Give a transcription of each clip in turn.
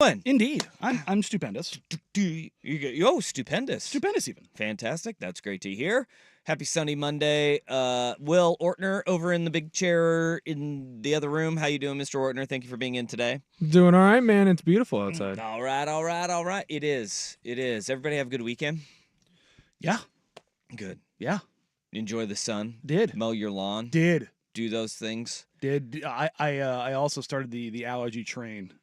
When? Indeed. I'm stupendous. Stupendous. Stupendous even. Fantastic. That's great to hear. Happy sunny Monday. Will Ortner over in the big chair in the other room. How you doing, Mr. Ortner? Thank you for being in today. Doing all right, man. It's beautiful outside. All right. It is. Everybody have a good weekend? Yeah. Good. Yeah. Enjoy the sun. Did. Mow your lawn. Did. Do those things. Did. I also started the allergy train.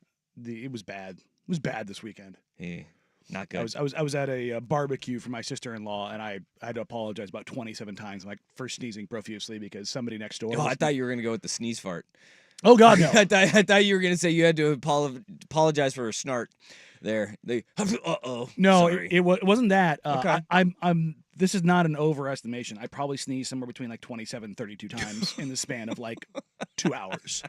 It was bad. It was bad this weekend. Hey, not good. I was at a barbecue for my sister-in-law, and I had to apologize about 27 times, like for sneezing profusely because somebody next door. Oh, I thought you were gonna go with the sneeze fart. Oh God, no! I thought you were gonna say you had to apologize for a snort. There, No, sorry. it wasn't that. Okay. I'm. This is not an overestimation. I probably sneezed somewhere between like 27 and 32 times in the span of like 2 hours.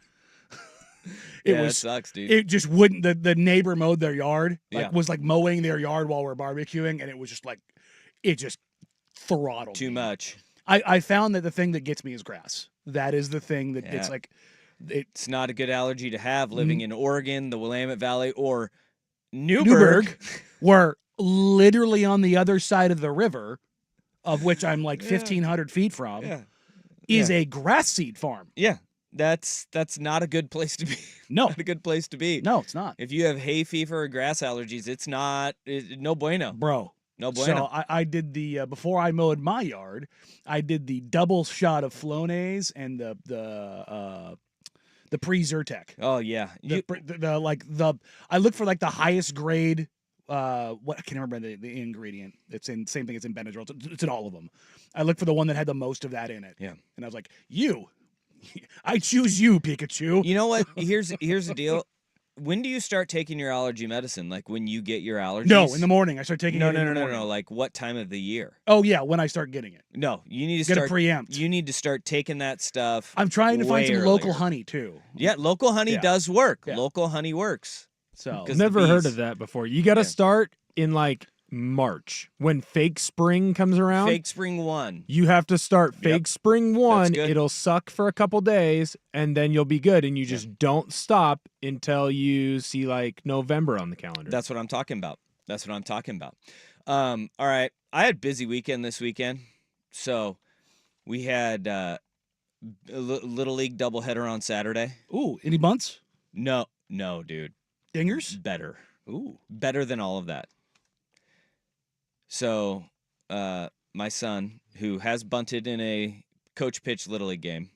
It sucks, dude. It just wouldn't. The neighbor mowed their yard, was mowing their yard while we're barbecuing, and it was just like, it just throttled Too me. much. I found that the thing that gets me is grass. That is the thing that it's like. It's not a good allergy to have living in Oregon, the Willamette Valley, or Newburgh. We're literally on the other side of the river, of which I'm like 1,500 feet from, is a grass seed farm. Yeah. That's not a good place to be. No. Not a good place to be. No, it's not. If you have hay fever or grass allergies, it's no bueno. Bro. No bueno. So I did the, before I mowed my yard, I did the double shot of Flonase and the pre-Zyrtec. Oh, yeah. I look for like the highest grade, I can't remember the ingredient. It's in, same thing, it's in Benadryl. It's in all of them. I looked for the one that had the most of that in it. Yeah. And I was like, I choose you, Pikachu. You know what? Here's the deal. When do you start taking your allergy medicine? Like when you get your allergies? No, in the morning. I start taking it in the morning. No. Like what time of the year? Oh, yeah, when I start getting it. No, you need to Get start. a preempt. You need to start taking that stuff. I'm trying to find some local earlier. honey, too. Yeah, local honey does work. Yeah. Local honey works. So Never heard of that before. You got to start in like March when Fake Spring comes around. Fake Spring 1. You have to start Fake Spring 1. good. It'll suck for a couple days, and then you'll be good. And you just don't stop until you see like November on the calendar. That's what I'm talking about. All right. I had a busy weekend this weekend. So we had a Little League doubleheader on Saturday. Ooh, any bunts? No, dude. Dingers? Better. Ooh. Better than all of that. So, my son, who has bunted in a coach pitch Little League game,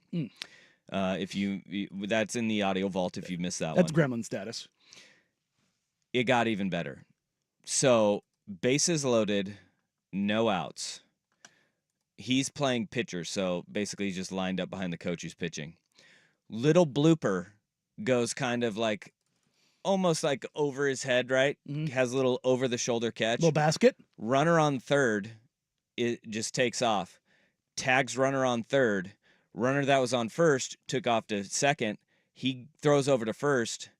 if you that's in the audio vault if you missed that That's one. gremlin status. It got even better. So, bases loaded, no outs. He's playing pitcher, so basically he's just lined up behind the coach who's pitching. Little blooper goes kind of like almost like over his head, right? Mm-hmm. Has a little over-the-shoulder catch. Little basket. Runner on third, it just takes off. Tags runner on third. Runner that was on first took off to second. He throws over to first,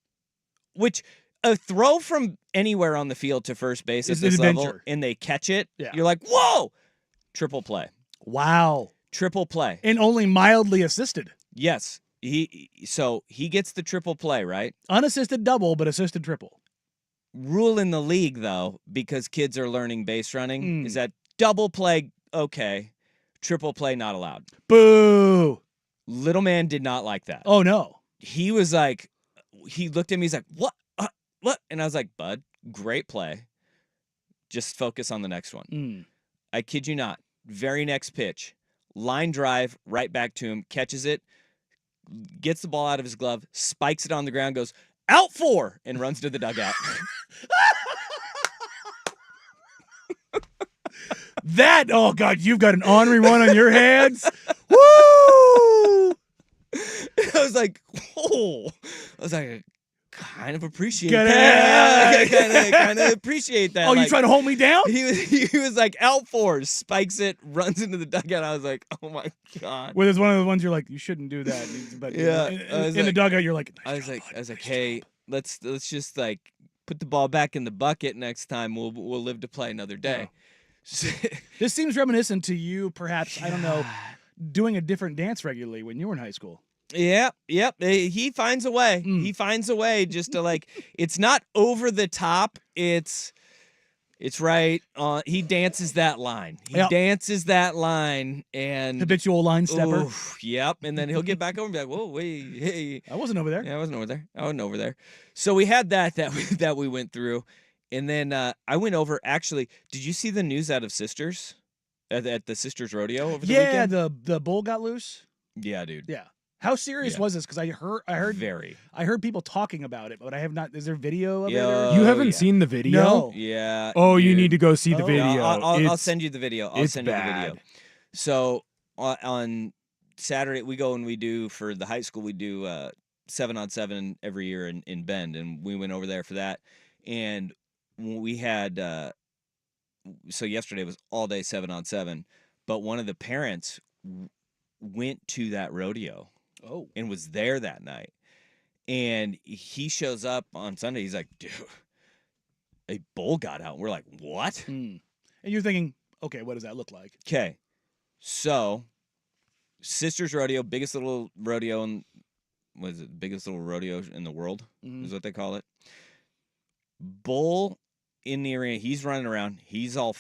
which a throw from anywhere on the field to first base at this level, and they catch it, you're like, whoa! Triple play. Wow. Triple play. And only mildly assisted. Yes. He gets the triple play, right? Unassisted double, but assisted triple. Rule in the league, though, because kids are learning base running, is that double play, okay. Triple play, not allowed. Boo! Little man did not like that. Oh, no. He was like, he looked at me, he's like, what? What? And I was like, bud, great play. Just focus on the next one. I kid you not. Very next pitch. Line drive, right back to him, catches it, gets the ball out of his glove, spikes it on the ground, goes, out 4, and runs to the dugout. Oh, God, you've got an ornery one on your hands. Woo! I was like, whoa. I was like, kind of appreciate that. Kind of appreciate that. Oh, you trying to hold me down? He was like, out 4, spikes it, runs into the dugout. I was like, oh, my God. Well, it's one of the ones you're like, you shouldn't do that. But in the dugout, you're like, I was like, hey, let's just like put the ball back in the bucket next time. We'll live to play another day. This seems reminiscent to you, perhaps, I don't know, doing a different dance regularly when you were in high school. Yep. He finds a way. He finds a way just to like. It's not over the top. It's right. He dances that line. He dances that line and habitual line stepper. Oof, yep. And then he'll get back over and be like, "Whoa, wait, hey, I wasn't over there. Yeah, I wasn't over there. So we had that we went through, and then I went over. Actually, did you see the news out of Sisters at the Sisters Rodeo over the weekend? Yeah, the bull got loose. Yeah, dude. Yeah. How serious was this? Because I heard very. I heard people talking about it, but I have not. Is there video of it? You haven't seen the video? No. Yeah. Oh, dude. you need to go see the video. No, I'll send you the video. I'll send you the bad. video. So on Saturday we go and we do for the high school. We do 7-on-7 every year in Bend, and we went over there for that. And we had so yesterday was all day 7-on-7, but one of the parents went to that rodeo. Oh. And was there that night. And he shows up on Sunday. He's like, dude, a bull got out. And we're like, what? And you're thinking, okay, what does that look like? Okay. So, Sisters Rodeo, biggest little rodeo biggest little rodeo in the world is what they call it. Bull in the arena. He's running around. He's all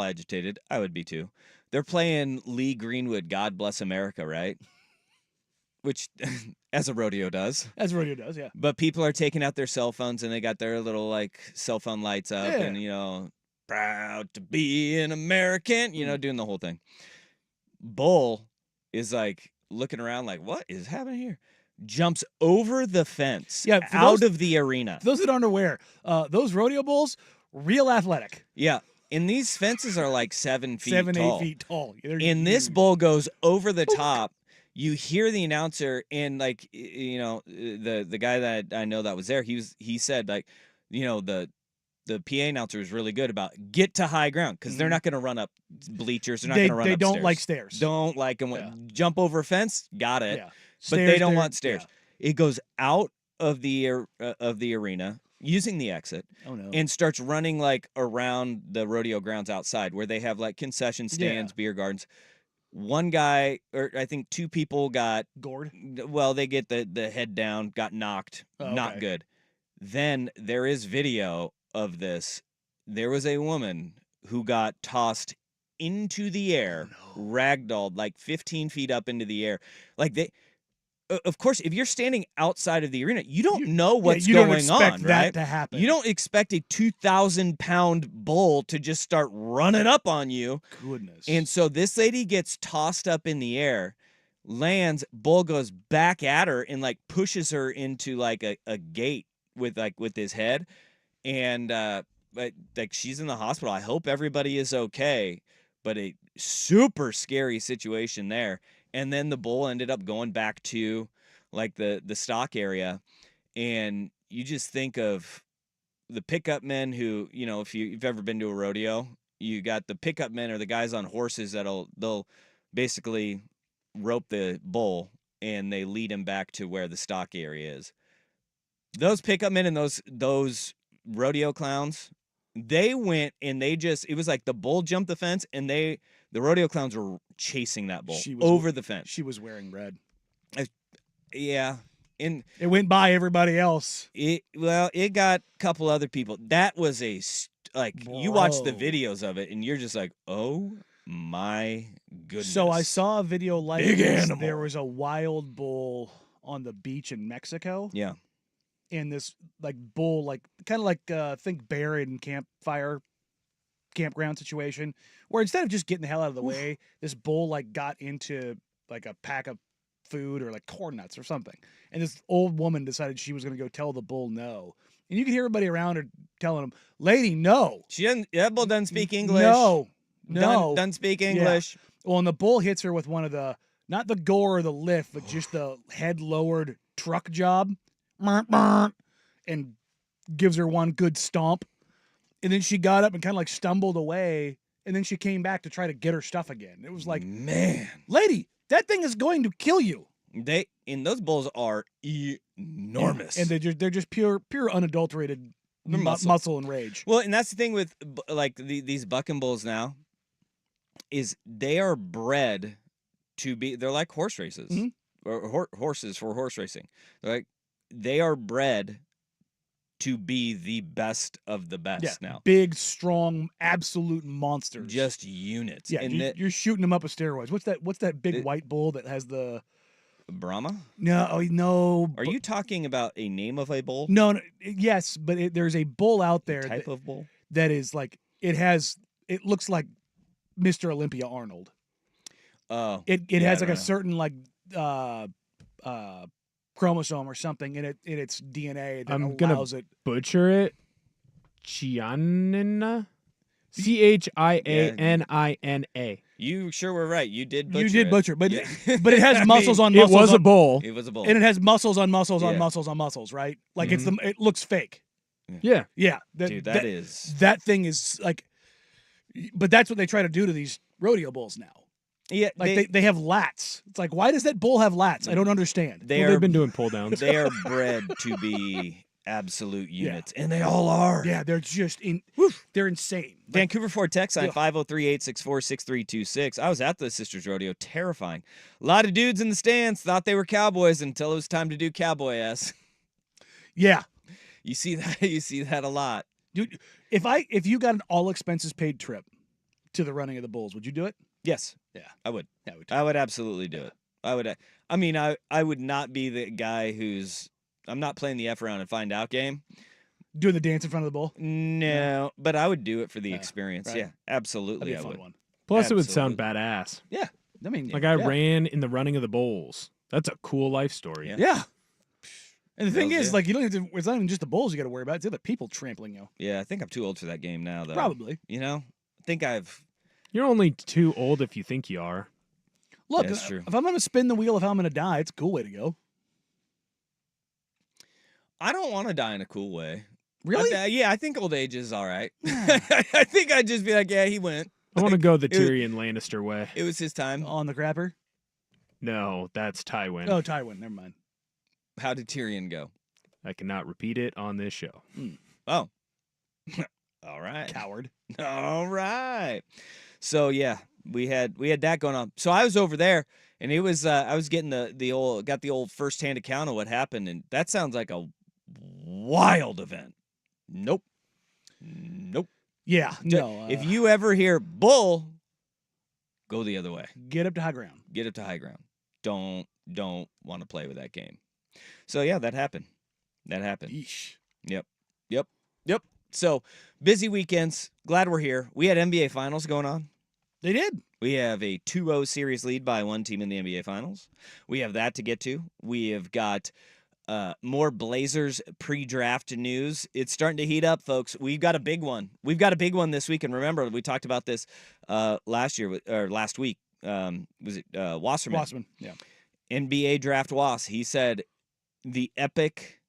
agitated. I would be too. They're playing Lee Greenwood, God Bless America, right? Which, as a rodeo does. As a rodeo does, yeah. But people are taking out their cell phones, and they got their little, like, cell phone lights up, and, you know, proud to be an American, you know, doing the whole thing. Bull is, like, looking around like, what is happening here? Jumps over the fence, out of the arena. For those that aren't aware, those rodeo bulls, real athletic. Yeah. And these fences are, like, 7 feet 7, tall. 8 feet tall. And this bull goes over the top. You hear the announcer, and like, you know, the guy that I know that was there, he said, like, you know, the PA announcer was really good about get to high ground, because they're not going to run up bleachers. They're not going to run up They don't stairs. like stairs. Don't like them. Yeah. Jump over a fence, got it. Yeah. But they don't want stairs. Yeah. It goes out of the arena using the exit. Oh, no. And starts running like around the rodeo grounds outside, where they have like concession stands, beer gardens. One guy, or I think 2 people got gored. Well, they get the head down, got knocked. Not good. Then there is video of this. There was a woman who got tossed into the air, ragdolled like 15 feet up into the air. Like of course, if you're standing outside of the arena, you don't know what's going on, right? You don't expect that to happen. You don't expect a 2,000-pound bull to just start running up on you. Goodness. And so this lady gets tossed up in the air, lands, bull goes back at her and like pushes her into like a gate with his head. And like she's in the hospital. I hope everybody is okay. But a super scary situation there. And then the bull ended up going back to like the stock area. And you just think of the pickup men who, you know, if you've ever been to a rodeo, you got the pickup men or the guys on horses they'll basically rope the bull and they lead him back to where the stock area is. Those pickup men and those rodeo clowns, they went and it was like the bull jumped the fence and the rodeo clowns were chasing that bull over the fence. She was wearing red. Yeah. And it went by everybody else. It got a couple other people. That was you watch the videos of it and you're just like, oh my goodness. So I saw a video like Big this. Animal. There was a wild bull on the beach in Mexico. Yeah. And this like bull, like kind of like think bear in campground situation, where instead of just getting the hell out of the way, this bull like got into like a pack of food or like corn nuts or something, and this old woman decided she was going to go tell the bull no, and you can hear everybody around her telling him, "Lady, no." That bull doesn't speak English. No, doesn't speak English. Yeah. Well, and the bull hits her with one of the not the gore or the lift, but just the head lowered truck job. And gives her one good stomp. And then she got up and kind of like stumbled away. And then she came back to try to get her stuff again. It was like, man, lady, that thing is going to kill you. Those bulls are enormous. And they're just pure unadulterated muscle and rage. Well, and that's the thing with like these bucking bulls now is they are bred to be, they're like horse races. Mm-hmm. or horses for horse racing. Like they are bred to be the best of the best now. Big, strong, absolute monsters. Just units. Yeah, and you're shooting them up with steroids. What's that big white bull that has the Brahma? No. Are you talking about a name of a bull? No, yes, but there's a bull out there. Type of bull? That is like, it looks like Mr. Olympia Arnold. Oh. It has like a certain like chromosome or something in its DNA that allows it. Butcher it. Chianina? Chianina. You sure were right. You did butcher but but it has muscles on muscles. It was a bull. It was a bull. And it has muscles on muscles on muscles on muscles, right? Like it looks fake. Yeah. Yeah. Dude, that thing is like, but that's what they try to do to these rodeo bulls now. Yeah, like they have lats. It's like, why does that bull have lats? I don't understand. They've been doing pull downs. They are bred to be absolute units, and they all are. Yeah, they're just they're insane. Vancouver Ford text line 503-864-6326. I was at the Sisters Rodeo, terrifying. A lot of dudes in the stands thought they were cowboys until it was time to do cowboy ass. Yeah, you see that a lot, dude. If you got an all expenses paid trip to the running of the bulls, would you do it? Yes. Yeah, I would. I would absolutely do it. I would. I mean, I would not be the guy who's. I'm not playing the F around and find out game. Doing the dance in front of the bull? No, but I would do it for the experience. Right. Yeah, absolutely. That'd be a fun one. Plus, it would sound badass. Yeah, I mean, like I ran in the running of the bulls. That's a cool life story. Yeah. And the thing is, like, you don't have to. It's not even just the bulls you got to worry about. It's the other people trampling you. Yeah, I think I'm too old for that game now, though. Probably. You know, I think I've. You're only too old if you think you are. Look, that's true. If I'm going to spin the wheel, if I'm going to die, it's a cool way to go. I don't want to die in a cool way. Really? I think old age is all right. I think I'd just be like, yeah, he went. I want to go the Tyrion Lannister way. It was his time. On the crapper? No, that's Tywin. Oh, Tywin. Never mind. How did Tyrion go? I cannot repeat it on this show. Oh. All right. Coward. All right. So yeah, we had that going on. So I was over there, and it was I was getting the old firsthand account of what happened, and that sounds like a wild event. Nope. Yeah. No. If you ever hear bull, go the other way. Get up to high ground. Get up to high ground. Don't want to play with that game. So yeah, that happened. Yeesh. Yep. So busy weekends. Glad we're here. We had NBA Finals going on. They did. We have a 2-0 series lead by one team in the NBA Finals. We have that to get to. We have got more Blazers pre-draft news. It's starting to heat up, folks. We've got a big one. This week. And remember, we talked about this last week. Was it Wasserman? Wasserman, yeah. NBA Draft Was. He said the epic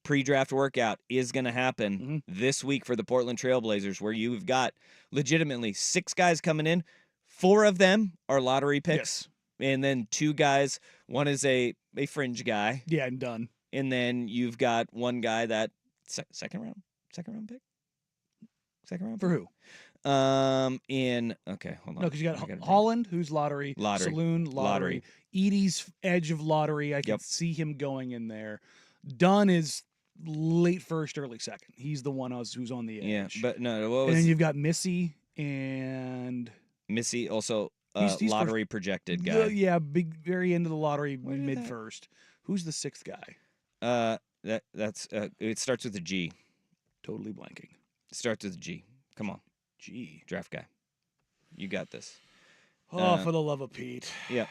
pre-draft workout is going to happen this week for the Portland Trail Blazers, where you've got legitimately 6 guys coming in. 4 of them are lottery picks. Yes. And then 2 guys. One is a fringe guy. Yeah, and done. And then you've got one guy that second round pick. For who? Okay, hold on. No, because you got Holland, who's lottery. Saloon, lottery. Edie's edge of lottery. I can see him going in there. Dunn is late first, early second. He's the one who's on the edge. Yeah, but no. And then you've got Missy and also he's lottery projected guy. Big, very end of the lottery, mid first. Who's the 6th guy? That's it starts with a G. Totally blanking. It starts with a G. Come on. G. Draft guy. You got this. Oh, for the love of Pete. Yep.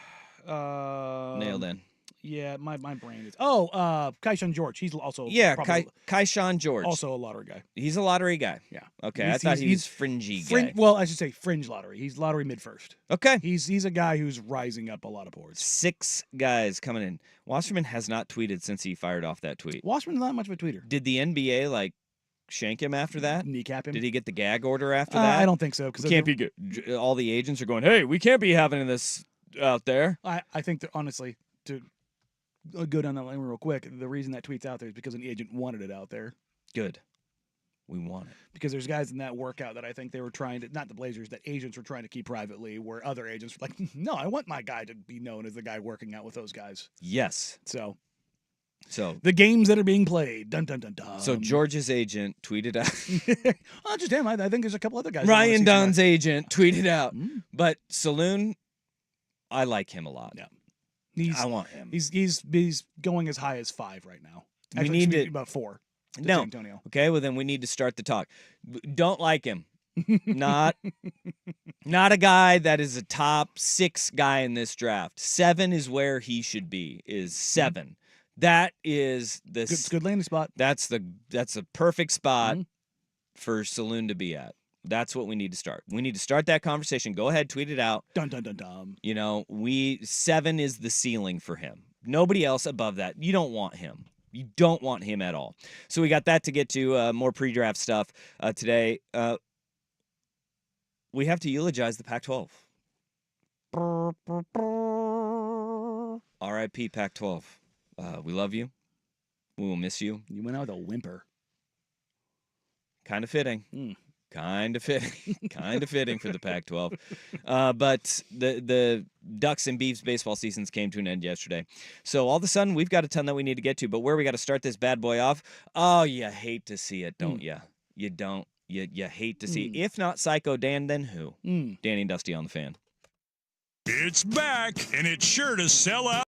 Nailed in. Yeah, my brain is. Kaishan George. He's also Kaishan George. Also a lottery guy. He's a lottery guy. Yeah. Okay, I thought he was fringy guy. Well, I should say fringe lottery. He's lottery mid first. Okay. He's a guy who's rising up a lot of boards. 6 guys coming in. Wasserman has not tweeted since he fired off that tweet. Wasserman's not much of a tweeter. Did the NBA shank him after that? Kneecap him? Did he get the gag order after that? I don't think so. Because can't be good. All the agents are going, hey, we can't be having this out there. I think that honestly, to go down that line real quick, the reason that tweet's out there is because an agent wanted it out there. Good. We want it. Because there's guys in that workout that I think they were trying to, not the Blazers, that agents were trying to keep privately, where other agents were like, no, I want my guy to be known as the guy working out with those guys. Yes. So the games that are being played. Dun, dun, dun, dun. So George's agent tweeted out. Oh, just him. I think there's a couple other guys. Ryan Dunn's agent tweeted out. But Saloon, I like him a lot. Yeah. I want him. He's going as high as 5 right now. We need to about 4. No. San Antonio. Okay, well then we need to start the talk. Don't like him. Not a guy that is a top 6 guy in this draft. 7 is where he should be. Is 7. That is the good landing spot. That's a perfect spot for Saloon to be at. That's what we need to start. We need to start that conversation. Go ahead, tweet it out. Dun dun dun dun. 7 is the ceiling for him. Nobody else above that. You don't want him. You don't want him at all. So we got that to get to. More pre-draft stuff today. We have to eulogize the Pac-12. R.I.P. Pac-12. We love you. We will miss you. You went out with a whimper. Kind of fitting. Kind of fitting. Kind of fitting for the Pac-12. But the Ducks and Beavs baseball seasons came to an end yesterday. So all of a sudden, we've got a ton that we need to get to. But where we got to start this bad boy off, oh, you hate to see it, don't you? You don't. You hate to see it. If not Psycho Dan, then who? Danny and Dusty on the Fan. It's back, and it's sure to sell out.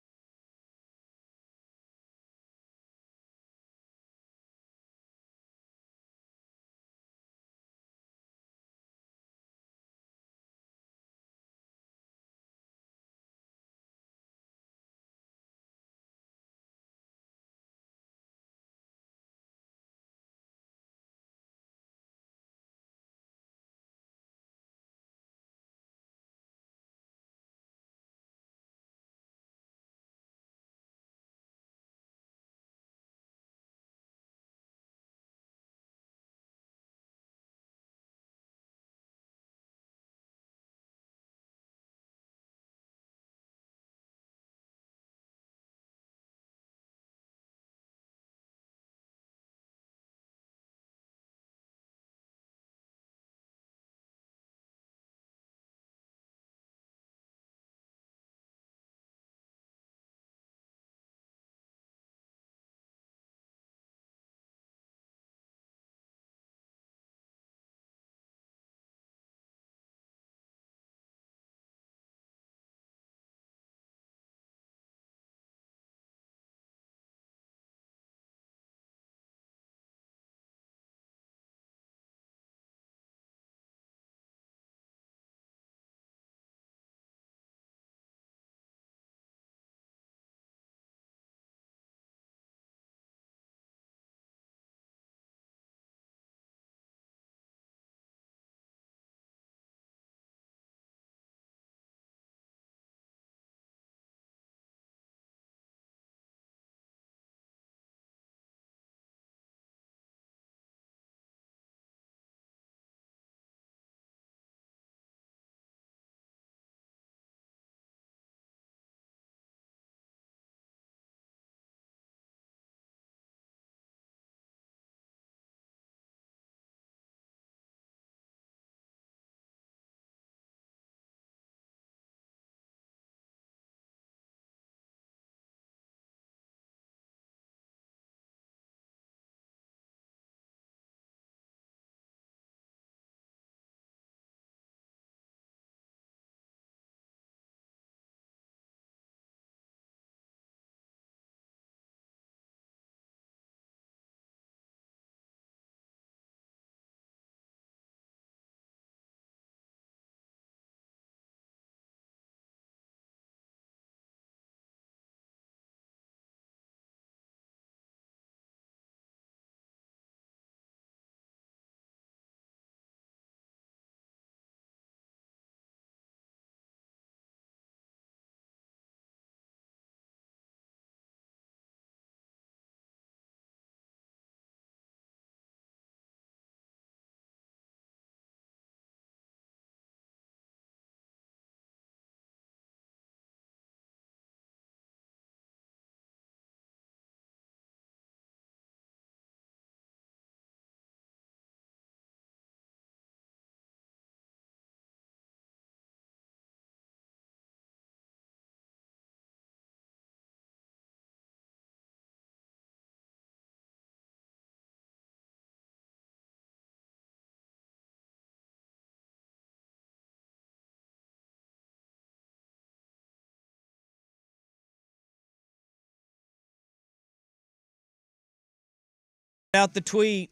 Out the tweet.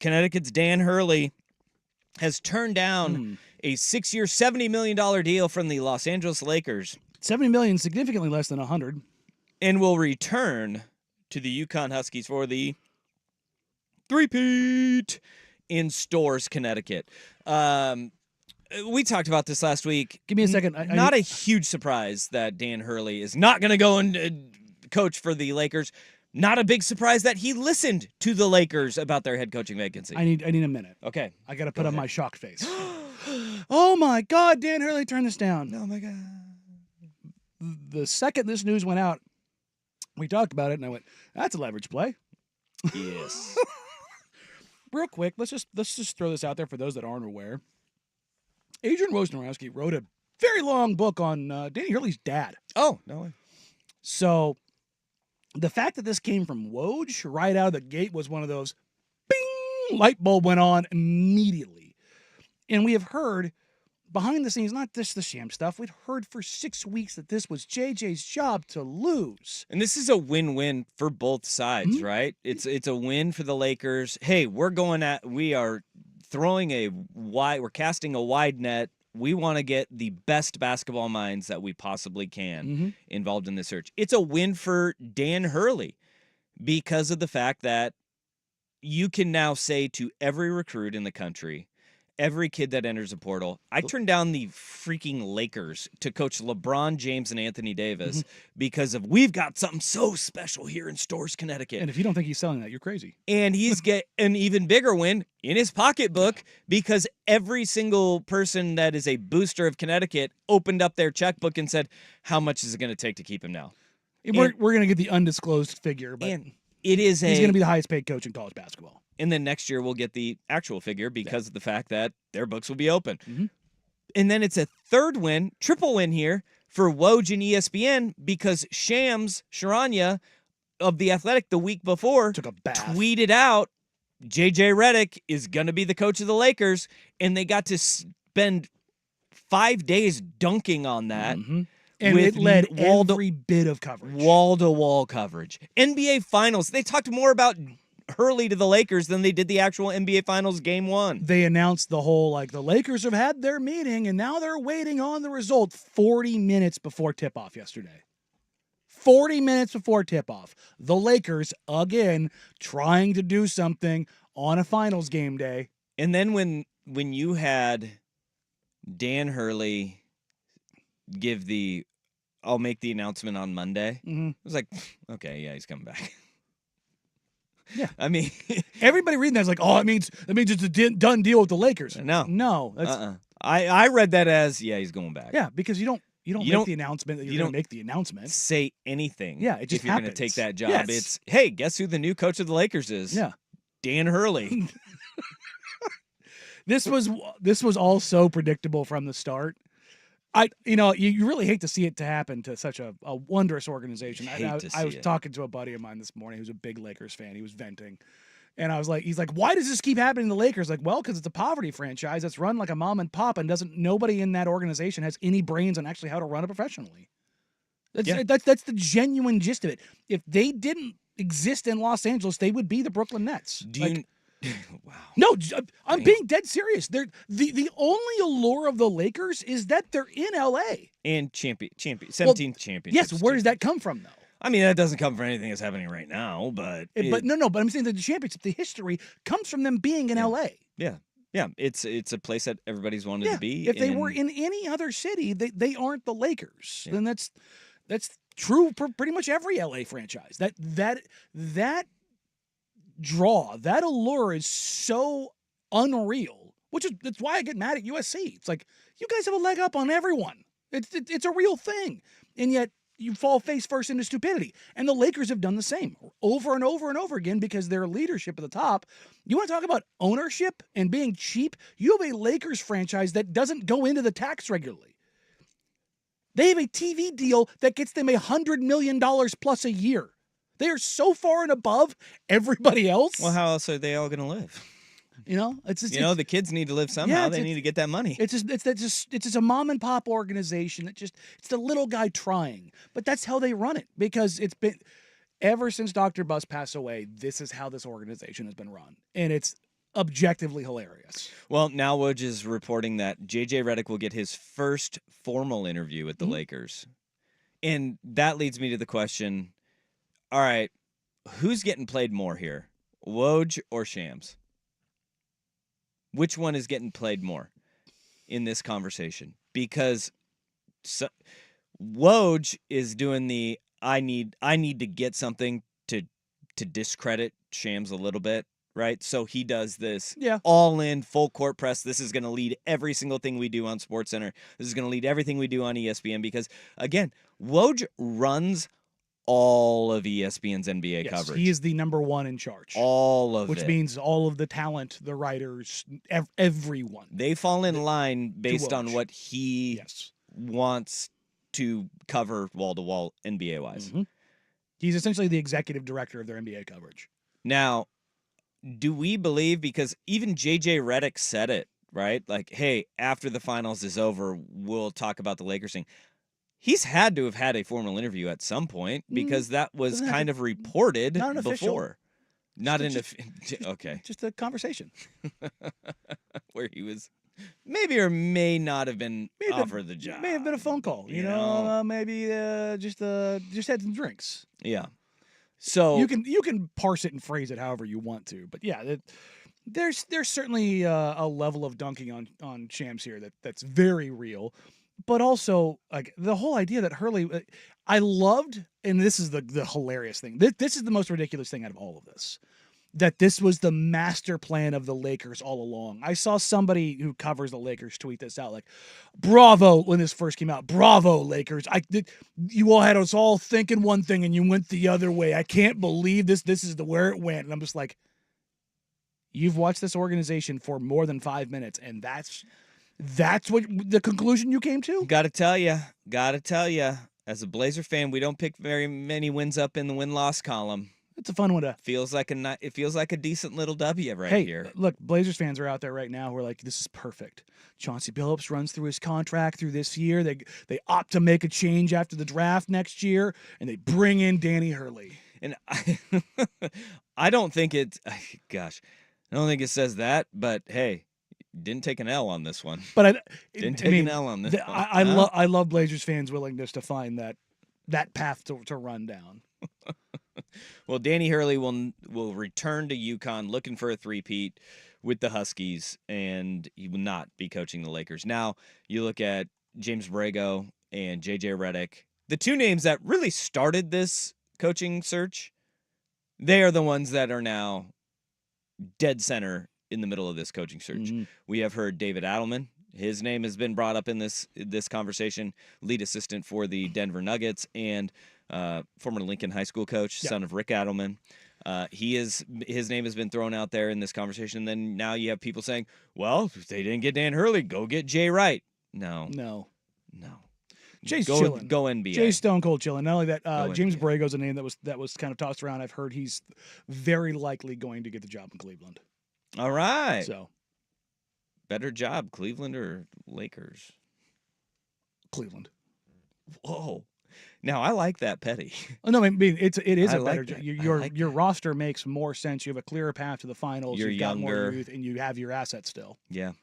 Connecticut's Dan Hurley has turned down a 6-year, $70 million deal from the Los Angeles Lakers. $70 million, significantly less than 100. And will return to the UConn Huskies for the three-peat in Storrs, Connecticut. We talked about this last week. Give me a second. Not a huge surprise that Dan Hurley is not going to go and coach for the Lakers. Not a big surprise that he listened to the Lakers about their head coaching vacancy. I need a minute. Okay. I got to put on my shocked face. Oh, my God, Dan Hurley turned this down. Oh, my God. The second this news went out, we talked about it, and I went, that's a leverage play. Yes. Real quick, let's just throw this out there for those that aren't aware. Adrian Wojnarowski wrote a very long book on Danny Hurley's dad. Oh, no way. So the fact that this came from Woj right out of the gate was one of those bing, light bulb went on immediately. And we have heard behind the scenes, not just the sham stuff, we'd heard for 6 weeks that this was JJ's job to lose. And this is a win-win for both sides, right? It's a win for the Lakers. Hey, we're casting a wide net. We want to get the best basketball minds that we possibly can involved in this search. It's a win for Dan Hurley because of the fact that you can now say to every recruit in the country, every kid that enters a portal, I turned down the freaking Lakers to coach LeBron James and Anthony Davis because of we've got something so special here in Storrs, Connecticut. And if you don't think he's selling that, you're crazy. And he's get an even bigger win in his pocketbook because every single person that is a booster of Connecticut opened up their checkbook and said, how much is it going to take to keep him now? We're going to get the undisclosed figure, but he's going to be the highest paid coach in college basketball. And then next year we'll get the actual figure because of the fact that their books will be open. And then it's a third win, triple win here for Woj and ESPN because Shams Charania of The Athletic the week before took a bath. Tweeted out JJ Redick is going to be the coach of the Lakers, and they got to spend 5 days dunking on that. And it led every bit of coverage. Wall-to-wall coverage. NBA Finals. They talked more about Hurley to the Lakers than they did the actual NBA Finals Game 1. They announced the whole, the Lakers have had their meeting, and now they're waiting on the result 40 minutes before tip-off yesterday. 40 minutes before tip-off. The Lakers, again, trying to do something on a Finals game day. And then when you had Dan Hurley give I'll make the announcement on Monday, it was like, okay, yeah, he's coming back. Yeah, I mean, everybody reading that's like, oh, it means it's a done deal with the Lakers. No, that's I read that as he's going back. Yeah, because you don't make the announcement that you're going to make the announcement. Say anything. Yeah, it just if you're going to take that job, it's hey, guess who the new coach of the Lakers is? Yeah, Dan Hurley. This was all so predictable from the start. You really hate to see it to happen to such a wondrous organization. I was talking to a buddy of mine this morning who's a big Lakers fan. He was venting. And I was like, he's like, why does this keep happening to the Lakers? Like, well, because it's a poverty franchise that's run like a mom and pop and nobody in that organization has any brains on actually how to run it professionally. That's the genuine gist of it. If they didn't exist in Los Angeles, they would be the Brooklyn Nets. Wow. No, I'm being dead serious. They're the only allure of the Lakers is that they're in LA. And 17th championship. Yes, where does that come from though? I mean, that doesn't come from anything that's happening right now, but but I'm saying that the championship, the history comes from them being in LA. Yeah. Yeah, it's a place that everybody's wanted to be. If they were in any other city, they aren't the Lakers. Then that's true for pretty much every LA franchise. That draw, that allure is so unreal, that's why I get mad at USC. It's like, you guys have a leg up on everyone. It's a real thing. And yet you fall face first into stupidity. And the Lakers have done the same over and over and over again because their leadership at the top. You want to talk about ownership and being cheap? You have a Lakers franchise that doesn't go into the tax regularly. They have a TV deal that gets them $100 million plus a year. They are so far and above everybody else. Well, how else are they all going to live? It's just, the kids need to live somehow. They need to get that money. It's just a mom and pop organization. It's the little guy trying, but that's how they run it because it's been ever since Dr. Buss passed away, this is how this organization has been run. And it's objectively hilarious. Well, now Woj is reporting that J.J. Redick will get his first formal interview with the Lakers. And that leads me to the question, all right, who's getting played more here, Woj or Shams? Which one is getting played more in this conversation? Because Woj is doing the I need to get something to discredit Shams a little bit, right? So he does this all in full court press. This is going to lead every single thing we do on SportsCenter. This is going to lead everything we do on ESPN because again, Woj runs all of ESPN's NBA coverage. He is the number one in charge. All of it. Which means all of the talent, the writers, everyone. They fall in line based on what he wants to cover wall-to-wall NBA-wise. Mm-hmm. He's essentially the executive director of their NBA coverage. Now, do we believe, because even J.J. Redick said it, right? Like, hey, after the finals is over, we'll talk about the Lakers thing. He's had to have had a formal interview at some point because that was kind of reported before. Not an official. Okay. Just a conversation. Where he was maybe or may not have been offered the job. May have been a phone call. You know, maybe just had some drinks. Yeah. So you can parse it and phrase it however you want to, but yeah, there's certainly a level of dunking on Shams here that's very real. But also, like the whole idea that Hurley, I loved, and this is the hilarious thing. This is the most ridiculous thing out of all of this. That this was the master plan of the Lakers all along. I saw somebody who covers the Lakers tweet this out, like, "Bravo!" when this first came out. "Bravo, Lakers! You all had us all thinking one thing, and you went the other way. I can't believe this. This is where it went." And I'm just like, you've watched this organization for more than 5 minutes, and that's what the conclusion you came to? Gotta tell you, as a Blazer fan, we don't pick very many wins up in the win-loss column. It's a fun one to. It feels like a decent little W here. Look, Blazers fans are out there right now who are like, this is perfect. Chauncey Billups runs through his contract through this year. They opt to make a change after the draft next year, and they bring in Danny Hurley. And I don't think it. Gosh, I don't think it says that. But hey. Didn't take an L on this one. But an L on this one. I love Blazers fans' willingness to find that path to run down. Well, Danny Hurley will return to UConn looking for a three-peat with the Huskies, and he will not be coaching the Lakers. Now, you look at James Borrego and J.J. Redick, the two names that really started this coaching search, they are the ones that are now dead center in the middle of this coaching search. Mm-hmm. We have heard David Adelman. His name has been brought up in this conversation, lead assistant for the Denver Nuggets and former Lincoln High School coach, son of Rick Adelman. His name has been thrown out there in this conversation. And then now you have people saying, well, if they didn't get Dan Hurley, go get Jay Wright. No. Jay's chilling. Go NBA. Jay's stone cold chilling. Not only that, James Borrego's a name that was kind of tossed around. I've heard he's very likely going to get the job in Cleveland. All right. So, better job, Cleveland or Lakers? Cleveland. Whoa. Now I like that petty. Oh, no, I mean it is a better job. Your roster makes more sense. You have a clearer path to the finals. You've got more youth, and you have your assets still. Yeah.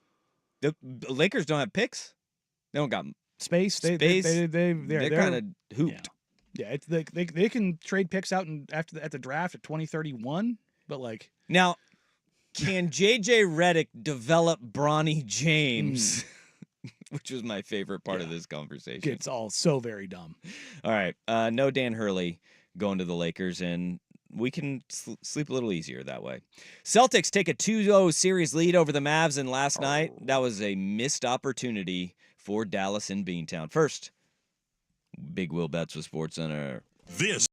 The Lakers don't have picks. They don't got space. They're kind of hooped. Yeah. They can trade picks out at the draft at 2031, but like now. Can J.J. Redick develop Bronny James? Which was my favorite part of this conversation. It's all so very dumb. All right. No Dan Hurley going to the Lakers, and we can sleep a little easier that way. Celtics take a 2-0 series lead over the Mavs, and last night, that was a missed opportunity for Dallas in Beantown. First, Big Will Betts with SportsCenter. This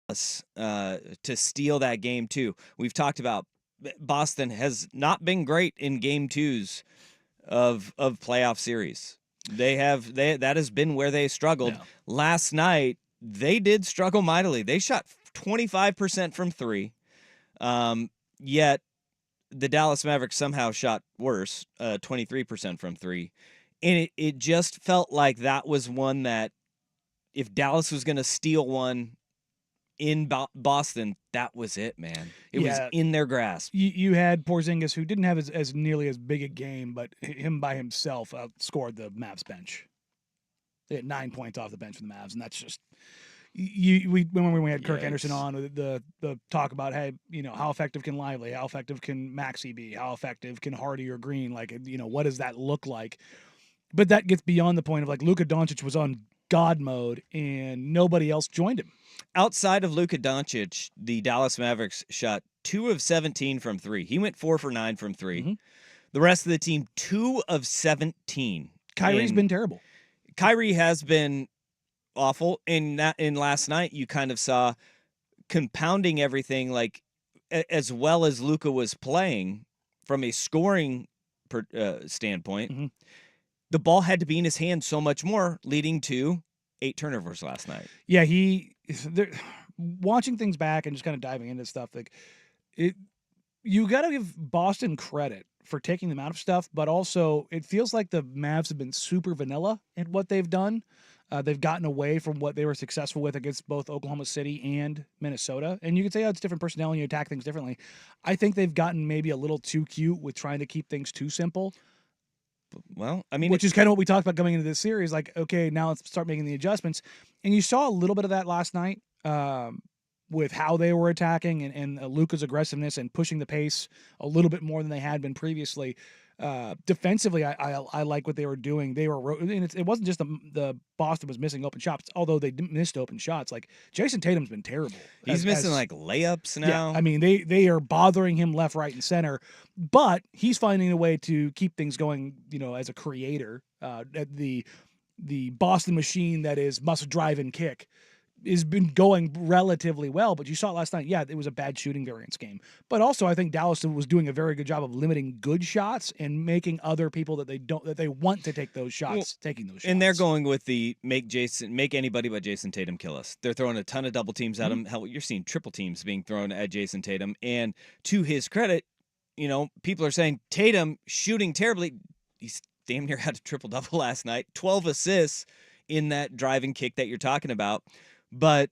to steal that game too. We've talked about Boston has not been great in game twos of playoff series. That has been where they struggled. Yeah. Last night they did struggle mightily. They shot 25% from three, yet the Dallas Mavericks somehow shot worse, 23% from three, and it just felt like that was one that if Dallas was going to steal one in Boston, that was it, man. It was in their grasp. You had Porzingis, who didn't have as nearly as big a game, but him by himself outscored the Mavs bench. They had 9 points off the bench for the Mavs, and that's just when we had Kirk Anderson on the talk about, hey, how effective can Lively, how effective can Maxey be, how effective can Hardy or Green, like, what does that look like? But that gets beyond the point of, like, Luka Doncic was on God mode and nobody else joined him. Outside of Luka Doncic, the Dallas Mavericks shot 2 of 17 from three. He went 4 for 9 from three. Mm-hmm. The rest of the team, 2 of 17. Kyrie's been terrible. Kyrie has been awful. In last night, you kind of saw compounding everything, like as well as Luka was playing from a scoring standpoint. Mm-hmm. The ball had to be in his hand so much more, leading to 8 turnovers last night. Yeah, watching things back and just kind of diving into stuff, like you got to give Boston credit for taking them out of stuff, but also it feels like the Mavs have been super vanilla in what they've done. They've gotten away from what they were successful with against both Oklahoma City and Minnesota. And you could say, it's different personnel and you attack things differently. I think they've gotten maybe a little too cute with trying to keep things too simple. Well, I mean, which is kind of what we talked about coming into this series. Like, okay, now let's start making the adjustments. And you saw a little bit of that last night with how they were attacking and Luka's aggressiveness and pushing the pace a little bit more than they had been previously. Defensively, I like what they were doing. They were, and it wasn't just the Boston was missing open shots, although they missed open shots. Like, Jason Tatum's been terrible. He's missing like layups now. Yeah, I mean, they are bothering him left, right, and center, but he's finding a way to keep things going. As a creator, the Boston machine that is must drive and kick has been going relatively well, but you saw it last night. Yeah, it was a bad shooting variance game. But also I think Dallas was doing a very good job of limiting good shots and making other people that they want to take those shots, taking those shots. And they're going with the make anybody but Jason Tatum kill us. They're throwing a ton of double teams at him. Hell, you're seeing triple teams being thrown at Jason Tatum. And to his credit, people are saying Tatum shooting terribly. He's damn near had a triple-double last night. 12 assists in that driving kick that you're talking about. But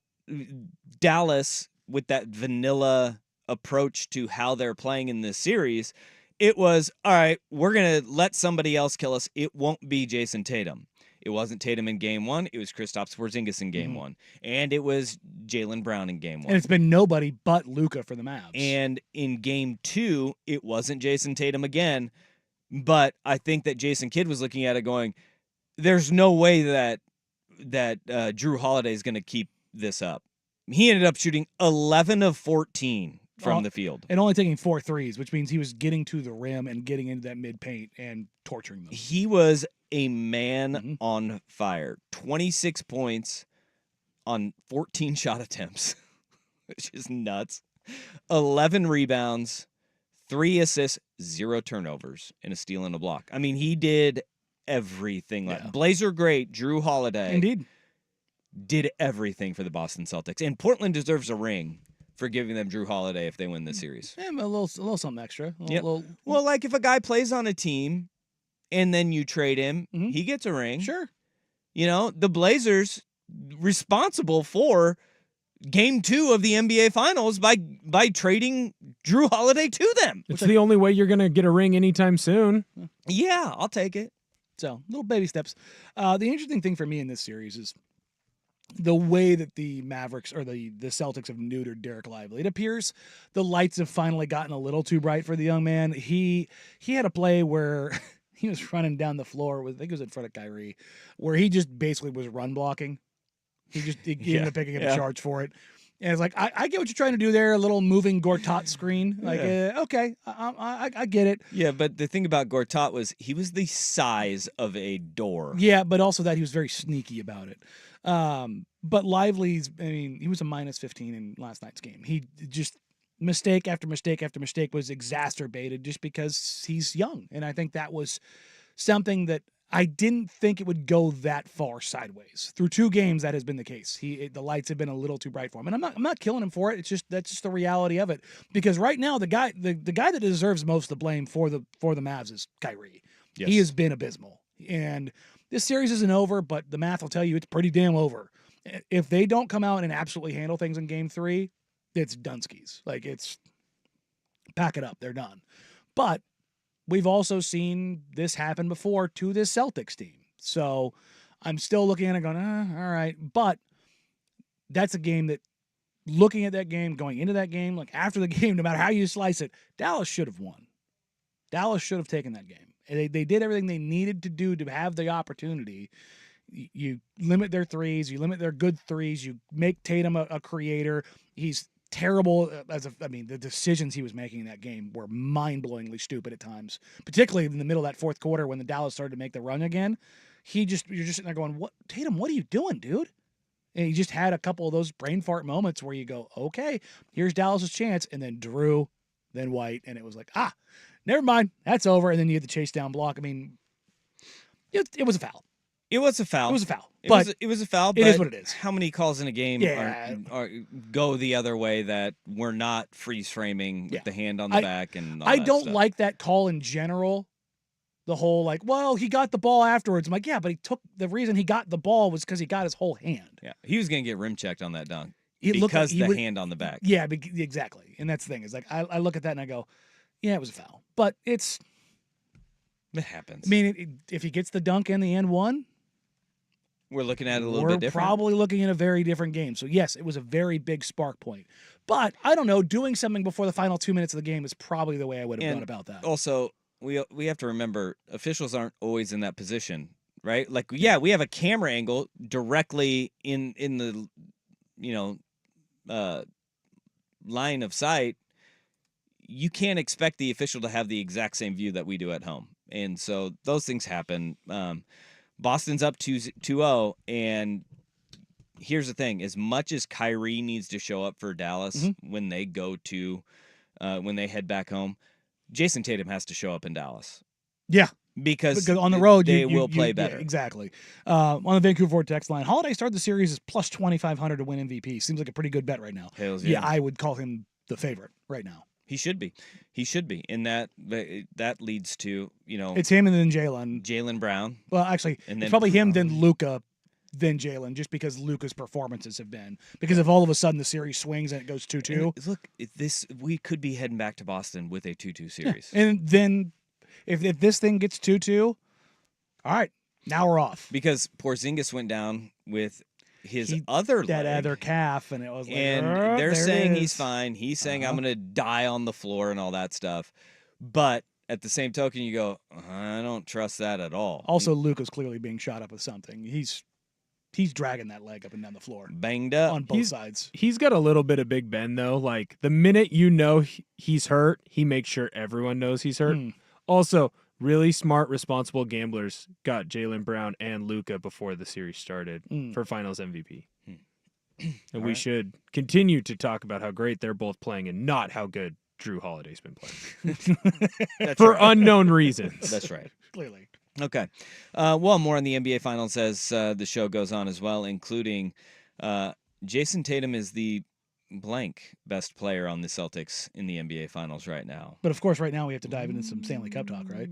Dallas, with that vanilla approach to how they're playing in this series, it was, all right, we're going to let somebody else kill us. It won't be Jason Tatum. It wasn't Tatum in game one. It was Kristaps Porzingis in game one. And it was Jaylen Brown in game one. And it's been nobody but Luka for the Mavs. And in game two, it wasn't Jason Tatum again. But I think that Jason Kidd was looking at it going, there's no way that Drew Holiday is going to keep this up. He ended up shooting 11 of 14 from the field. And only taking 4 threes, which means he was getting to the rim and getting into that mid-paint and torturing them. He was a man on fire. 26 points on 14 shot attempts, which is nuts. 11 rebounds, 3 assists, 0 turnovers, and a steal and a block. I mean, he did everything. Blazer great, Drew Holiday. Indeed. Did everything for the Boston Celtics. And Portland deserves a ring for giving them Drew Holiday if they win this series. Yeah, a little something extra. Well, like if a guy plays on a team and then you trade him, he gets a ring. Sure. The Blazers responsible for Game 2 of the NBA Finals by trading Drew Holiday to them. It's the only way you're going to get a ring anytime soon. Yeah, I'll take it. So, little baby steps. The interesting thing for me in this series is the way that the Mavericks or the Celtics have neutered Derek Lively. It appears the lights have finally gotten a little too bright for the young man. He had a play where he was running down the floor with, I think it was in front of Kyrie, where he just basically was run blocking. He ended up picking up a charge for it. And it's like, I get what you're trying to do there, a little moving Gortat screen. Like, okay, I get it. Yeah, but the thing about Gortat was he was the size of a door. Yeah, but also that he was very sneaky about it. But Lively's, I mean, he was a minus 15 in last night's game. He just, mistake after mistake after mistake was exacerbated just because he's young. And I think that was something that I didn't think it would go that far sideways. Through 2 games, that has been the case. The lights have been a little too bright for him, and I'm not killing him for it. That's just the reality of it. Because right now, the guy that deserves most of the blame for the Mavs is Kyrie. Yes. He has been abysmal, and this series isn't over, but the math will tell you it's pretty damn over. If they don't come out and absolutely handle things in Game 3, it's Dunskies. Like, it's pack it up, they're done. But we've also seen this happen before to this Celtics team. So I'm still looking at it going, all right. But that's a game that, looking at that game, going into that game, like after the game, no matter how you slice it, Dallas should have won. Dallas should have taken that game. And they did everything they needed to do to have the opportunity. You limit their threes. You limit their good threes. You make Tatum a creator. He's terrible the decisions he was making in that game were mind-blowingly stupid at times, particularly in the middle of that fourth quarter when the Dallas started to make the run again. You're just sitting there going, "What, Tatum? What are you doing, dude?" And he just had a couple of those brain fart moments where you go, "Okay, here's Dallas's chance," and then Drew, then White, and it was like, never mind, that's over. And then you had the chase down block. I mean, it was a foul. It was a foul. It was a foul. It was a foul. But it is what it is. How many calls in a game go the other way that we're not freeze framing with the hand on the back and all I that don't stuff. like that call in general. The whole he got the ball afterwards. I'm like, yeah, but the reason he got the ball was because he got his whole hand. Yeah, he was gonna get rim checked on that dunk hand on the back. Yeah, exactly. And that's the thing is like I look at that and I go, yeah, it was a foul, but it happens. I mean, if he gets the dunk and the and one. We're looking at it a little bit different. We're probably looking at a very different game. So, yes, it was a very big spark point. But, I don't know, doing something before the final 2 minutes of the game is probably the way I would have gone about that. Also, we have to remember, officials aren't always in that position, right? Like, yeah, we have a camera angle directly in the, line of sight. You can't expect the official to have the exact same view that we do at home. And so those things happen. Boston's up 2-0, and here's the thing. As much as Kyrie needs to show up for Dallas when they when they head back home, Jason Tatum has to show up in Dallas. Yeah. Because on the road, they will play better. Yeah, exactly. On the Vancouver text line, Holiday started the series as plus 2,500 to win MVP. Seems like a pretty good bet right now. Hells yeah. I would call him the favorite right now. He should be. And that leads to, it's him and then Jaylen Brown. Well, actually, it's probably him, then Luka, then Jaylen, just because Luka's performances have been. Because if all of a sudden the series swings and it goes 2-2. Look, we could be heading back to Boston with a 2-2 series. Yeah. And then if this thing gets 2-2, all right, now we're off. Because Porzingis went down with his other calf, and it was like, and they're saying he's fine. He's saying I'm gonna die on the floor and all that stuff. But at the same token, you go, I don't trust that at all. Also, Luka's clearly being shot up with something. He's dragging that leg up and down the floor, banged up on both sides. He's got a little bit of Big Ben though. Like the minute he's hurt, he makes sure everyone knows he's hurt. Also, really smart, responsible gamblers got Jaylen Brown and Luka before the series started for Finals MVP. And we should continue to talk about how great they're both playing and not how good Drew Holiday's been playing. For unknown reasons. That's right. Clearly. Okay. Well, more on the NBA Finals as the show goes on as well, including Jason Tatum is the blank best player on the Celtics in the NBA Finals right now. But, of course, right now we have to dive into some Stanley Cup talk, right?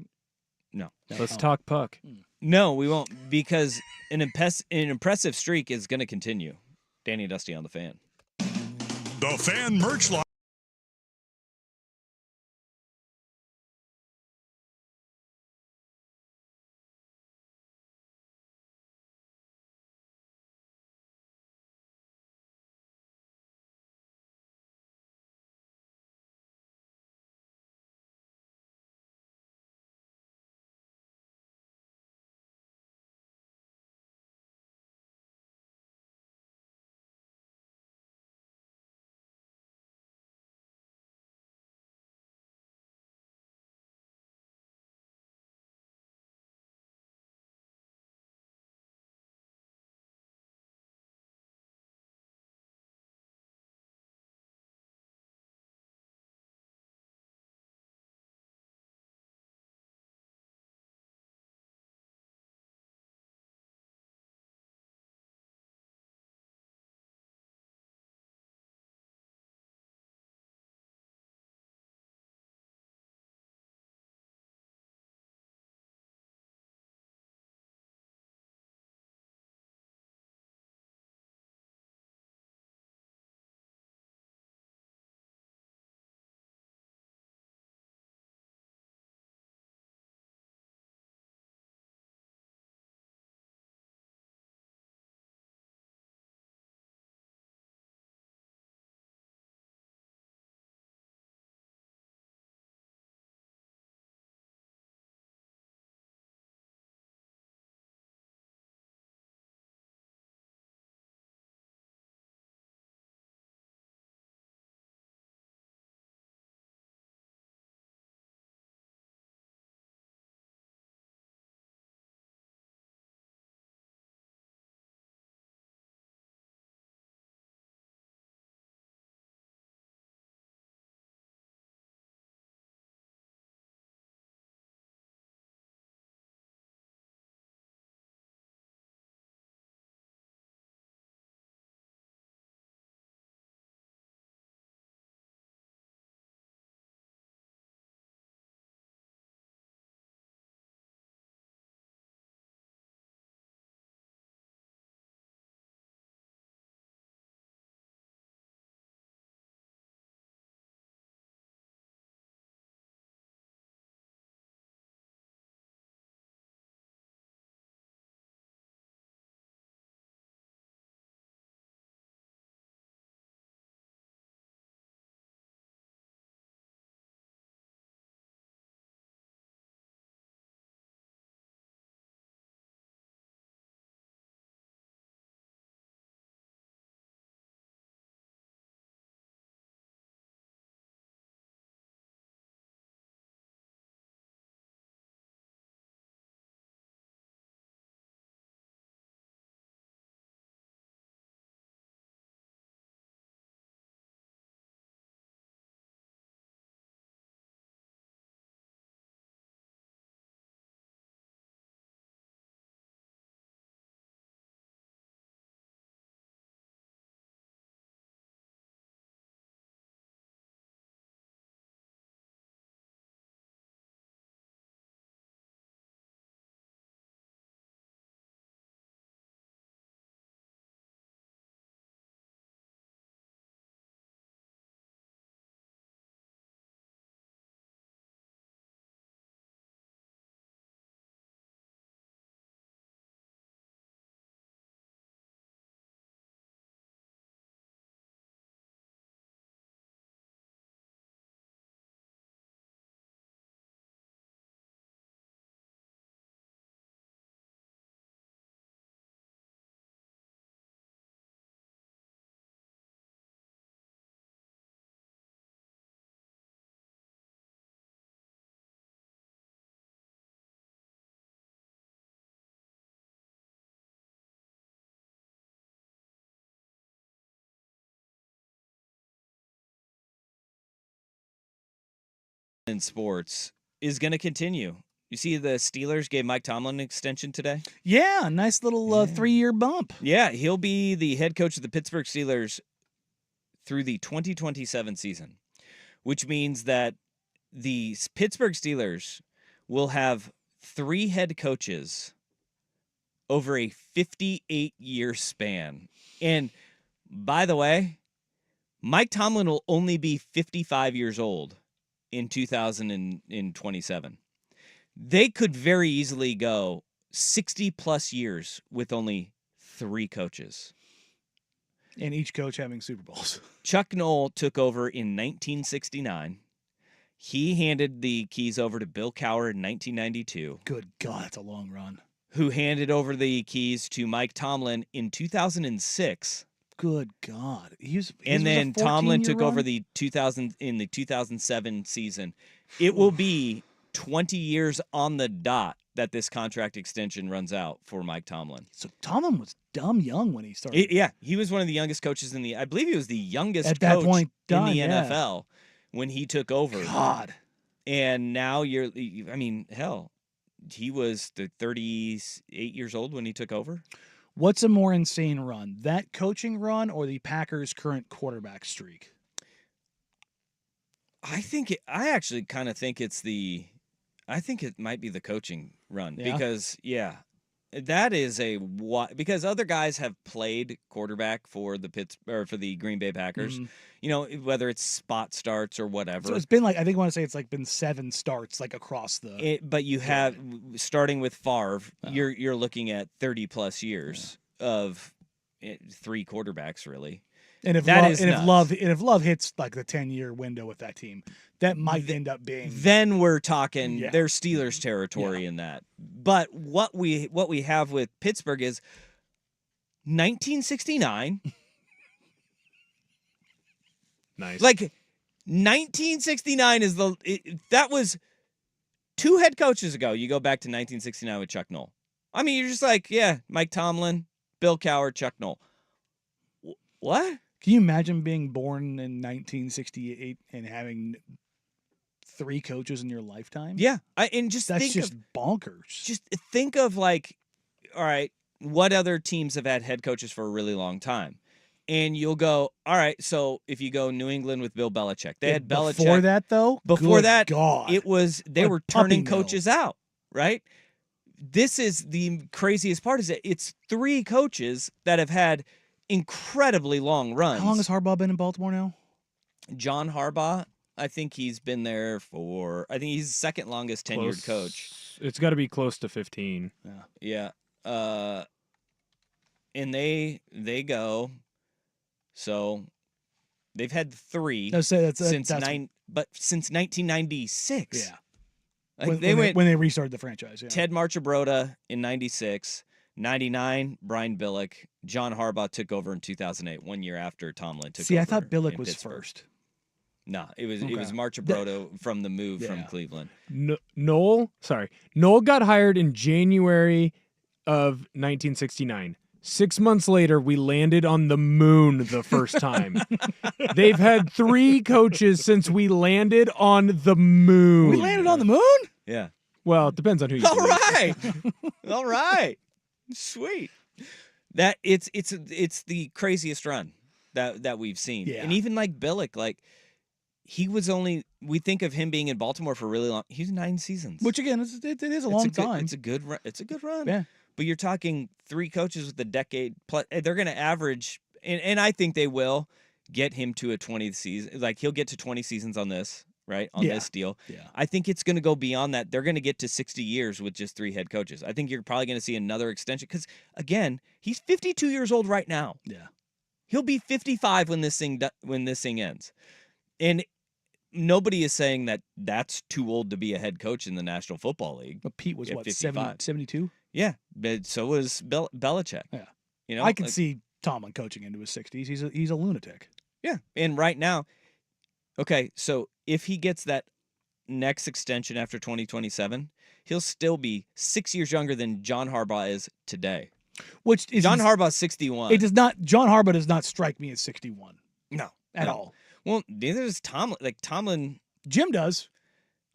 No. Let's talk puck. No, we won't, because an impressive streak is going to continue. Danny Dusty on the Fan. The Fan merch line. in sports is going to continue. You see the Steelers gave Mike Tomlin an extension today? Yeah, nice little 3-year bump. Yeah, he'll be the head coach of the Pittsburgh Steelers through the 2027 season, which means that the Pittsburgh Steelers will have 3 head coaches over a 58-year span. And by the way, Mike Tomlin will only be 55 years old in 2027. They could very easily go 60-plus years with only 3 coaches. And each coach having Super Bowls. Chuck Noll took over in 1969. He handed the keys over to Bill Cowher in 1992. Good God, that's a long run. Who handed over the keys to Mike Tomlin in 2006. Good God. And then Tomlin took over run? the 2007 season. It will be 20 years on the dot that this contract extension runs out for Mike Tomlin. So Tomlin was dumb young when he started. He was one of the youngest coaches I believe he was the youngest At that coach point in the NFL when he took over. God. And now hell, he was 38 years old when he took over. What's a more insane run, that coaching run or the Packers' current quarterback streak? I actually kind of think I think it might be the coaching run because that is because other guys have played quarterback for the Green Bay Packers. Mm-hmm. You know, whether it's spot starts or whatever. So it's been I want to say it's been 7 starts across the. But you have starting with Favre, you're looking at 30 plus years of 3 quarterbacks really. And if Love hits the 10-year window with that team, that might end up being. Then we're talking their Steelers territory in that. But what we have with Pittsburgh is 1969. Nice. 1969 is that was 2 head coaches ago. You go back to 1969 with Chuck Noll. I mean, you're just Mike Tomlin, Bill Cowher, Chuck Noll. What? Can you imagine being born in 1968 and having 3 coaches in your lifetime? Yeah, that's just bonkers. Just think of all right, what other teams have had head coaches for a really long time? And you'll go, all right, so if you go New England with Bill Belichick, they had Belichick. Before that, though? Before that, God. it was they were turning coaches out, right? This is the craziest part is that it's 3 coaches that have had incredibly long runs. How long has Harbaugh been in Baltimore now? John Harbaugh, I think he's been there I think he's the second longest tenured coach. It's got to be close to 15. Yeah. And they go. So they've had 3 since 1996. Yeah. When they restarted the franchise. Yeah. Ted Marchibroda in 96, 99, Brian Billick, John Harbaugh took over in 2008, 1 year after Tomlin took over. See, I thought Billick was Pittsburgh. first. No, it was Marchibroda from the move from Cleveland. Noll got hired in January of 1969. 6 months later, we landed on the moon the first time. They've had 3 coaches since we landed on the moon. We landed on the moon? Yeah. Well, it depends on who you All right. All right. Sweet. That it's the craziest run that we've seen. Yeah. And even Billick, he was we think of him being in Baltimore for really long. He's 9 seasons. Which again, it is a long time. It's a good run. It's a good run. Yeah. But you're talking 3 coaches with a decade plus. They're going to average, and I think they will get him to a 20th season. He'll get to 20 seasons on this, right? On this deal. Yeah. I think it's going to go beyond that. They're going to get to 60 years with just 3 head coaches. I think you're probably going to see another extension because, again, he's 52 years old right now. Yeah. He'll be 55 when this thing ends. And nobody is saying that that's too old to be a head coach in the National Football League. But Pete was, 55. 72? Yeah, but so was Belichick. Yeah. You know, I can see Tomlin coaching into his 60s. He's a lunatic. Yeah, and right now, okay, so if he gets that next extension after 2027, he'll still be 6 years younger than John Harbaugh is today. Which is John Harbaugh's 61. It does not. John Harbaugh does not strike me as 61. No, at all. Well, neither does Tomlin. Tomlin, Jim does.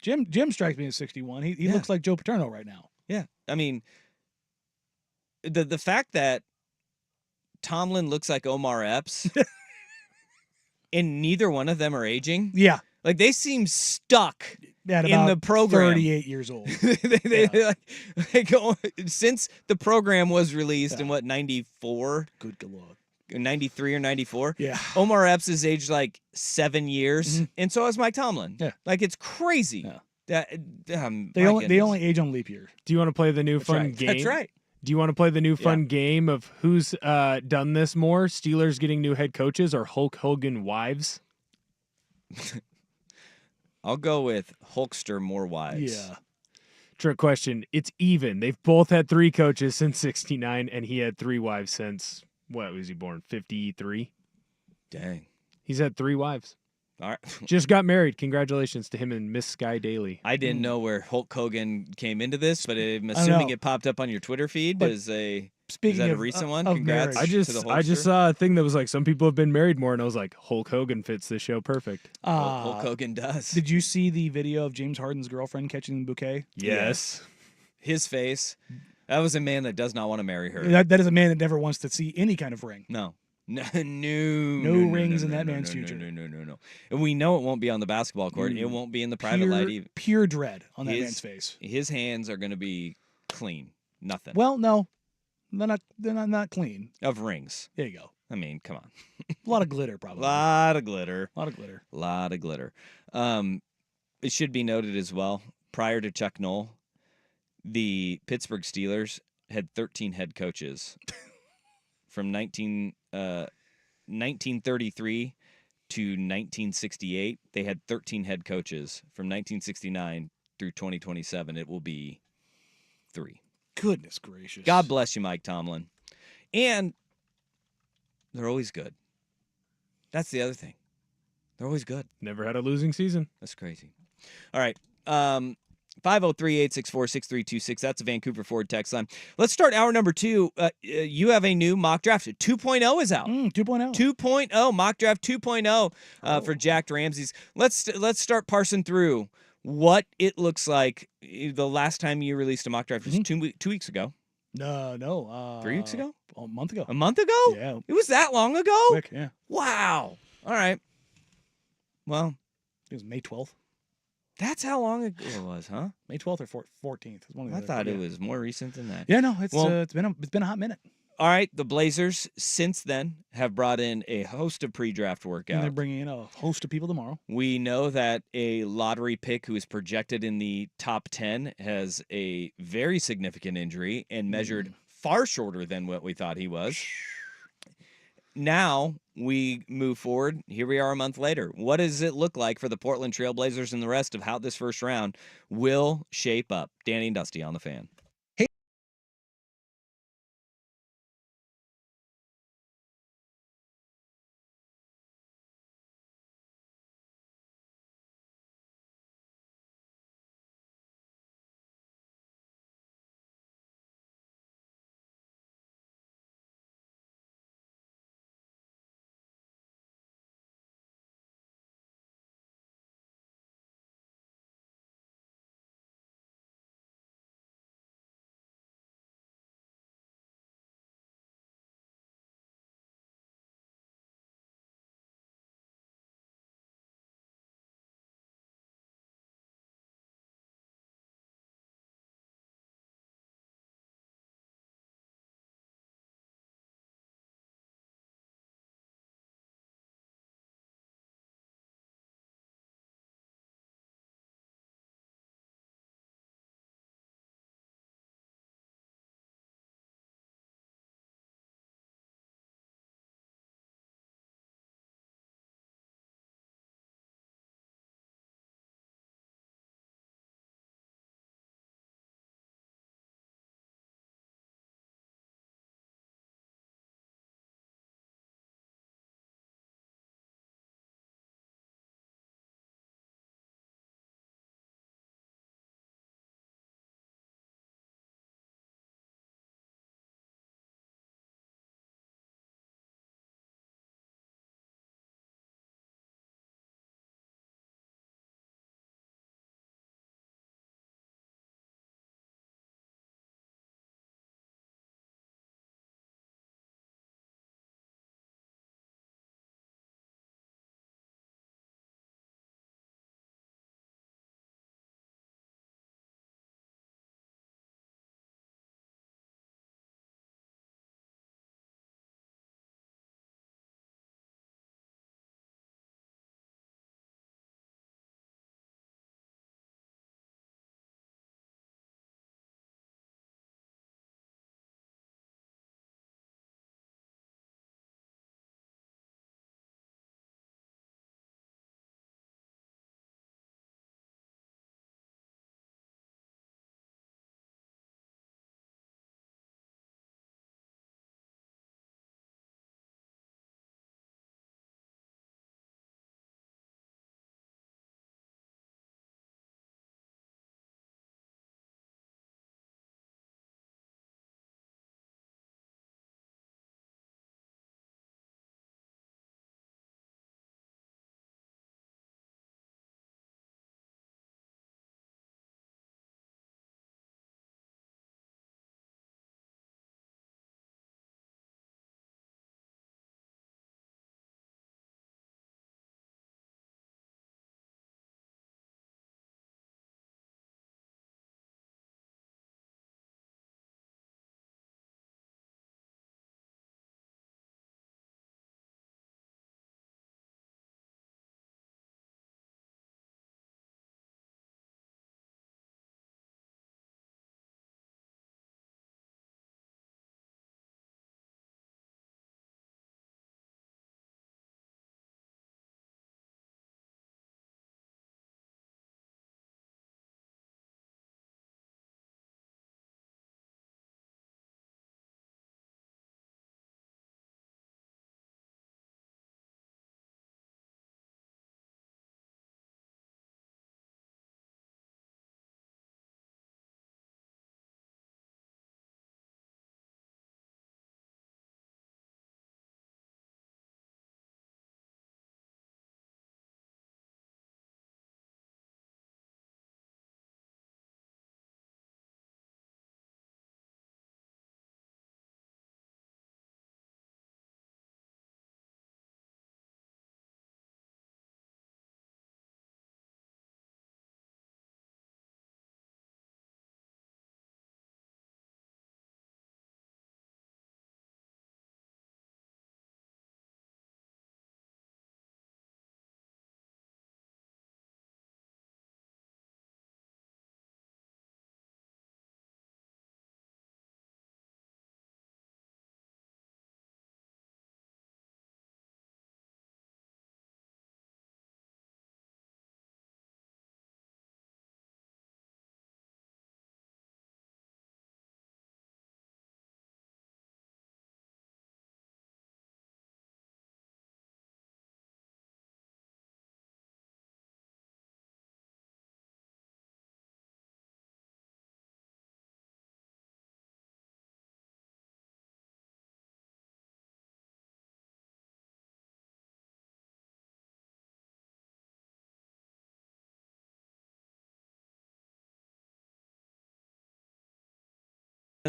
Jim strikes me as 61. He Yeah. looks like Joe Paterno right now. Yeah. I mean, the fact that Tomlin looks like Omar Epps and neither one of them are aging. Yeah. Like they seem stuck At in about the program. 38 years old. Since the program was released in what, 94? Good lord. 93 or 94. Yeah. Omar Epps is aged like 7 years, and so is Mike Tomlin. Yeah. Like it's crazy. Yeah. That They only age on leap year. Do you want to play the new fun right. game? That's right. Do you want to play the new fun game of who's done this more? Steelers getting new head coaches or Hulk Hogan wives? I'll go with Hulkster more wives. Yeah. Trick question. It's even. They've both had 3 coaches since 69, and he had 3 wives since, what was he born, 53? Dang. He's had 3 wives. All right. Just got married. Congratulations to him and Miss Sky Daily. I didn't know where Hulk Hogan came into this, but I'm know. assuming it popped up on your Twitter feed But as a. Speaking Is that of a recent one? of Congrats. marriage, I just saw a thing that was like, some people have been married more, and I was like, Hulk Hogan fits this show perfect. Hulk Hogan does. Did you see the video of James Harden's girlfriend catching the bouquet? Yes. His face. That was a man that does not want to marry her. That is a man that never wants to see any kind of ring. No. No rings in that man's future. No. And we know it won't be on the basketball court. It won't be in the private light either. Pure dread on that man's face. His hands are going to be clean. Nothing. Well, no, they're not clean. Of rings. There you go. I mean, come on. A lot of glitter, probably. Lot of glitter. A lot of glitter. Lot of glitter. It should be noted as well, prior to Chuck Noll, the Pittsburgh Steelers had 13 head coaches from 1933 to 1968. They had 13 head coaches. From 1969 through 2027, it will be 3. Goodness gracious. God bless you, Mike Tomlin. And they're always good. That's the other thing. They're always good. Never had a losing season. That's crazy. All right. 503-864-6326. That's a Vancouver Ford text line. Let's start hour number 2. You have a new mock draft. 2.0 is out. 2.0. 2.0. Mock draft 2.0 for Jack Ramsey's. Let's start parsing through what it looks like. The last time you released a mock draft was 2 weeks ago. No. 3 weeks ago? A month ago. A month ago? Yeah. It was that long ago? Quick, yeah. Wow. All right. Well, it was May 12th. That's how long ago it was, huh? May 12th or 14th. It's one of the I other, thought it was more recent than that. Yeah, no, it's been a hot minute. All right, the Blazers since then have brought in a host of pre-draft workouts. And they're bringing in a host of people tomorrow. We know that a lottery pick who is projected in the top 10 has a very significant injury and measured far shorter than what we thought he was. Now we move forward. Here we are a month later. What does it look like for the Portland Trail Blazers and the rest of how this first round will shape up? Danny and Dusty on the Fan.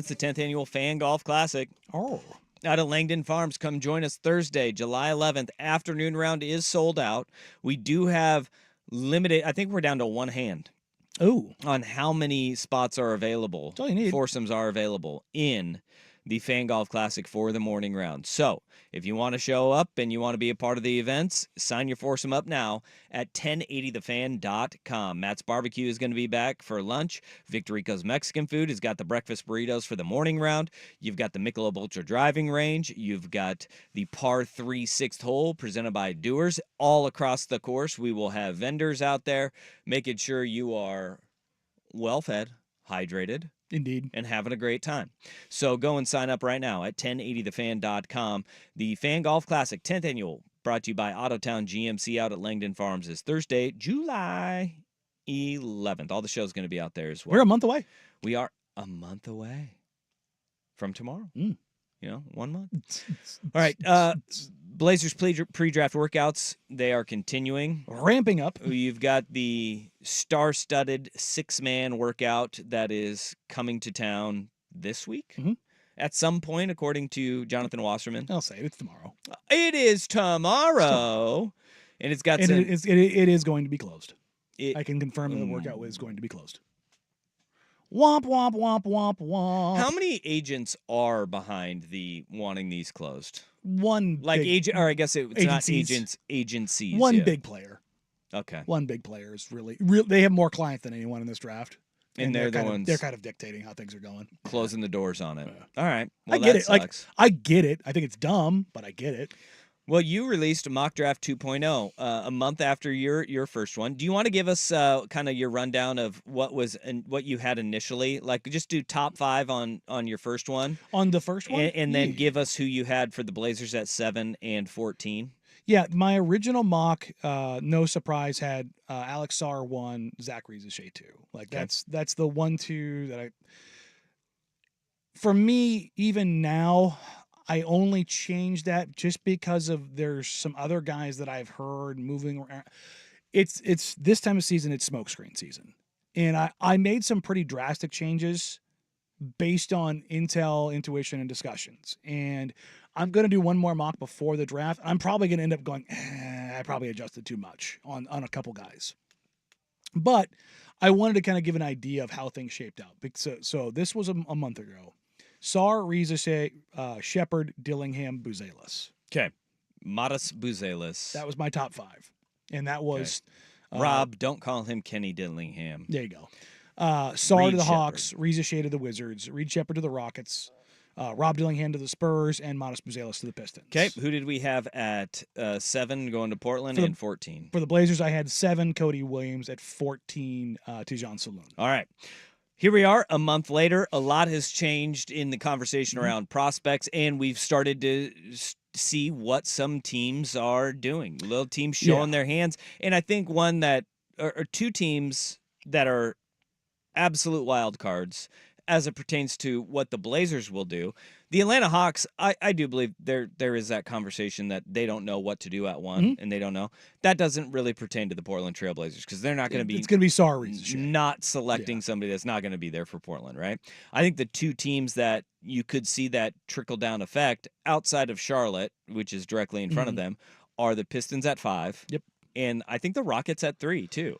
It's the 10th annual Fan Golf Classic. Oh. Out of Langdon Farms. Come join us Thursday, July 11th. Afternoon round is sold out. We do have limited, I think we're down to one hand on how many spots are available. That's all you need. Foursomes are available in the Fan Golf Classic for the morning round. So if you want to show up and you want to be a part of the events, sign your foursome up now at 1080thefan.com. Matt's Barbecue is going to be back for lunch. Victorico's Mexican Food has got the breakfast burritos for the morning round. You've got the Michelob Ultra driving range. You've got the par 3 6th hole presented by Doers. All across the course, we will have vendors out there making sure you are well-fed, hydrated, Indeed. and having a great time. So go and sign up right now at 1080thefan.com. The Fan Golf Classic 10th annual, brought to you by Autotown GMC out at Langdon Farms, is Thursday, July 11th. All the show's going to be out there as well. We're a month away. We are a month away from tomorrow. 1 month. All right. Blazers pre-draft workouts, they are continuing. Ramping up. You've got the star-studded 6-man workout that is coming to town this week. Mm-hmm. At some point, according to Jonathan Wasserman. I'll say it's tomorrow. It is tomorrow. And it's got and some... it is going to be closed. I can confirm that the workout is going to be closed. Womp, womp, womp, womp, womp. How many agents are behind the wanting these closed? One like big, agent, or I guess it's agencies. not agents, agencies. One yeah. big player. Okay. One big player is really they have more clients than anyone in this draft. And they're the ones they're kind of dictating how things are going. Closing the doors on it. All right. Well, I get it. Sucks. Like I get it. I think it's dumb, but I get it. Well, you released Mock Draft 2.0 a month after your first one. Do you want to give us kind of your rundown of what you had initially? Like, just do top 5 on your first one. On the first one, and then give us who you had for the Blazers at 7 and 14. Yeah, my original mock, no surprise, had Alex Sarr 1, Zach Rieseshay 2. Like that's the 1-2 that I. For me, even now, I only changed that just because of there's some other guys that I've heard moving around. It's this time of season, it's smokescreen season. And I made some pretty drastic changes based on intel, intuition, and discussions. And I'm going to do one more mock before the draft. I'm probably going to end up going, I probably adjusted too much on a couple guys. But I wanted to kind of give an idea of how things shaped out. So this was a month ago. Sarr, Rieseshay, Shepard, Dillingham, Buzelis. Okay. Modest Buzelis. That was my top 5. And that was... Rob, don't call him Kenny Dillingham. There you go. Sarr Reed to the Shepard. Hawks, Rieseshay to the Wizards, Reed Shepard to the Rockets, Rob Dillingham to the Spurs, and Modest Buzelis to the Pistons. Okay. Who did we have at 7 going to Portland and 14? For the Blazers, I had 7, Cody Williams, at 14, Tijon Saloon. All right. Here we are a month later. A lot has changed in the conversation around prospects, and we've started to see what some teams are doing. Little teams showing their hands. And I think one that, or 2 teams that are absolute wild cards as it pertains to what the Blazers will do. The Atlanta Hawks, I do believe there is that conversation that they don't know what to do at 1, and they don't know. That doesn't really pertain to the Portland Trail Blazers because they're not going to be... It's going to be Sarr, Rieseshay. Not selecting somebody that's not going to be there for Portland, right? I think the 2 teams that you could see that trickle-down effect outside of Charlotte, which is directly in front of them, are the Pistons at 5. Yep. And I think the Rockets at 3, too.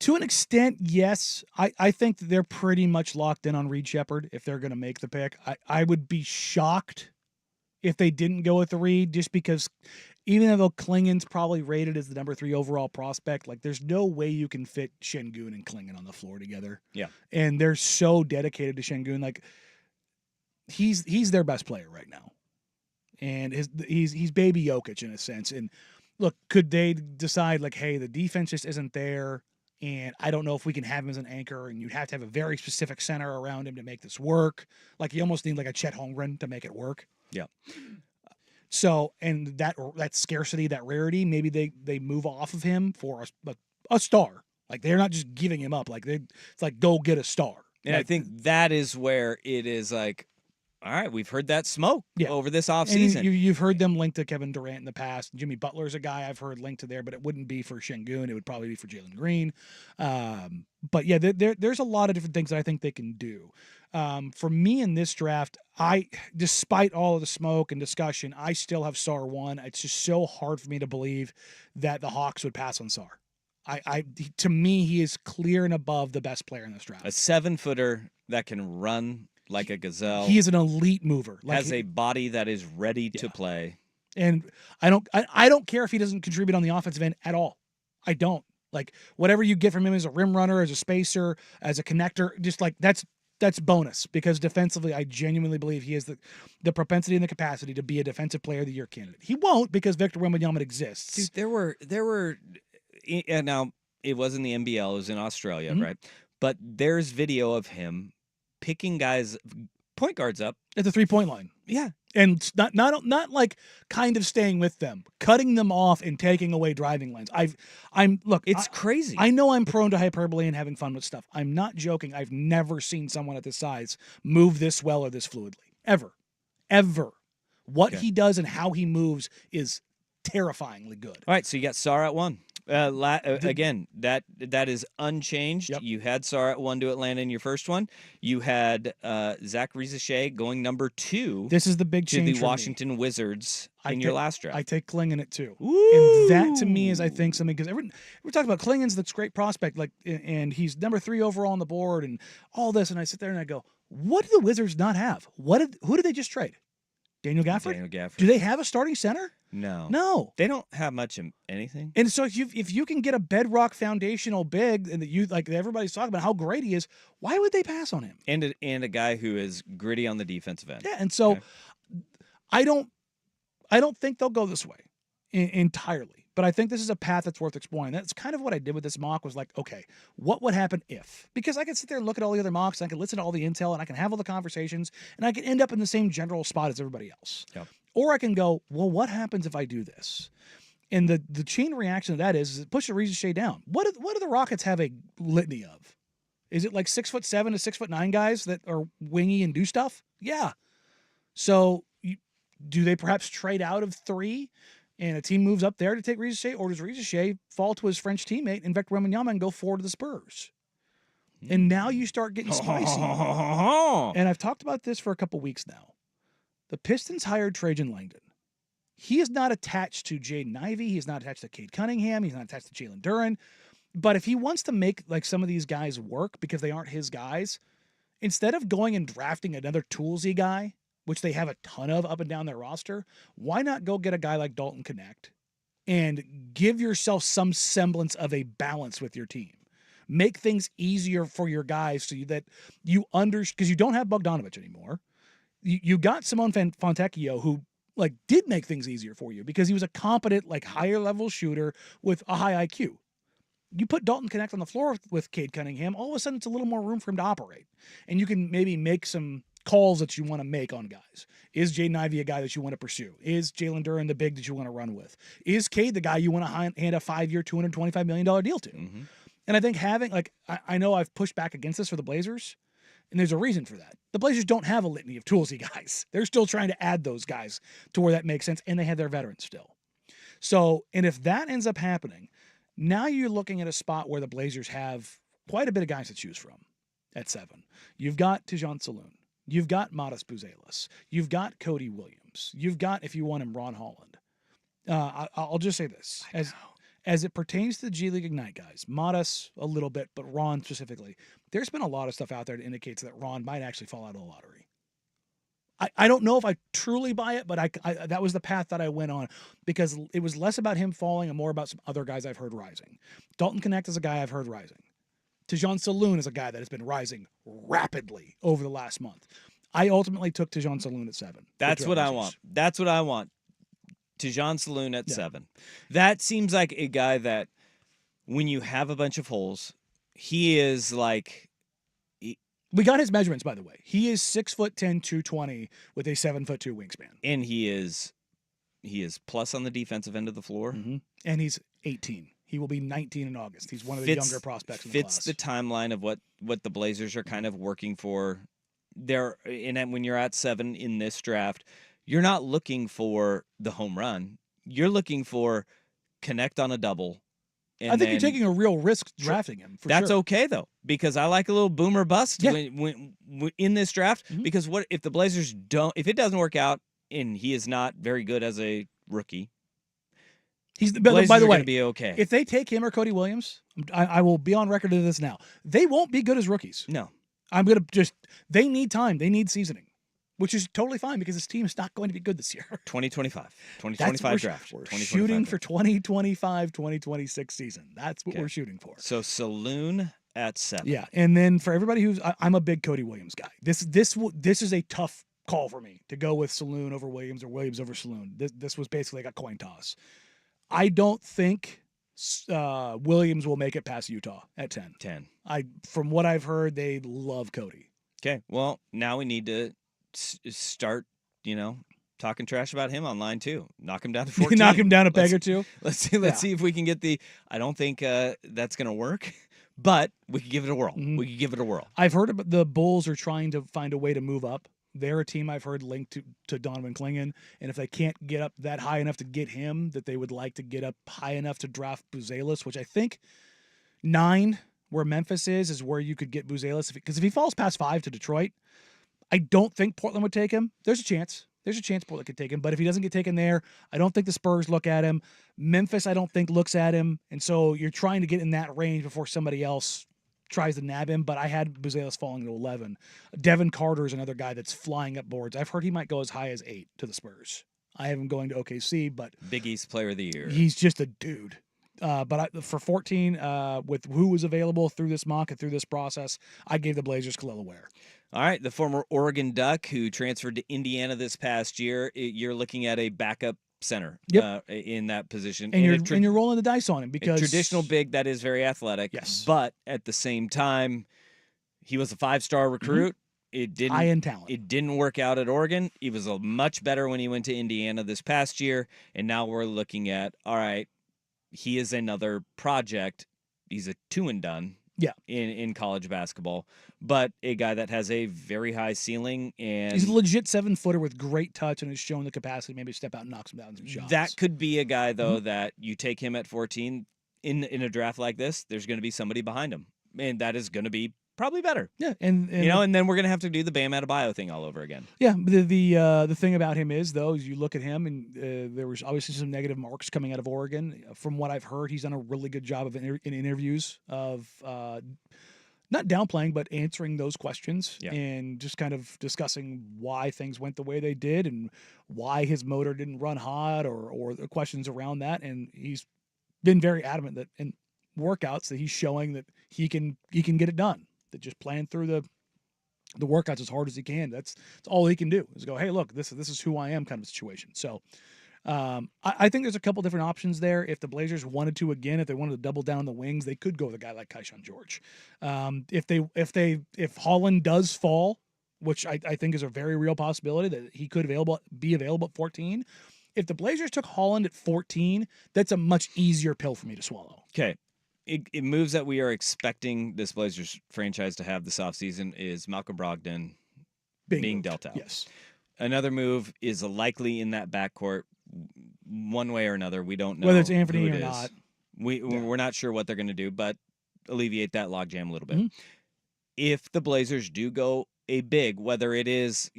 To an extent, yes. I think that they're pretty much locked in on Reed Shepard if they're going to make the pick. I would be shocked if they didn't go with the Reed, just because even though Klingen's probably rated as the number 3 overall prospect, like there's no way you can fit Şengün and Klingen on the floor together. Yeah. And they're so dedicated to Şengün. Like he's their best player right now. And he's baby Jokic in a sense. And look, could they decide like, hey, the defense just isn't there, and I don't know if we can have him as an anchor, and you'd have to have a very specific center around him to make this work. Like you almost need like a Chet Holmgren to make it work. Yeah. So, and that scarcity, that rarity, maybe they move off of him for a star. Like they're not just giving him up. Like it's like go get a star. And like, I think that is where it is like, all right, we've heard that smoke over this offseason. You've heard them linked to Kevin Durant in the past. Jimmy Butler's a guy I've heard linked to there, but it wouldn't be for Şengün. It would probably be for Jalen Green. But yeah, there's a lot of different things that I think they can do. For me in this draft, despite all of the smoke and discussion, I still have Sarr 1. It's just so hard for me to believe that the Hawks would pass on Sarr. To me, he is clear and above the best player in this draft. A 7-footer that can run like a gazelle. He is an elite mover. Has a body that is ready to play. And I don't care if he doesn't contribute on the offensive end at all. I don't. Like, whatever you get from him as a rim runner, as a spacer, as a connector, just like that's bonus, because defensively, I genuinely believe he has the propensity and the capacity to be a defensive player of the year candidate. He won't, because Victor Wembanyama exists. Dude, there were now it wasn't the NBL, it was in Australia, right? But there's video of him picking guys, point guards up at the 3-point line. Yeah. And not like kind of staying with them, cutting them off and taking away driving lanes. It's crazy. I know I'm prone to hyperbole and having fun with stuff. I'm not joking. I've never seen someone at this size move this well or this fluidly. Ever. What he does and how he moves is terrifyingly good. All right, so you got Sarr at 1. Again, that is unchanged. Yep. You had Sarr at 1 to Atlanta in your first one. You had Zach Rizachet going number 2. This is the big to change the for Washington Wizards in your last draft. I take Klingon at 2. Ooh. And that to me is, I think, something, because we're talking about Klingon's this great prospect, like, and he's number 3 overall on the board and all this, and I sit there and I go, what do the Wizards not have? Who did they just trade? Daniel Gafford? Do they have a starting center? No. They don't have much of anything. And so if you can get a bedrock foundational big, and that everybody's talking about how great he is, why would they pass on him? And a guy who is gritty on the defensive end. Yeah, and so I don't think they'll go this way entirely. But I think this is a path that's worth exploring. That's kind of what I did with this mock, was like, okay, what would happen if? Because I can sit there and look at all the other mocks, and I can listen to all the intel, and I can have all the conversations, and I can end up in the same general spot as everybody else. Yep. Or I can go, well, what happens if I do this? And the chain reaction to that is it pushes Rizachet down. What do the Rockets have a litany of? Is it like 6'7" to 6'9" guys that are wingy and do stuff? Yeah. So do they perhaps trade out of 3? And a team moves up there to take Rizachet, or does Rizachet fall to his French teammate and Victor Wembanyama and go forward to the Spurs? And now you start getting spicy. And I've talked about this for a couple weeks now. The Pistons hired Trajan Langdon. He is not attached to Jaden Ivey. He's not attached to Cade Cunningham. He's not attached to Jalen Duren. But if he wants to make like some of these guys work because they aren't his guys, instead of going and drafting another toolsy guy, which they have a ton of up and down their roster, why not go get a guy like Dalton Connect and give yourself some semblance of a balance with your team? Make things easier for your guys so that you because you don't have Bogdanovich anymore. You got Simone Fontecchio, who like did make things easier for you because he was a competent, like higher level shooter with a high IQ. You put Dalton Connect on the floor with Cade Cunningham, all of a sudden it's a little more room for him to operate. And you can maybe make some calls that you want to make on guys. Is Jaden Ivey a guy that you want to pursue? Is Jalen Duren the big that you want to run with? Is Cade the guy you want to hand a 5-year, $225 million deal to? Mm-hmm. And I think having, like, I know I've pushed back against this for the Blazers, and there's a reason for that. The Blazers don't have a litany of toolsy guys. They're still trying to add those guys to where that makes sense, and they have their veterans still. So, and if that ends up happening, now you're looking at a spot where the Blazers have quite a bit of guys to choose from at 7. You've got Tejan Saloon. You've got Modest Buzelis. You've got Cody Williams. You've got, if you want him, Ron Holland. I'll just say this. As it pertains to the G League Ignite guys, Modest a little bit, but Ron specifically, there's been a lot of stuff out there that indicates that Ron might actually fall out of the lottery. I don't know if I truly buy it, but I that was the path that I went on because it was less about him falling and more about some other guys I've heard rising. Dalton Connect is a guy I've heard rising. Tejan Saloon is a guy that has been rising rapidly over the last month. I ultimately took Tejan Saloon at 7. That's what I want. That's what I want. Tejan Saloon at 7. That seems like a guy that when you have a bunch of holes, he is like... We got his measurements, by the way. He is 6'10", 220 with a 7'2" wingspan. And he is plus on the defensive end of the floor. Mm-hmm. And he's 18. He will be 19 in August. He's one of the younger prospects in the class. Fits the timeline of what the Blazers are kind of working for. And when you're at 7 in this draft, you're not looking for the home run. You're looking for connect on a double, And I think you're then- taking a real risk drafting him. For That's sure. okay though, because I like a little boomer bust Yeah. when in this draft. Mhm. Because what if the Blazers don't? If it doesn't work out and he is not very good as a rookie, He's Blazers by the are way, going to be okay. if they take him or Cody Williams, I will be on record of this now. They won't be good as rookies. No, I'm gonna they need time. They need seasoning, which is totally fine because this team is not going to be good this year. 2025 We're draft. We're 2025 shooting draft. for 2025, 2026 season. That's what Okay. we're shooting for. So Saloon at 7. Yeah, and then for everybody I'm a big Cody Williams guy. This is a tough call for me to go with Saloon over Williams or Williams over Saloon. This was basically like a coin toss. I don't think Williams will make it past Utah at 10. 10. From what I've heard, they love Cody. Okay. Well, now we need to start, talking trash about him online too. Knock him down to 14. Knock him down a peg or two. Let's see if we can get the. I don't think that's going to work, but we could give it a whirl. Mhm. We could give it a whirl. I've heard about the Bulls are trying to find a way to move up. They're a team I've heard linked to Donovan Clingan, and if they can't get up that high enough to get him, that they would like to get up high enough to draft Buzelis, which I think 9, where Memphis is where you could get Buzelis. Because if he falls past 5 to Detroit, I don't think Portland would take him. There's a chance. Portland could take him, but if he doesn't get taken there, I don't think the Spurs look at him. Memphis, I don't think looks at him, and so you're trying to get in that range before somebody else tries to nab him, but I had Buzelis falling to 11. Devin Carter is another guy that's flying up boards. I've heard he might go as high as 8 to the Spurs. I have him going to OKC, but Big East Player of the Year. he's just a dude. For 14, with who was available through this mock and through this process, I gave the Blazers Khalil Ware. All right, the former Oregon Duck who transferred to Indiana this past year. You're looking at a backup center in that position. And you're rolling the dice on him because traditional big that is very athletic. Yes. But at the same time, he was a 5-star recruit. It didn't high end talent. It didn't work out at Oregon. He was much better when he went to Indiana this past year. And now we're looking at, all right, he is another project. He's a 2 and done. Yeah. In college basketball, but a guy that has a very high ceiling, and He's a legit 7-footer with great touch and has shown the capacity to maybe step out and knock some down some shots. that could be a guy though that you take him at 14 in a draft like this. There's going to be somebody behind him, and that is going to be probably better. Yeah, and and then we're going to have to do the Bam Adebayo thing all over again. Yeah, the thing about him is though, is you look at him and there was obviously some negative marks coming out of Oregon. From what I've heard, he's done a really good job in interviews of not downplaying but answering those questions and just kind of discussing why things went the way they did and why his motor didn't run hot or the questions around that. And he's been very adamant that in workouts that he's showing that he can get it done. That just playing through the workouts as hard as he can. That's all he can do is go, hey, look, this is who I am kind of situation. So I think there's a couple different options there. If the Blazers wanted to again, if they wanted to double down the wings, they could go with a guy like Keyshawn George. If Holland does fall, which I think is a very real possibility that he could be available at 14. If the Blazers took Holland at 14, that's a much easier pill for me to swallow. Okay. It moves that we are expecting this Blazers franchise to have this offseason is Malcolm Brogdon being dealt out. Yes. Another move is likely in that backcourt one way or another. We don't know whether it's Anthony who or it is. not. We're not sure what they're going to do, but alleviate that logjam a little bit. Mm-hmm. If the Blazers do go a big, whether it is,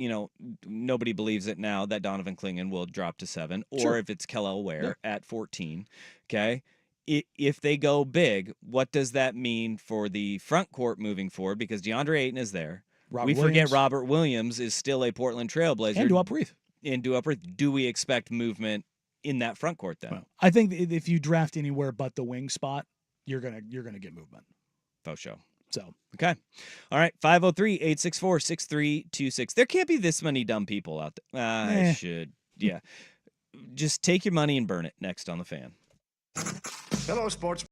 nobody believes it now that Donovan Clingan will drop to 7, or Sure. if it's Kel'el Ware at 14, okay? If they go big, what does that mean for the front court moving forward? Because DeAndre Ayton is there. Robert Forget Williams. Robert Williams is still a Portland Trailblazer. And Duop Reith. Do we expect movement in that front court then? Well, I think that if you draft anywhere but the wing spot, you're gonna get movement. Faux show. So Okay. All right. 503-864-6326. There can't be this many dumb people out there. I should. Yeah. Just take your money and burn it. Next on The Fan. Hello, sports.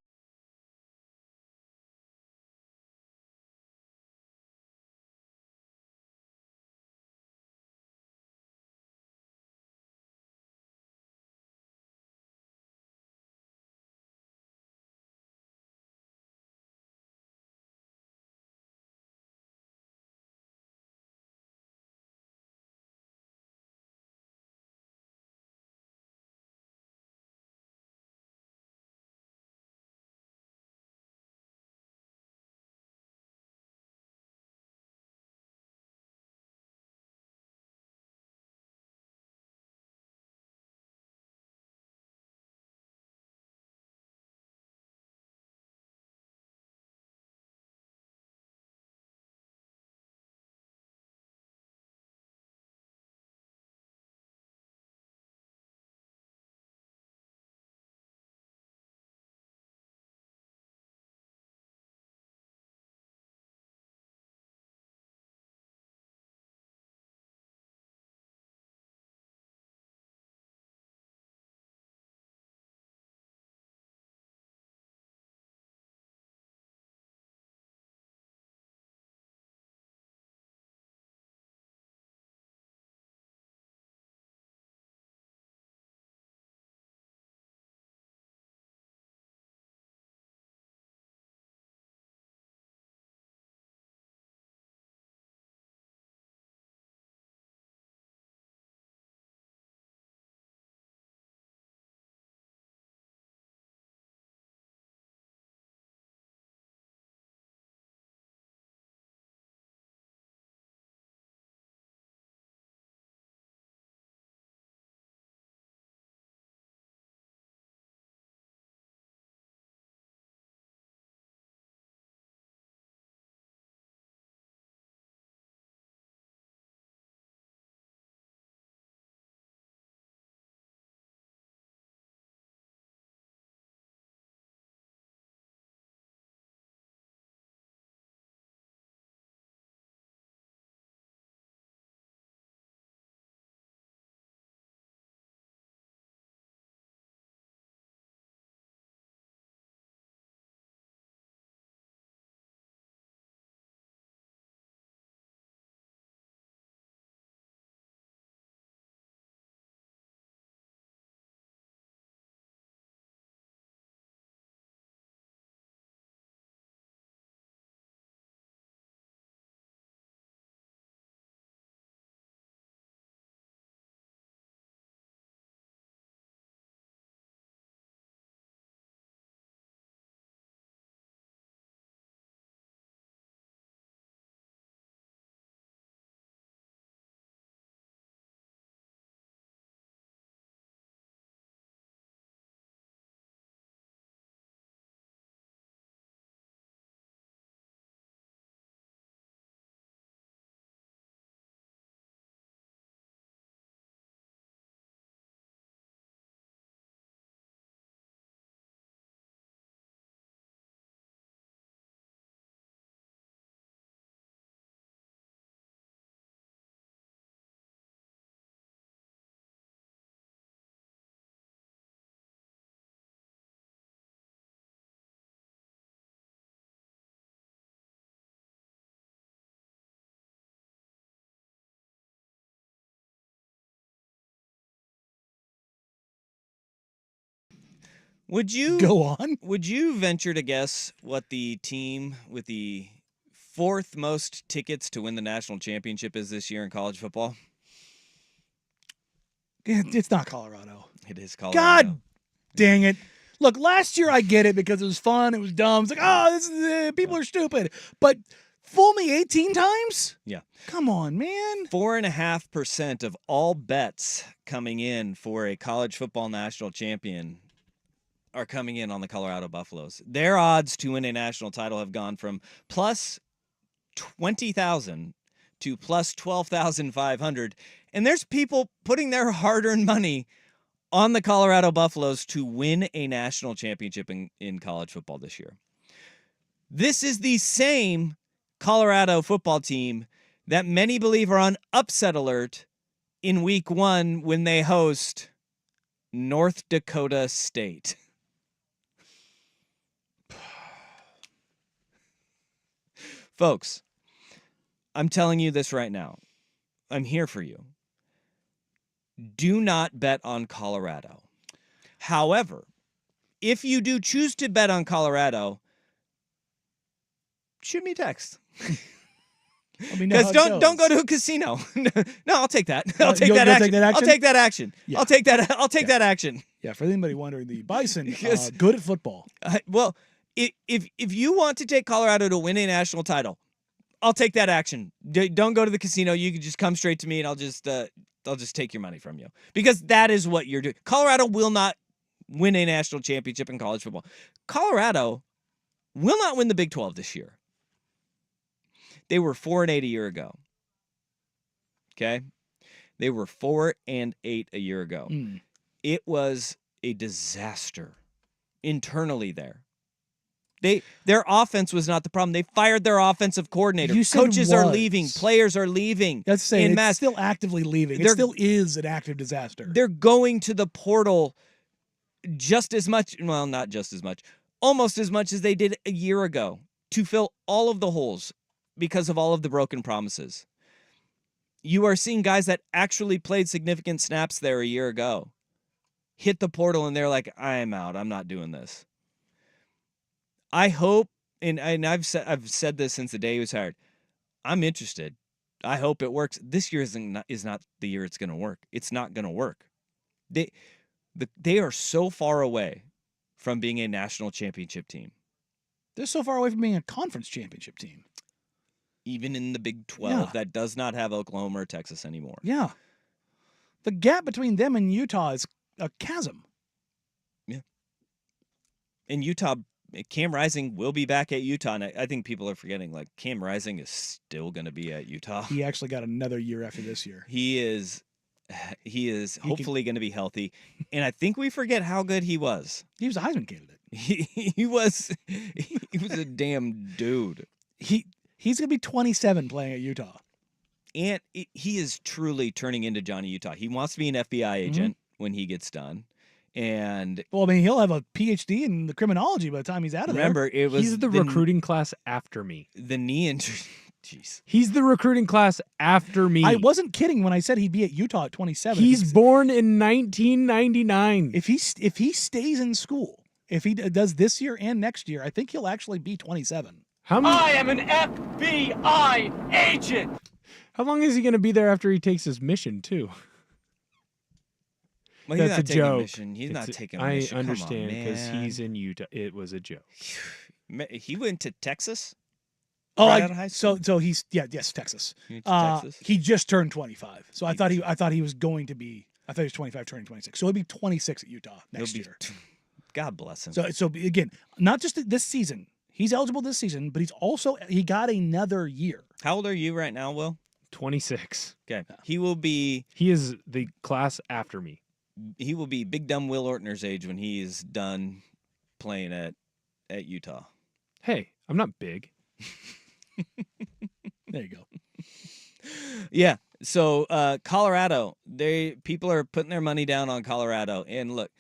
Would you Go on. Would you venture to guess what the team with the 4th most tickets to win the national championship is this year in college football? It's not Colorado. It is Colorado. God dang it. Look, last year I get it because it was fun. It was dumb. It's like, oh, this is people are stupid. But fool me 18 times? Yeah. Come on, man. 4.5% of all bets coming in for a college football national champion are coming in on the Colorado Buffaloes. Their odds to win a national title have gone from plus 20,000 to plus 12,500. And there's people putting their hard-earned money on the Colorado Buffaloes to win a national championship in college football this year. This is the same Colorado football team that many believe are on upset alert in week 1 when they host North Dakota State. Folks, I'm telling you this right now. I'm here for you. Do not bet on Colorado. However, if you do choose to bet on Colorado, shoot me a text. Because don't go to a casino. No, I'll take that. I'll take that action. I'll take that action. Yeah. I'll take that action. Yeah, for anybody wondering, the Bison, good at football. Well, if you want to take Colorado to win a national title, I'll take that action. Don't go to the casino. You can just come straight to me, and I'll just take your money from you. Because that is what you're doing. Colorado will not win a national championship in college football. Colorado will not win the Big 12 this year. They were 4-8 a year ago. Okay? They were 4-8 a year ago. It was a disaster internally there. Their offense was not the problem. They fired their offensive coordinator. Coaches are leaving. Players are leaving. That's saying it's still actively leaving. It still is an active disaster. They're going to the portal just as much, well, not just as much, almost as much as they did a year ago to fill all of the holes because of all of the broken promises. You are seeing guys that actually played significant snaps there a year ago hit the portal and they're like, I'm out. I'm not doing this. I hope, and I've said this since the day he was hired, I'm interested. I hope it works. This year is not the year it's going to work. It's not going to work. They are so far away from being a national championship team. They're so far away from being a conference championship team. Even in the Big 12 that does not have Oklahoma or Texas anymore. Yeah. The gap between them and Utah is a chasm. Yeah. And Utah, Cam Rising will be back at Utah, and I think people are forgetting, like, Cam Rising is still going to be at Utah. He actually got another year after this year. He is hopefully going to be healthy, and I think we forget how good he was. He was a Heisman candidate. He was a damn dude. He's going to be 27 playing at Utah. And he is truly turning into Johnny Utah. He wants to be an FBI agent when he gets done. And well, I mean, he'll have a PhD in the criminology by the time he's out of remember, there. It was he's the recruiting class after me. The knee injury. Jeez. He's the recruiting class after me. I wasn't kidding when I said he'd be at Utah at 27. He's born in 1999. If he stays in school, if he does this year and next year, I think he'll actually be 27. I am an FBI agent. How long is he going to be there after he takes his mission, too? Well, That's he's not a taking joke. Mission. He's not taking a I mission. understand because he's in Utah. It was a joke. He went to Texas. Oh, right out of high school? so he's Texas. He went to Texas. He just turned 25. So I thought he was going to be. I thought he was 25, turning 26. So he'll be 26 at Utah next year. God bless him. So again, not just this season. He's eligible this season, but he got another year. How old are you right now, Will? 26. Okay. He is the class after me. He will be big dumb Will Ortner's age when he is done playing at Utah. Hey, I'm not big. There you go. Yeah. So Colorado, people are putting their money down on Colorado. And look,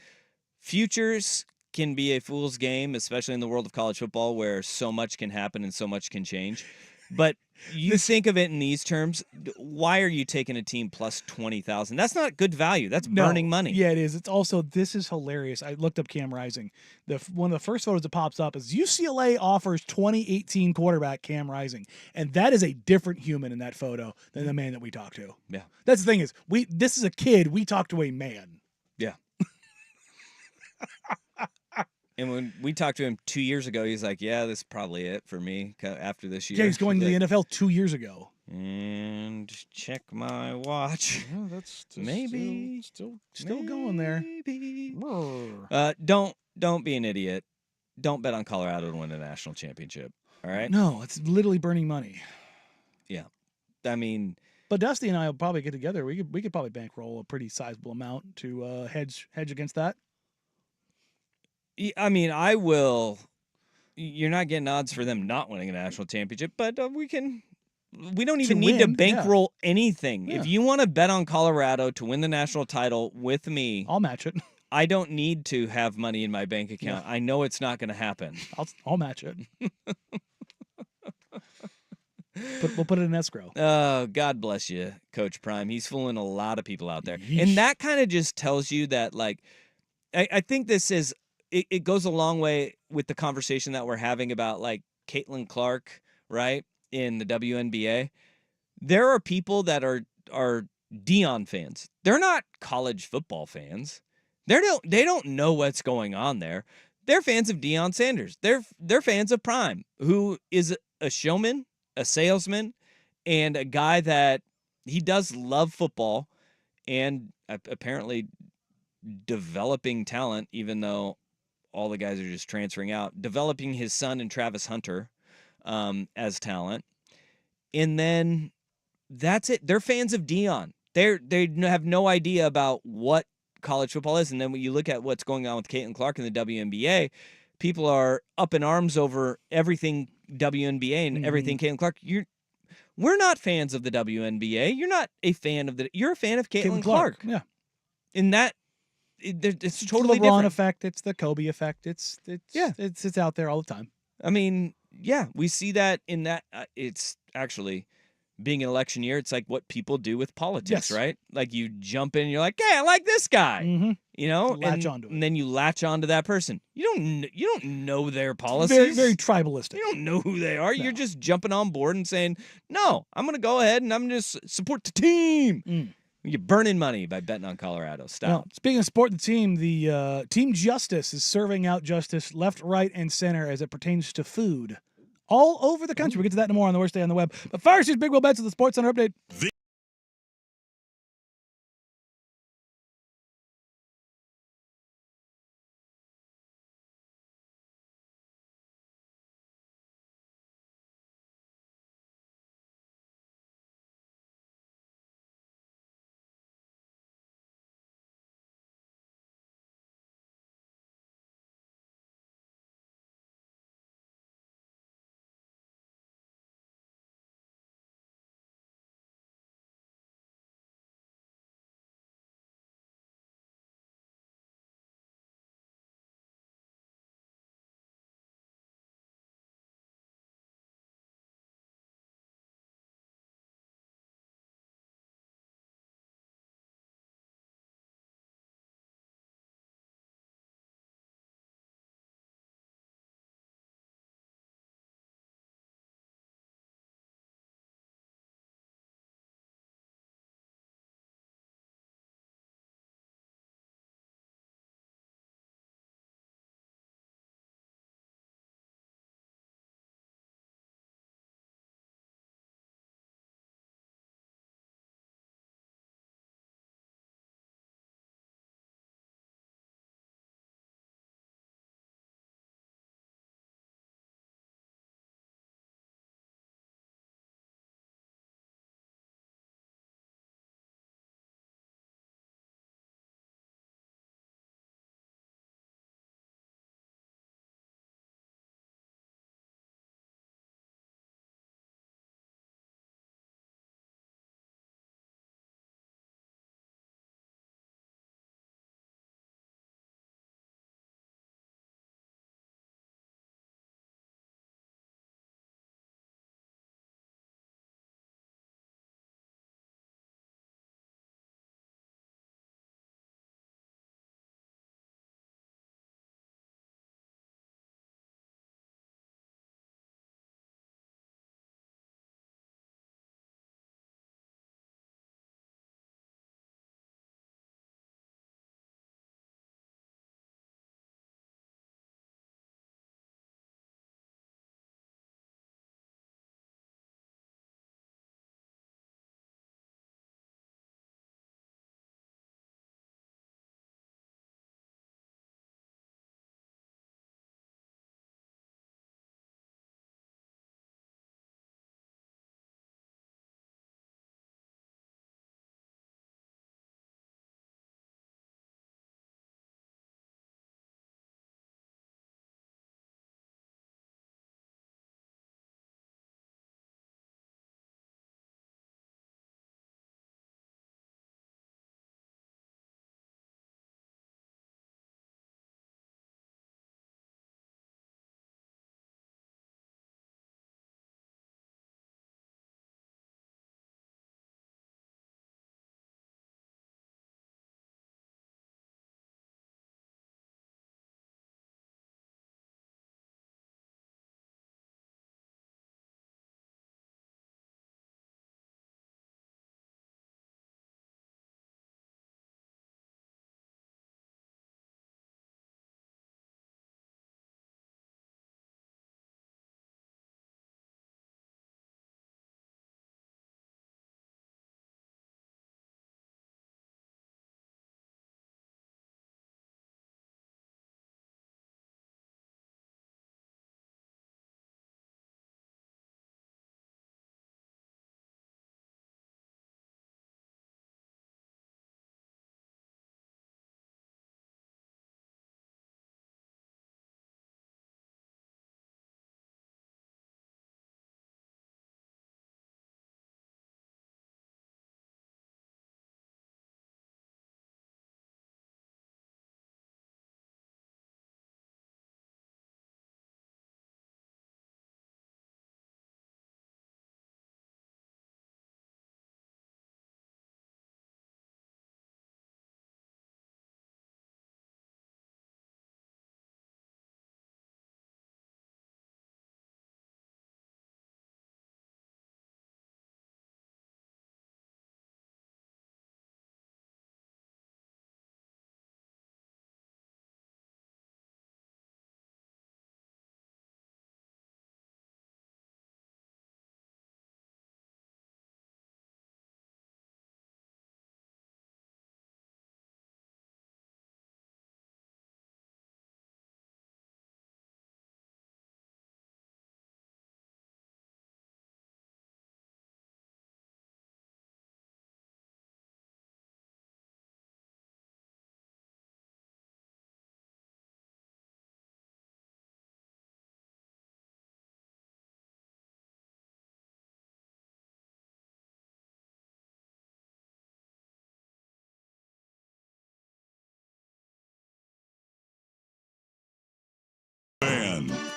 futures can be a fool's game, especially in the world of college football where so much can happen and so much can change. But you think of it in these terms, why are you taking a team plus 20,000? That's not good value. That's burning money. Yeah, it is. It's also, this is hilarious. I looked up Cam Rising. One of the first photos that pops up is UCLA offers 2018 quarterback Cam Rising, and that is a different human in that photo than the man that we talked to. Yeah. That's the thing is, this is a kid. We talked to a man. Yeah. And when we talked to him 2 years ago, he's like, yeah, this is probably it for me after this year. Yeah, he's going to the NFL 2 years ago. And check my watch. Yeah, that's maybe still going there. Don't be an idiot. Don't bet on Colorado to win a national championship. All right? No, it's literally burning money. Yeah. I mean, but Dusty and I will probably get together. We could probably bankroll a pretty sizable amount to hedge against that. I mean, I will. You're not getting odds for them not winning a national championship, but we don't even need to bankroll anything. Yeah. If you want to bet on Colorado to win the national title with me, I'll match it. I don't need to have money in my bank account. Yeah. I know it's not going to happen. I'll match it. We'll put it in escrow. Oh, God bless you, Coach Prime. He's fooling a lot of people out there. Yeesh. And that kind of just tells you that, like, I think this is, it goes a long way with the conversation that we're having about, like, Caitlin Clark, right, in the WNBA. There are people that are Deion fans. They're not college football fans. They don't know what's going on there. They're fans of Deion Sanders. They're fans of Prime, who is a showman, a salesman, and a guy that he does love football and apparently developing talent, even though all the guys are just transferring out, developing his son and Travis Hunter as talent. And then that's it. They're fans of Deion. They have no idea about what college football is. And then when you look at what's going on with Caitlin Clark in the WNBA, people are up in arms over everything WNBA and everything Caitlin Clark. We're not fans of the WNBA. You're not a fan of you're a fan of Caitlin Clark. Yeah. In that, it's totally the LeBron different. effect. It's the Kobe effect. It's out there all the time. I mean, yeah, we see that in that. It's actually being an election year. It's like what people do with politics, right? Like you jump in and you're like, hey, I like this guy. Mm-hmm. You know, latch onto it. And then you latch onto that person. You don't know their policies. Very, very tribalistic. You don't know who they are. No. You're just jumping on board and saying, no, I'm going to go ahead and I'm going to support the team. You're burning money by betting on Colorado. Stop. Well, speaking of support the team, the Team Justice is serving out justice left, right, and center as it pertains to food all over the country. We'll get to that and more on the Worst Day on the Web. But first, here's Big Will Bets with the Sports Center update.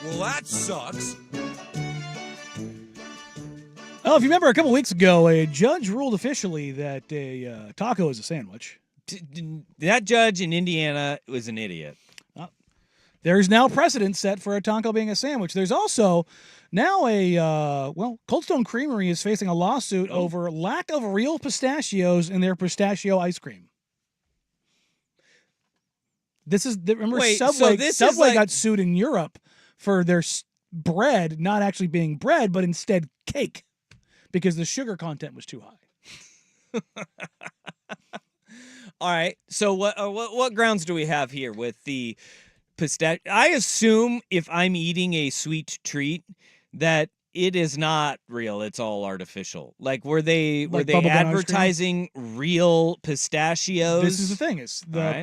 Well, that sucks. Oh, if you remember a couple weeks ago, a judge ruled officially that a taco is a sandwich. That judge in Indiana was an idiot. There's now precedent set for a taco being a sandwich. There's also now Cold Stone Creamery is facing a lawsuit over lack of real pistachios in their pistachio ice cream. Subway got sued in Europe for their bread not actually being bread, but instead cake, because the sugar content was too high. All right. So what grounds do we have here with the pistachio? I assume if I'm eating a sweet treat that it is not real. It's all artificial. Like, were they advertising real pistachios? This is the thing.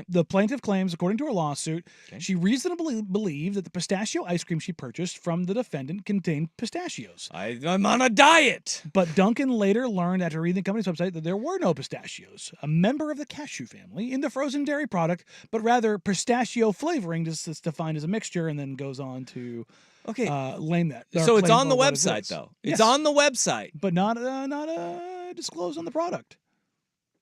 The plaintiff claims, according to her lawsuit, she reasonably believed that the pistachio ice cream she purchased from the defendant contained pistachios. I'm on a diet. But Duncan later learned after reading the company's website that there were no pistachios, a member of the cashew family, in the frozen dairy product, but rather pistachio flavoring, just defined as a mixture, and then goes on to lame that. So it's on the website, though. It's on the website, but not disclosed on the product.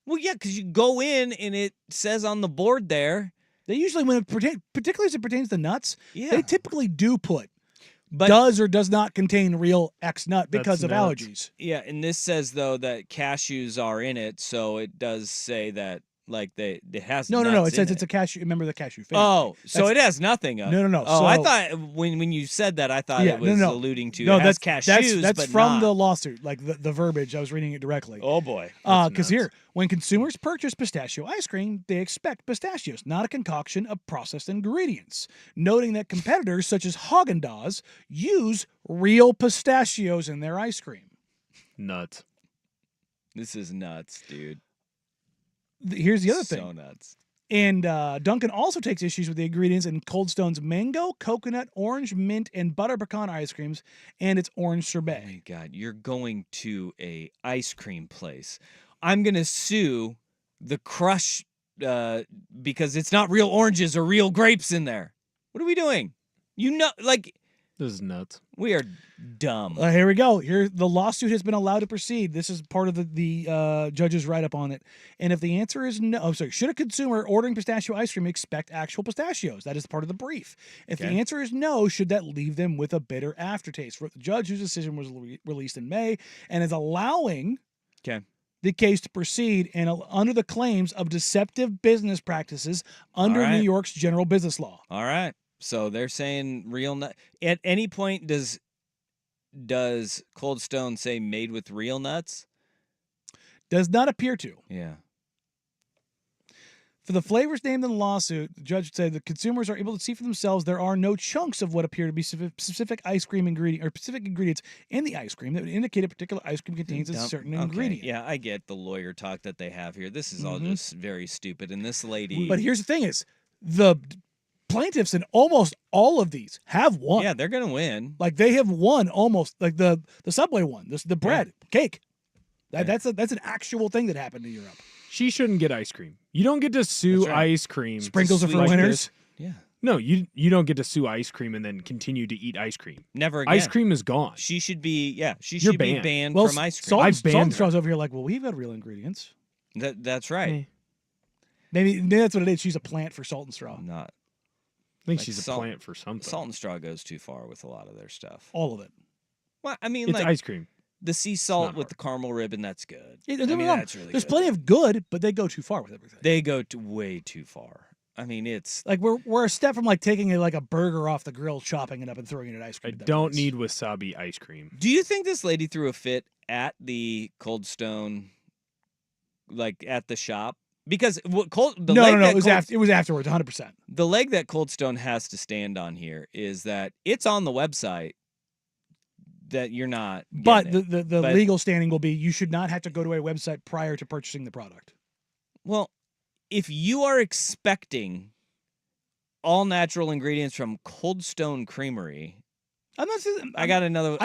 Well, yeah, because you go in and it says on the board there. They usually, particularly as it pertains to nuts, yeah, they typically do put does or does not contain real X nut because of allergies. Yeah, and this says though that cashews are in it, so it does say that. Like it has no. It says it's a cashew. Remember the cashew family. Oh, so it has nothing. No. Oh, I thought when you said that, I thought it was alluding to it has cashews. That's but from not. the lawsuit, like the verbiage. I was reading it directly. Oh boy. Because here, when consumers purchase pistachio ice cream, they expect pistachios, not a concoction of processed ingredients. Noting that competitors such as Haagen-Dazs use real pistachios in their ice cream. Nuts. This is nuts, dude. Here's the other thing. So nuts. And Duncan also takes issues with the ingredients in Cold Stone's mango, coconut, orange, mint, and butter pecan ice creams, and its orange sorbet. Oh my God, you're going to a ice cream place. I'm gonna sue the Crush because it's not real oranges or real grapes in there. What are we doing? This is nuts. We are dumb. Here we go. Here, the lawsuit has been allowed to proceed. This is part of the judge's write-up on it. And if the answer is no, should a consumer ordering pistachio ice cream expect actual pistachios? That is part of the brief. If the answer is no, should that leave them with a bitter aftertaste? For the judge, whose decision was released in May and is allowing the case to proceed and under the claims of deceptive business practices under New York's general business law. All right. So they're saying real nut. At any point, does Cold Stone say made with real nuts? Does not appear to. Yeah. For the flavors named in the lawsuit, the judge said the consumers are able to see for themselves there are no chunks of what appear to be specific ice cream ingredient or specific ingredients in the ice cream that would indicate a particular ice cream contains a certain ingredient. Yeah, I get the lawyer talk that they have here. This is all just very stupid. And this lady. But here's the thing: is the plaintiffs in almost all of these have won. Yeah, they're gonna win. Like they have won almost. Like the Subway one, the bread cake. That's an actual thing that happened in Europe. She shouldn't get ice cream. You don't get to sue ice cream. Sprinkles are for winners. Yeah. No, you don't get to sue ice cream and then continue to eat ice cream. Never again. Ice cream is gone. She should be be banned from ice cream. Salt and Straw's over here like, well, we've got real ingredients. That's right. Maybe that's what it is. She's a plant for Salt and Straw. Not. I think she's a plant for something. Salt and Straw goes too far with a lot of their stuff. All of it. Well, I mean, it's ice cream. The sea salt with the caramel ribbon, that's good. That's really There's plenty of good, but they go too far with everything. They go way too far. I mean, it's like we're a step from like taking a burger off the grill, chopping it up, and throwing it in ice cream. I don't need wasabi ice cream. Do you think this lady threw a fit at the Cold Stone, like at the shop? Because it was afterwards, 100%. The leg that Cold Stone has to stand on here is that it's on the website that you're not. But the legal standing will be you should not have to go to a website prior to purchasing the product. Well, if you are expecting all natural ingredients from Cold Stone Creamery, I got another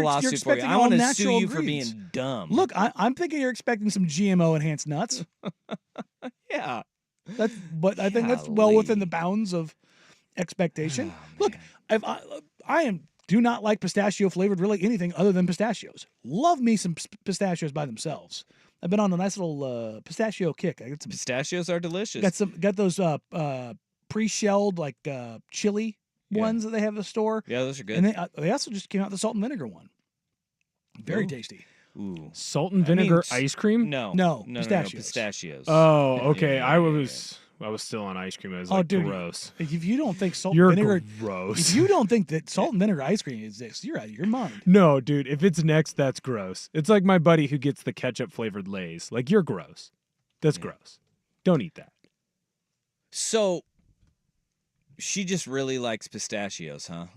lawsuit for you. I want to sue you for being dumb. Look, I'm thinking you're expecting some GMO enhanced nuts. Yeah. But I think that's well within the bounds of expectation. Look, do not like pistachio flavored really anything other than pistachios. Love me some pistachios by themselves. I've been on a nice little pistachio kick. I got some Pistachios are delicious. got those pre-shelled like chili ones that they have at the store. Yeah, those are good. And they also just came out with the salt and vinegar one. Very Ooh. tasty. Ooh. Salt and vinegar I mean, ice cream? No, pistachios. Pistachios. Oh, okay. Yeah, I yeah, was still on ice cream. I was Oh, like, dude, gross. If you don't think salt You're and vinegar, gross. if you don't think that salt and vinegar ice cream exists, you're out of your mind. No, dude. If it's next, that's gross. It's like my buddy who gets the ketchup flavored Lay's. Like, you're gross. That's gross. Don't eat that. So, she just really likes pistachios, huh?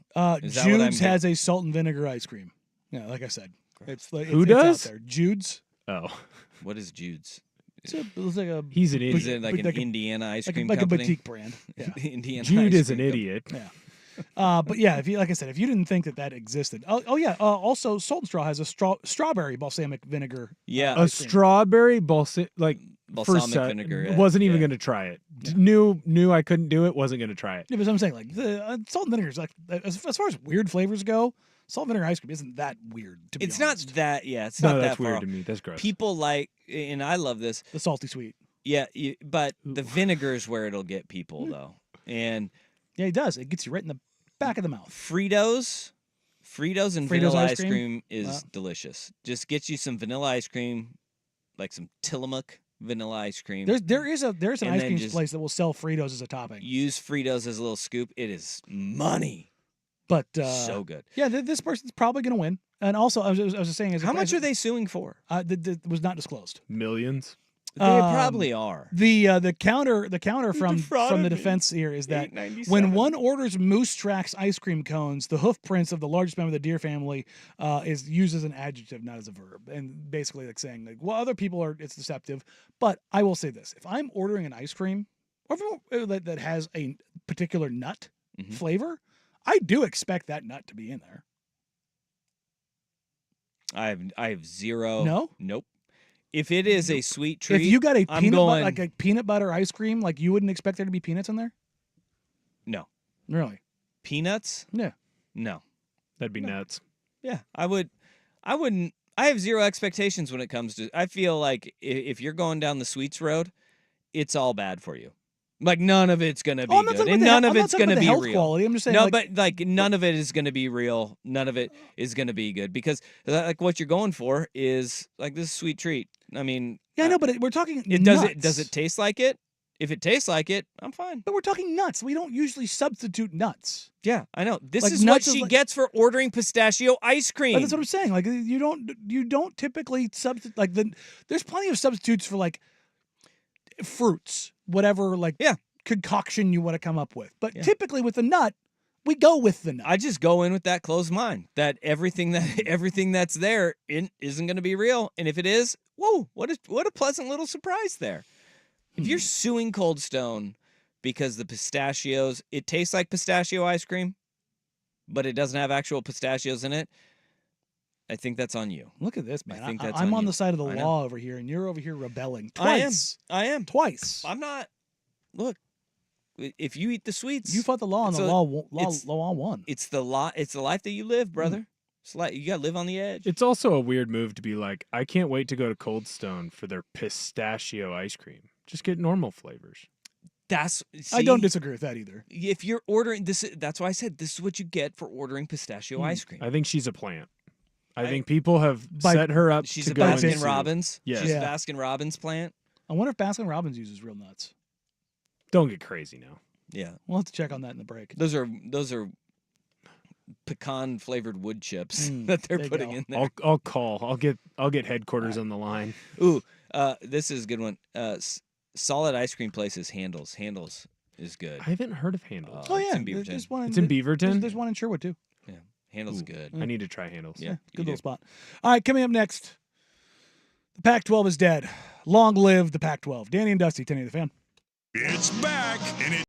Is that what I'm Jude's has a salt and vinegar ice cream. Yeah, like I said, it's like Who it's does? out there. Jude's. Oh, What is Jude's? It's like a he's an Is idiot. it like an like a- Indiana ice cream like a company? boutique brand. Yeah. Indiana Jude ice is an cream company. idiot. Yeah. But yeah, if you like I said, if you didn't think that existed, yeah. Also, Salt and Straw has a strawberry balsamic vinegar. Yeah. A ice cream. strawberry Balsamic vinegar, yeah. Wasn't even Yeah. going to try it. Yeah. Knew I couldn't do it. Wasn't going to try it. Yeah, but I'm saying like the salt and vinegar is like as far as weird flavors go, salt and vinegar ice cream isn't that weird. To be It's not honest. that. Yeah, it's No, not that that's far weird off. to me. That's gross. People like, and I love this. The salty sweet. Yeah, but the Ooh. vinegar is where it'll get people though. And Yeah, it does. It gets you right in the back of the mouth. Fritos and Fritos vanilla ice ice cream? cream is Wow. delicious. Just get you some vanilla ice cream, like some Tillamook vanilla ice cream. There's an And ice then cream just- place that will sell Fritos as a topping. Use Fritos as a little scoop. It is money. But So good. yeah, this person's probably going to win. And also, I was just saying, How much are they suing for? That was not disclosed. Millions. They probably are. The counter from defrauded the me. defense here is that $8.97. when one orders Moose Tracks ice cream cones, the hoof prints of the largest member of the deer family is used as an adjective, not as a verb, and basically like saying like, well, other people are it's deceptive. But I will say this: if I'm ordering an ice cream or that has a particular nut Mhm. flavor, I do expect that nut to be in there. I have zero. No? Nope. If it is a sweet treat, If you got a I'm peanut going- like a peanut butter ice cream, like you wouldn't expect there to be peanuts in there. no Really? peanuts. Yeah. No. That'd be nuts. Yeah, I wouldn't. I have zero expectations when it comes to. I feel like if you're going down the sweets road, it's all bad for you. Like none of it's gonna be Oh, I'm not good, talking and about none the, of I'm not it's talking gonna about the be health real. quality. I'm just saying. No, like, but like none of it is going to be real. None of it is going to be good because like what you're going for is like this sweet treat. I mean, yeah, I know, but we're talking. it nuts. does it taste like it? If it tastes like it, I'm fine. But we're talking nuts. We don't usually substitute nuts. Yeah, I know. This Like is what nuts is she like- gets for ordering pistachio ice cream. But that's what I'm saying. Like you don't typically substitute like there's plenty of substitutes for like fruits, whatever like Yeah. concoction you want to come up with. But Yeah. typically with the nut, we go with the nut. I just go in with that closed mind that everything that's there isn't going to be real, and if it is, whoa, what a pleasant little surprise there. If you're suing Cold Stone because the pistachios, it tastes like pistachio ice cream, but it doesn't have actual pistachios in it, I think that's on you. Look at this, man. think that's I'm on on you. the side of the I know. law over here, and you're over here rebelling I am. twice. I am. Twice. I'm not. Look, if you eat the sweets, You fought the law, and it's the a- law won. it's the It's the life that you live, brother. It's like you got to live on the edge. It's also a weird move to be like, I can't wait to go to Cold Stone for their pistachio ice cream. Just get normal flavors. That's. I don't see, disagree with that either. If you're ordering this, that's why I said this is what you get for ordering pistachio ice cream. I think she's a plant. I I- think people have By- set her up She's to a go Baskin into. Robbins. Yes. She's Yeah. a Baskin Robbins plant. I wonder if Baskin Robbins uses real nuts. Don't get crazy now. Yeah, We'll have to check on that in the break. those are pecan flavored wood chips Mm, that they're there you putting go. in there. I'll call. I'll get headquarters on the line. Ooh, this is a good one. Solid ice cream places. Handles is good. I haven't heard of Handles. Oh it's yeah, in Beaverton. there's one. It's in Beaverton? There's one in Sherwood too. Yeah, Handles Ooh, good. I need to try Handles. Yeah, Good you little do. spot. All right, coming up next, the Pac-12 is dead. Long live the Pac-12. Danny and Dusty, 10 the fan. It's back, and it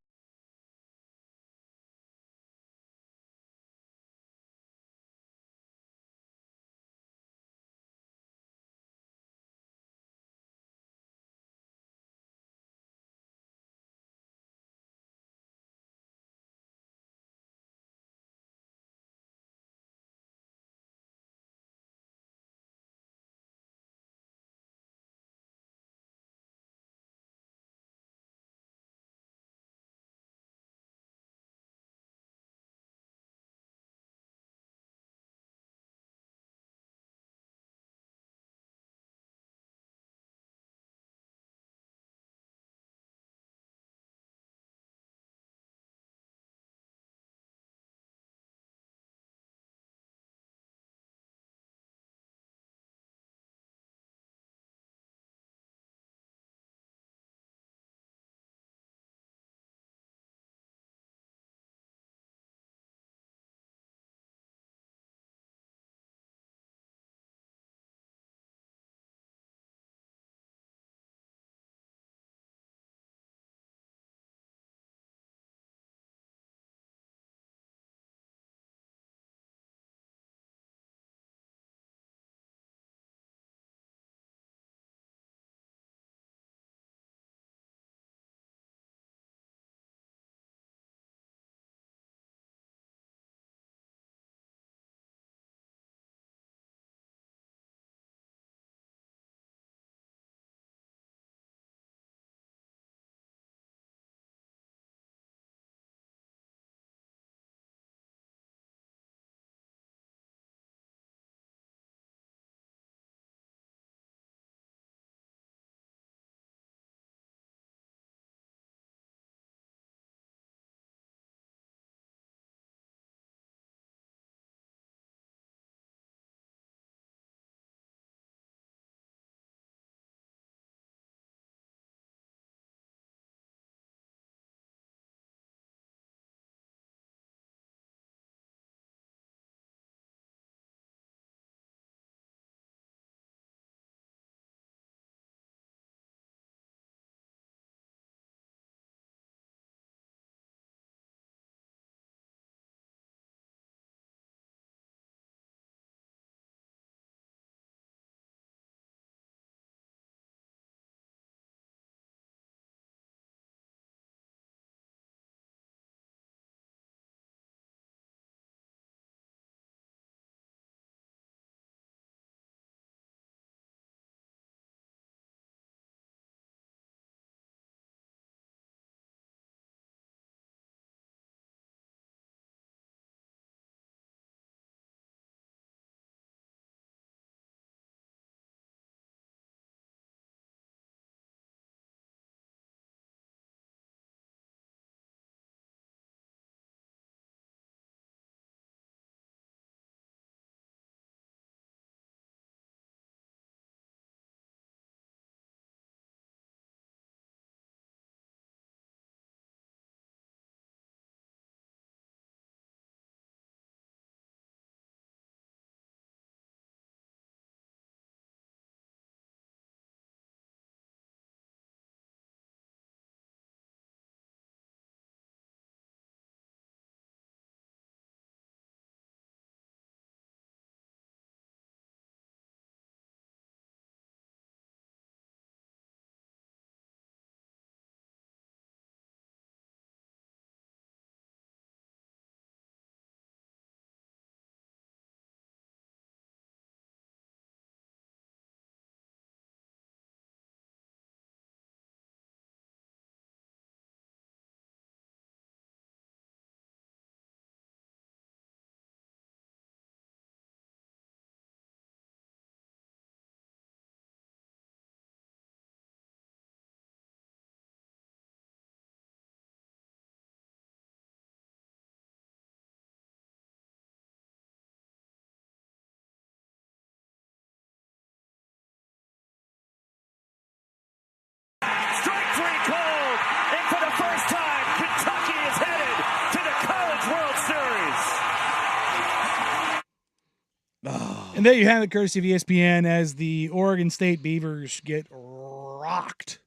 And there you have it, courtesy of ESPN, as the Oregon State Beavers get rocked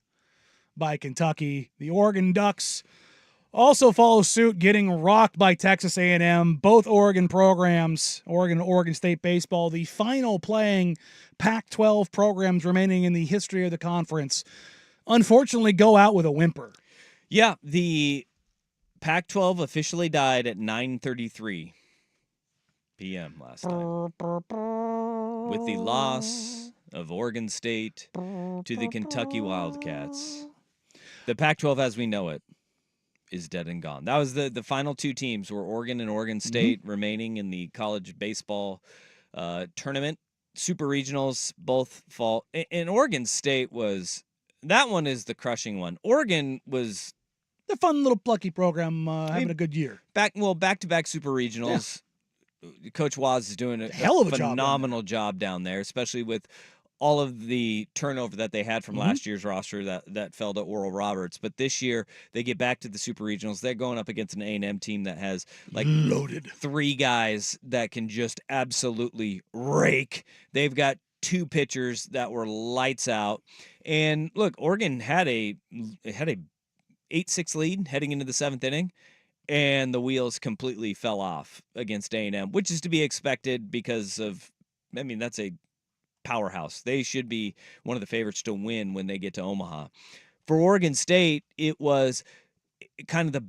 by Kentucky. The Oregon Ducks also follow suit, getting rocked by Texas A&M. Both Oregon programs, Oregon and Oregon State baseball, the final playing Pac-12 programs remaining in the history of the conference, unfortunately go out with a whimper. Yeah, the Pac-12 officially died at 9:33 p.m. last night with the loss of Oregon State to the Kentucky Wildcats. The Pac-12 as we know it is dead and gone. That was the final two teams were Oregon and Oregon State remaining in the college baseball tournament. Super regionals both fall. And Oregon State that one is the crushing one. Oregon was the fun little plucky program having a good year. Back-to-back super regionals. Yeah. Coach Waz is doing a hell of a phenomenal job down there, especially with all of the turnover that they had from last year's roster that fell to Oral Roberts. But this year, they get back to the super regionals. They're going up against an A&M team that has loaded 3 guys that can just absolutely rake. They've got 2 pitchers that were lights out. And look, Oregon had a 8-6 lead heading into the 7th inning, and the wheels completely fell off against A&M, which is to be expected because that's a powerhouse. They should be one of the favorites to win when they get to Omaha. For Oregon State, it was kind of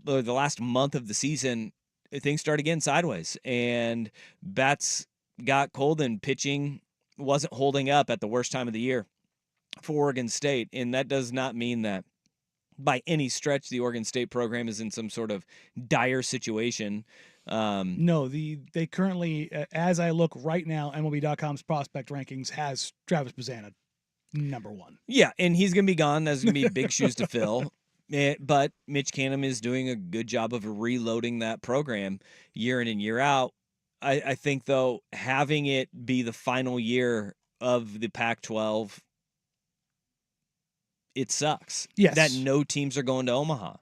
the last month of the season, things started getting sideways, and bats got cold and pitching wasn't holding up at the worst time of the year for Oregon State. And that does not mean that by any stretch the Oregon State program is in some sort of dire situation. No, they currently, as I look right now, MLB.com's prospect rankings has Travis Bazzana number 1. Yeah, and he's going to be gone. That's going to be big shoes to fill. But Mitch Canham is doing a good job of reloading that program year in and year out. I think, though, having it be the final year of the Pac-12, it sucks. Yes. That no teams are going to Omaha.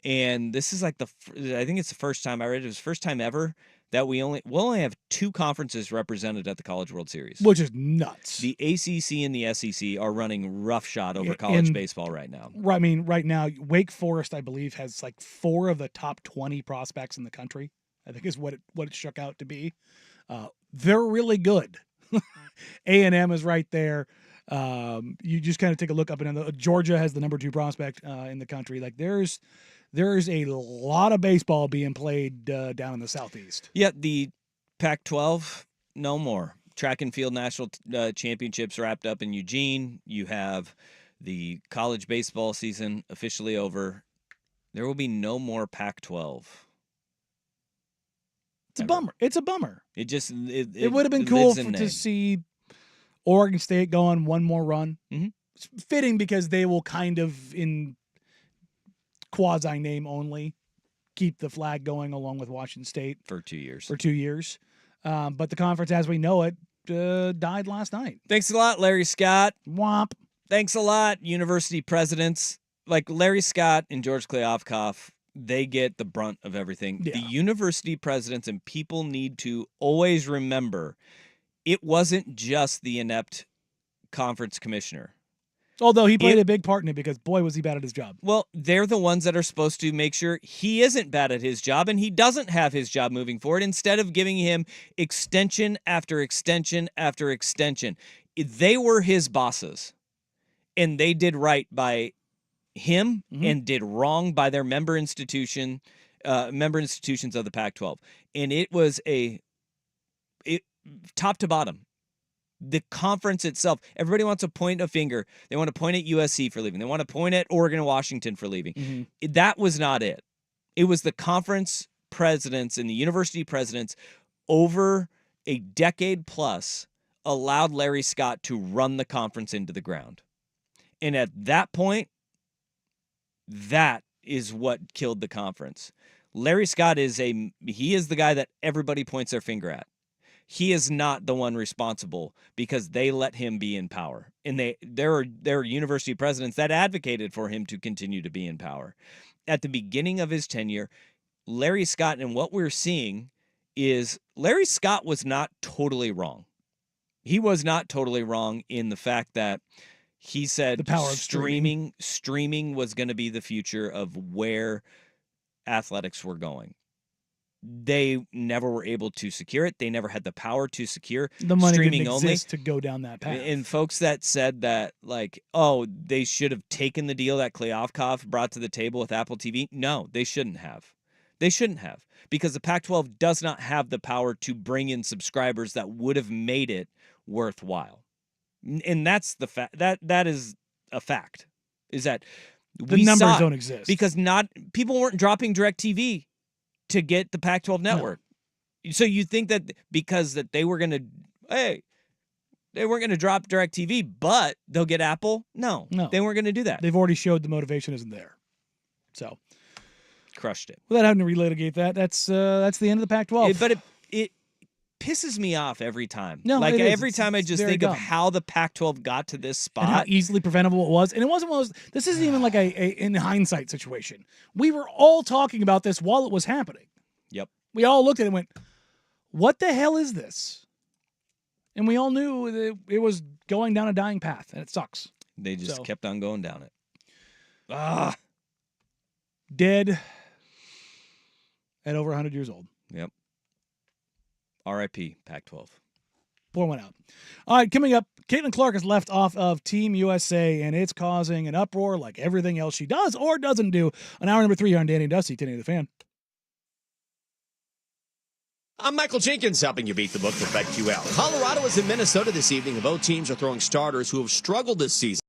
And this is I think it's the first time, I read it was the first time ever that we'll only have 2 conferences represented at the College World Series. Which is nuts. The ACC and the SEC are running roughshod over college baseball right now. I mean, right now, Wake Forest, I believe, has 4 of the top 20 prospects in the country, I think is what it shook out to be. They're really good. A&M is right there. You just kind of take a look up and Georgia has the number 2 prospect in the country. There's a lot of baseball being played down in the Southeast. Yeah, the Pac-12, no more. Track and field national championships wrapped up in Eugene. You have the college baseball season officially over. There will be no more Pac-12. It's a bummer. It's a bummer. It would have been cool to see Oregon State go on one more run. Mm-hmm. It's fitting because they will kind of, in quasi name only, keep the flag going along with Washington State for 2 years. But the conference as we know it died last night. Thanks a lot, Larry Scott. Womp. Thanks a lot, university presidents. Like Larry Scott and George Kleofkoff, they get the brunt of everything. Yeah. The university presidents, and people need to always remember, it wasn't just the inept conference commissioner. Although he played a big part in it because, boy, was he bad at his job. Well, they're the ones that are supposed to make sure he isn't bad at his job and he doesn't have his job moving forward instead of giving him extension after extension after extension. They were his bosses, and they did right by him and did wrong by their member institutions of the Pac-12. And it was top to bottom. The conference itself, everybody wants to point a finger. They want to point at USC for leaving. They want to point at Oregon and Washington for leaving. That was not it. It was the conference presidents and the university presidents over a decade plus allowed Larry Scott to run the conference into the ground. And at that point, that is what killed the conference. Larry Scott is the guy that everybody points their finger at. He is not the one responsible because they let him be in power. And there are university presidents that advocated for him to continue to be in power. At the beginning of his tenure, Larry Scott, and what we're seeing is Larry Scott was not totally wrong. He was not totally wrong in the fact that he said The power of streaming was going to be the future of where athletics were going. They never were able to secure it. They never had the power to secure The money streaming didn't only. exist to go down that path. And folks that said that, like, oh, they should have taken the deal that Kleofkoff brought to the table with Apple TV. No, they shouldn't have. They shouldn't have, because the Pac-12 does not have the power to bring in subscribers that would have made it worthwhile. And that's the fact. That is a fact. Is that the numbers don't exist because people weren't dropping DirecTV to get the Pac-12 network. No. So you think that because that they were going to, they weren't going to drop DirecTV, but they'll get Apple? No, they weren't going to do that. They've already showed the motivation isn't there. So crushed it. Without having to relitigate that, that's the end of the Pac-12. But it pisses me off every time. No, like every time I just think of how the Pac-12 got to this spot. And how easily preventable it was. And it wasn't one of those, this isn't even like a in hindsight situation. We were all talking about this while it was happening. Yep. We all looked at it and went, what the hell is this? And we all knew that it was going down a dying path, and it sucks. They just kept on going down it. Dead at over 100 years old. Yep. R.I.P. Pac-12. Pour one out. All right, coming up, Caitlin Clark is left off of Team USA, and it's causing an uproar like everything else she does or doesn't do. On hour number 3 here on Danny and Dusty, 1080 The Fan. I'm Michael Jenkins, helping you beat the book with BetQL. Colorado is in Minnesota this evening, and both teams are throwing starters who have struggled this season.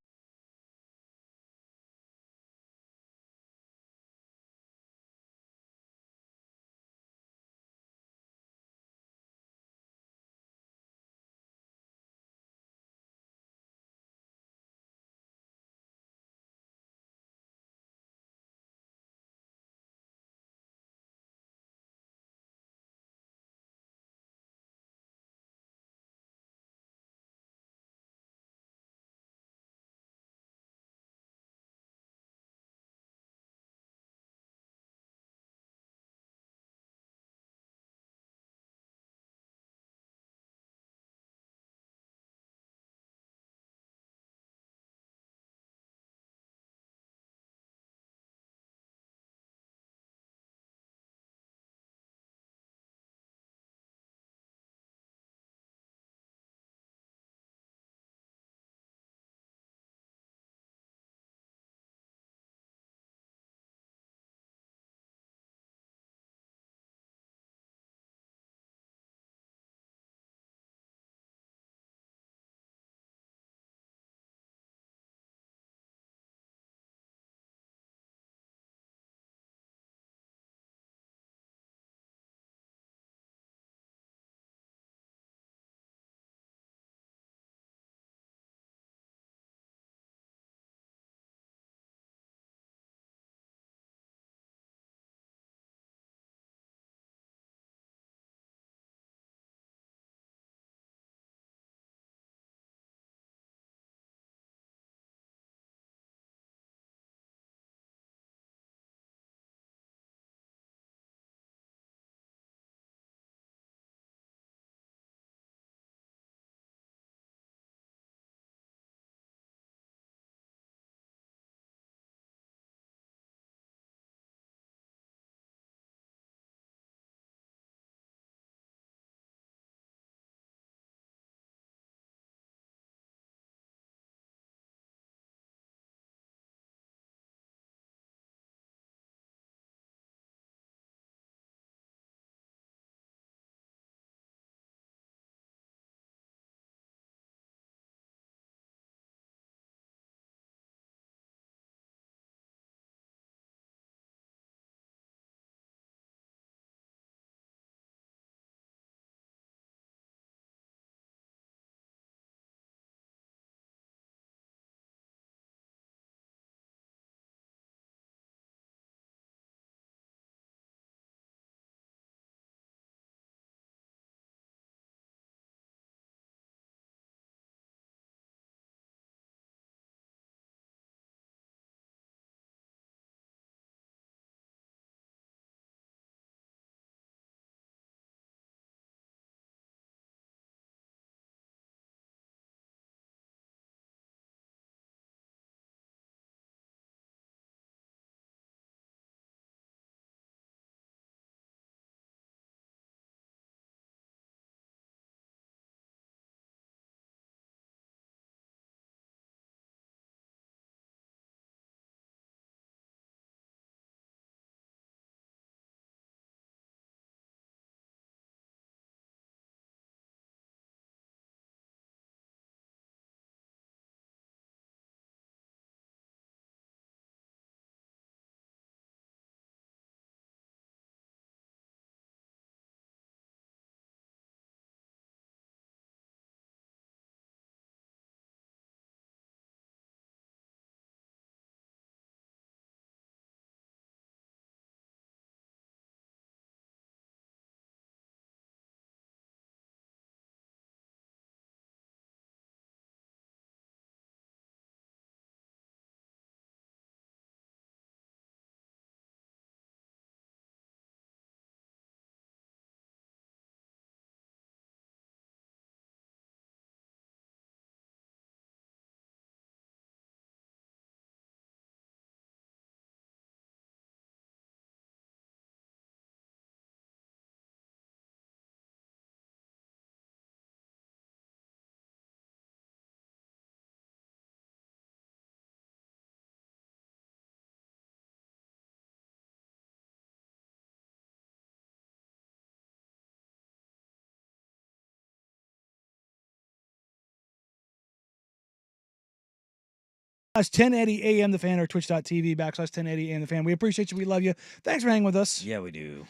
twitch.tv/1080 AM The Fan or twitch.tv/1080 AM The Fan. We appreciate you. We love you. Thanks for hanging with us. Yeah, we do.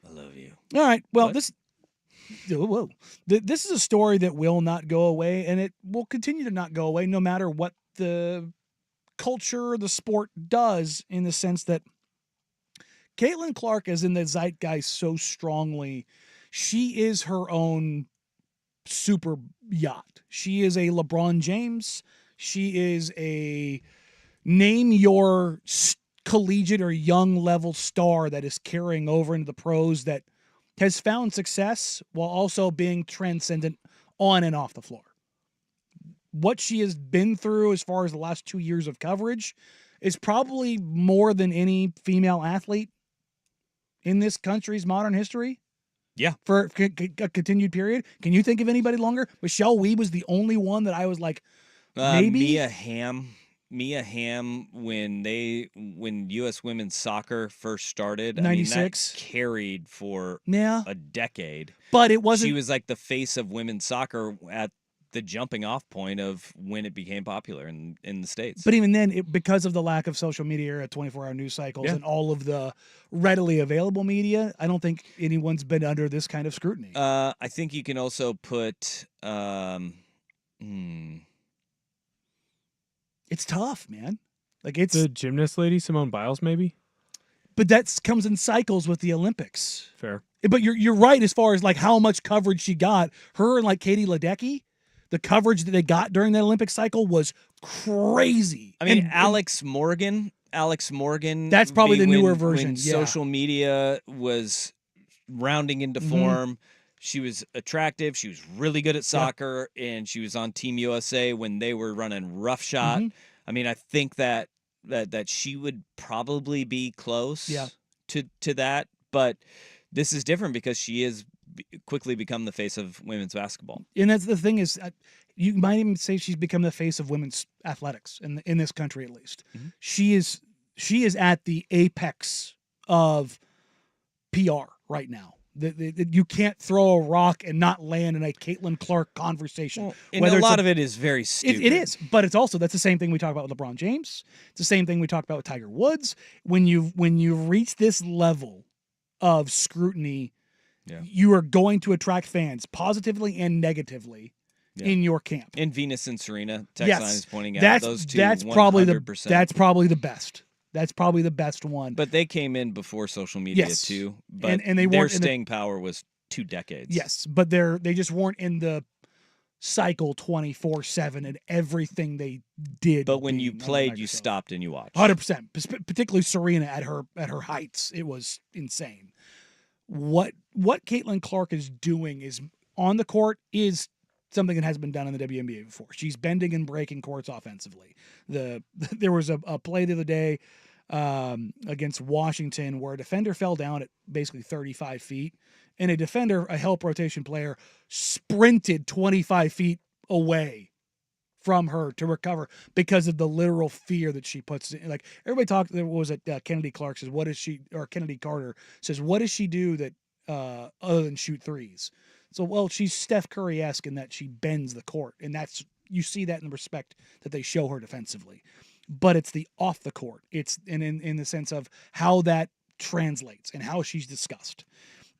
I love you. All right. Well, What? this is a story that will not go away, and it will continue to not go away no matter what the culture, the sport does, in the sense that Caitlin Clark is in the zeitgeist so strongly. She is her own super yacht. She is a LeBron James. She is a name your collegiate or young level star that is carrying over into the pros, that has found success while also being transcendent on and off the floor. What she has been through as far as the last 2 years of coverage is probably more than any female athlete in this country's modern history. Yeah. For a continued period. Can you think of anybody longer? Michelle Wie was the only one that I was like, maybe? Mia Hamm, when U.S. women's soccer first started, 96. That carried for a decade. But it wasn't. She was like the face of women's soccer at the jumping off point of when it became popular in the States. But even then, because of the lack of social media or 24-hour news cycles and all of the readily available media, I don't think anyone's been under this kind of scrutiny. I think you can also put it's tough, man. Like, it's the gymnast lady, Simone Biles, maybe. But that comes in cycles with the Olympics. Fair. But you're right as far as like how much coverage she got. Her and like Katie Ledecky, the coverage that they got during that Olympic cycle was crazy. I mean, Alex Morgan. That's probably the newer version. When social media was rounding into form, she was attractive. She was really good at soccer, and she was on Team USA when they were running roughshod. I mean, I think that she would probably be close to that, but this is different because she is quickly become the face of women's basketball. And that's the thing is, you might even say she's become the face of women's athletics in this country, at least. She is at the apex of PR right now. You can't throw a rock and not land in a Caitlin Clark conversation. Well, and a lot of it is very stupid. It is, but it's also, that's the same thing we talk about with LeBron James. It's the same thing we talk about with Tiger Woods. When you reach this level of scrutiny, you are going to attract fans positively and negatively in your camp. And Venus and Serena, text line is pointing out those two. That's 100%. probably the best. That's probably the best one. But they came in before social media too. But and they their staying power was 2 decades. Yes, but they just weren't in the cycle 24/7 and everything they did. But when you played, you stopped and you watched. 100%. Particularly Serena at her heights, it was insane. What Caitlin Clark is doing is on the court is something that has been done in the WNBA before. She's bending and breaking courts offensively. There was a play the other day against Washington where a defender fell down at basically 35 feet, and a help rotation player, sprinted 25 feet away from her to recover because of the literal fear that she puts in. Like, everybody talked, what was it, Kennedy Clark says, Kennedy Carter says, what does she do that other than shoot threes? So, well, she's Steph Curry-esque in that she bends the court, and you see that in the respect that they show her defensively. But it's the off the court. It's in the sense of how that translates and how she's discussed.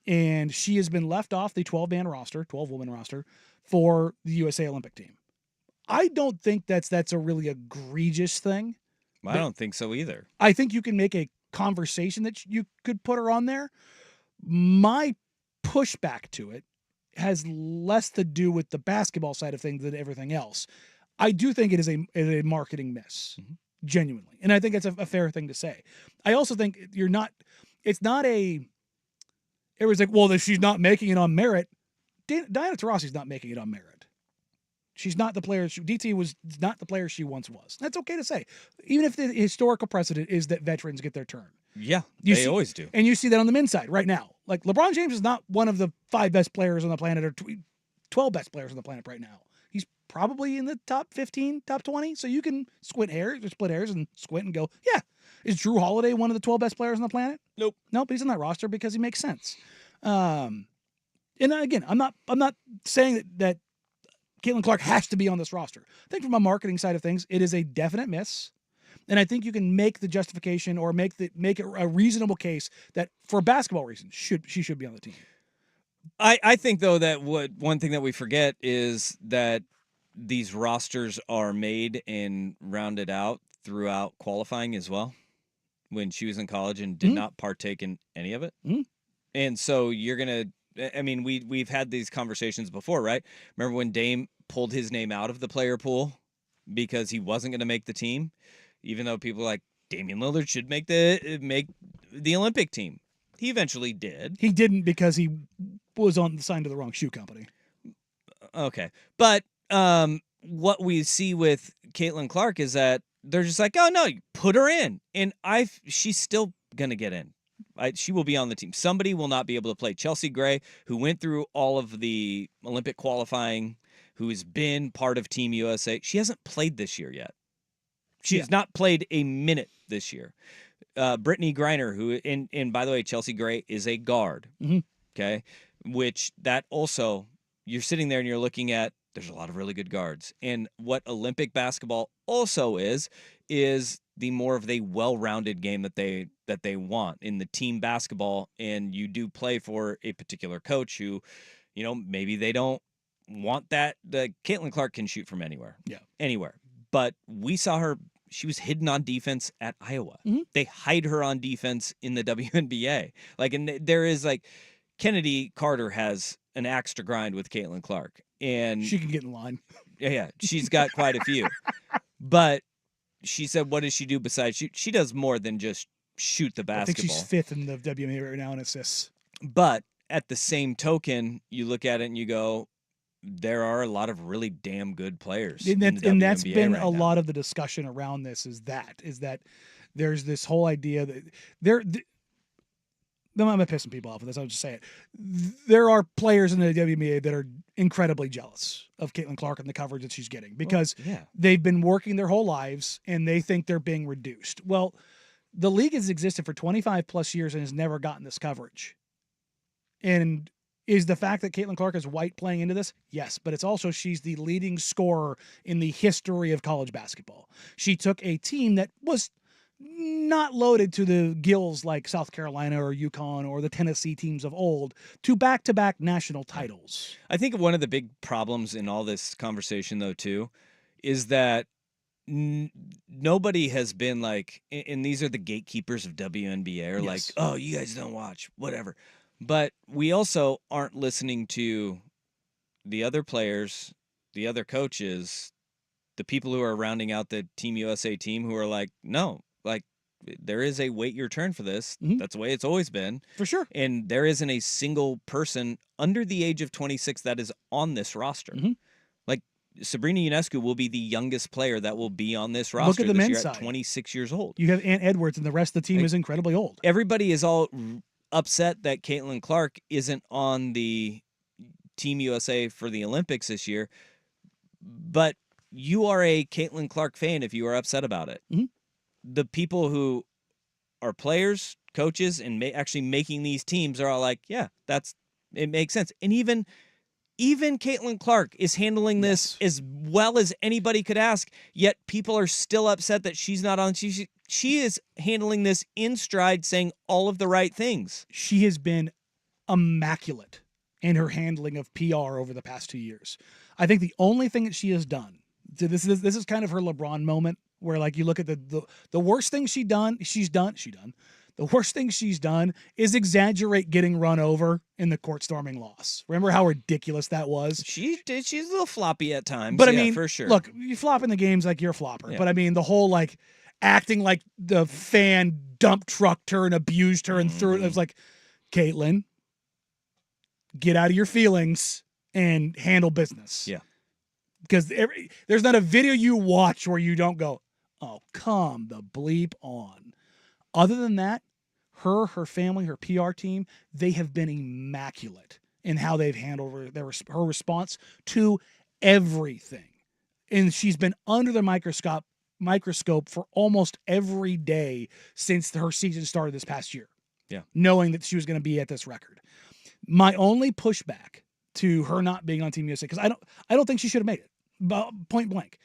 And she has been left off the 12-woman roster for the USA Olympic team. I don't think that's a really egregious thing. I don't think so either. I think you can make a conversation that you could put her on there. My pushback to it has less to do with the basketball side of things than everything else. I do think it is a marketing miss, genuinely. And I think it's a fair thing to say. I also think it was like, well, if she's not making it on merit, Diana Taurasi's not making it on merit. She's not the player. DT was not the player she once was. That's okay to say. Even if the historical precedent is that veterans get their turn. Yeah, they always do. And you see that on the men's side right now. Like, LeBron James is not one of the 5 best players on the planet or 12 best players on the planet right now. He's probably in the top 15, top 20. So you can split hairs and squint and go, yeah. Is Drew Holiday one of the 12 best players on the planet? Nope. But he's on that roster because he makes sense. And again, I'm not saying that Caitlin Clark has to be on this roster. I think from a marketing side of things, it is a definite miss. And I think you can make the justification or make it a reasonable case that for basketball reasons she should be on the team. I think though that one thing that we forget is that these rosters are made and rounded out throughout qualifying as well. When she was in college and did not partake in any of it. And so you're going to, I mean, we've had these conversations before, right? Remember when Dame pulled his name out of the player pool because he wasn't going to make the team, even though people are like, Damian Lillard should make the Olympic team. He eventually did. He didn't because he was signed to the wrong shoe company. Okay. But what we see with Caitlin Clark is that they're just like, oh, no, you put her in. And she's still going to get in. She will be on the team. Somebody will not be able to play. Chelsea Gray, who went through all of the Olympic qualifying, who has been part of Team USA, she hasn't played this year yet. She's not played a minute this year. Brittany Griner, who, and by the way, Chelsea Gray is a guard. Okay? Which that also, you're sitting there and you're looking at, there's a lot of really good guards. And what Olympic basketball also is the more of the well-rounded game that they want in the team basketball. And you do play for a particular coach who, maybe they don't want that. Caitlin Clark can shoot from anywhere. Yeah. Anywhere. But we saw her, she was hidden on defense at Iowa. They hide her on defense in the WNBA. And there is Kennedy Carter has an axe to grind with Caitlin Clark. And she can get in line. Yeah, she's got quite a few. But she said, what does she do besides shoot? She does more than just shoot the basketball. I think she's fifth in the WNBA right now in assists. But at the same token, you look at it and you go, there are a lot of really damn good players. And that's been a lot of the discussion around this is that there's this whole idea that I'm pissing people off with this. I'll just say it. There are players in the WNBA that are incredibly jealous of Caitlin Clark and the coverage that she's getting because they've been working their whole lives and they think they're being reduced. Well, the league has existed for 25 plus years and has never gotten this coverage. And is the fact that Caitlin Clark is white playing into this? Yes, but it's also she's the leading scorer in the history of college basketball. She took a team that was not loaded to the gills like South Carolina or UConn or the Tennessee teams of old to back-to-back national titles. I think one of the big problems in all this conversation, though, too, is that nobody has been and these are the gatekeepers of WNBA, are oh, you guys don't watch, whatever. But we also aren't listening to the other players, the other coaches, the people who are rounding out the Team USA team who are no, there is a wait your turn for this. That's the way it's always been. For sure. And there isn't a single person under the age of 26 that is on this roster. Sabrina Ionescu will be the youngest player that will be on this roster Look at the this men's year at side. 26 years old. You have Ant Edwards and the rest of the team is incredibly old. Everybody is all upset that Caitlin Clark isn't on the Team USA for the Olympics this year. But you are a Caitlin Clark fan if you are upset about it. The people who are players, coaches, and actually making these teams are all yeah, it makes sense. And even Caitlin Clark is handling this as well as anybody could ask, yet people are still upset that she's not on. She is handling this in stride, saying all of the right things. She has been immaculate in her handling of PR over the past 2 years. I think the only thing that she has done, this is kind of her LeBron moment, where you look at the worst thing she's done. The worst thing she's done is exaggerate getting run over in the court storming loss. Remember how ridiculous that was? She's a little floppy at times, but I mean, for sure. Look, you flop in the games like you're a flopper. Yeah. But I mean, the whole acting like the fan dump trucked her and abused her and threw it. It was Caitlin, get out of your feelings and handle business. Yeah. Because there's not a video you watch where you don't go, oh, come the bleep on. Other than that, her family, her PR team, they have been immaculate in how they've handled her response to everything. And she's been under the microscope for almost every day since her season started this past year. Yeah. Knowing that she was going to be at this record. My only pushback to her not being on Team USA, because I don't think she should have made it, point blank.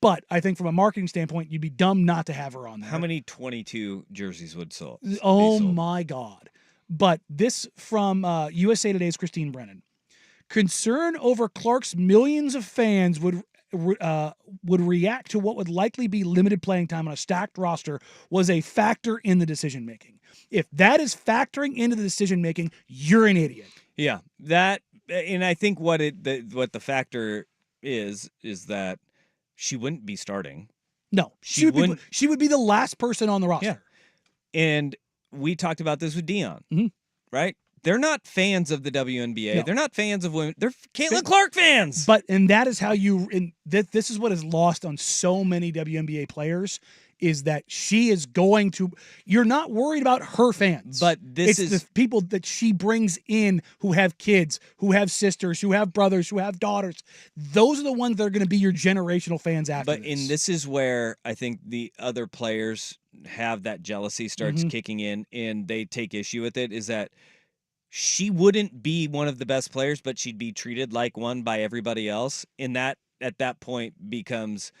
But I think from a marketing standpoint, you'd be dumb not to have her on there. How many 22 jerseys would sold? Oh my God. But this from USA Today's Christine Brennan. Concern over Clark's millions of fans would react to what would likely be limited playing time on a stacked roster was a factor in the decision making. If that is factoring into the decision making, you're an idiot. Yeah, and I think what the factor is that she wouldn't be starting. No, she would be the last person on the roster. Yeah. And we talked about this with Dion, right? They're not fans of the WNBA. No. They're not fans of women. They're Caitlin Clark fans. And that is how this is what is lost on so many WNBA players is that she is going to, you're not worried about her fans. But it's the people that she brings in who have kids, who have sisters, who have brothers, who have daughters. Those are the ones that are going to be your generational fans after this. And this is where I think the other players have that jealousy starts kicking in and they take issue with it, is that she wouldn't be one of the best players, but she'd be treated like one by everybody else. And that at that point becomes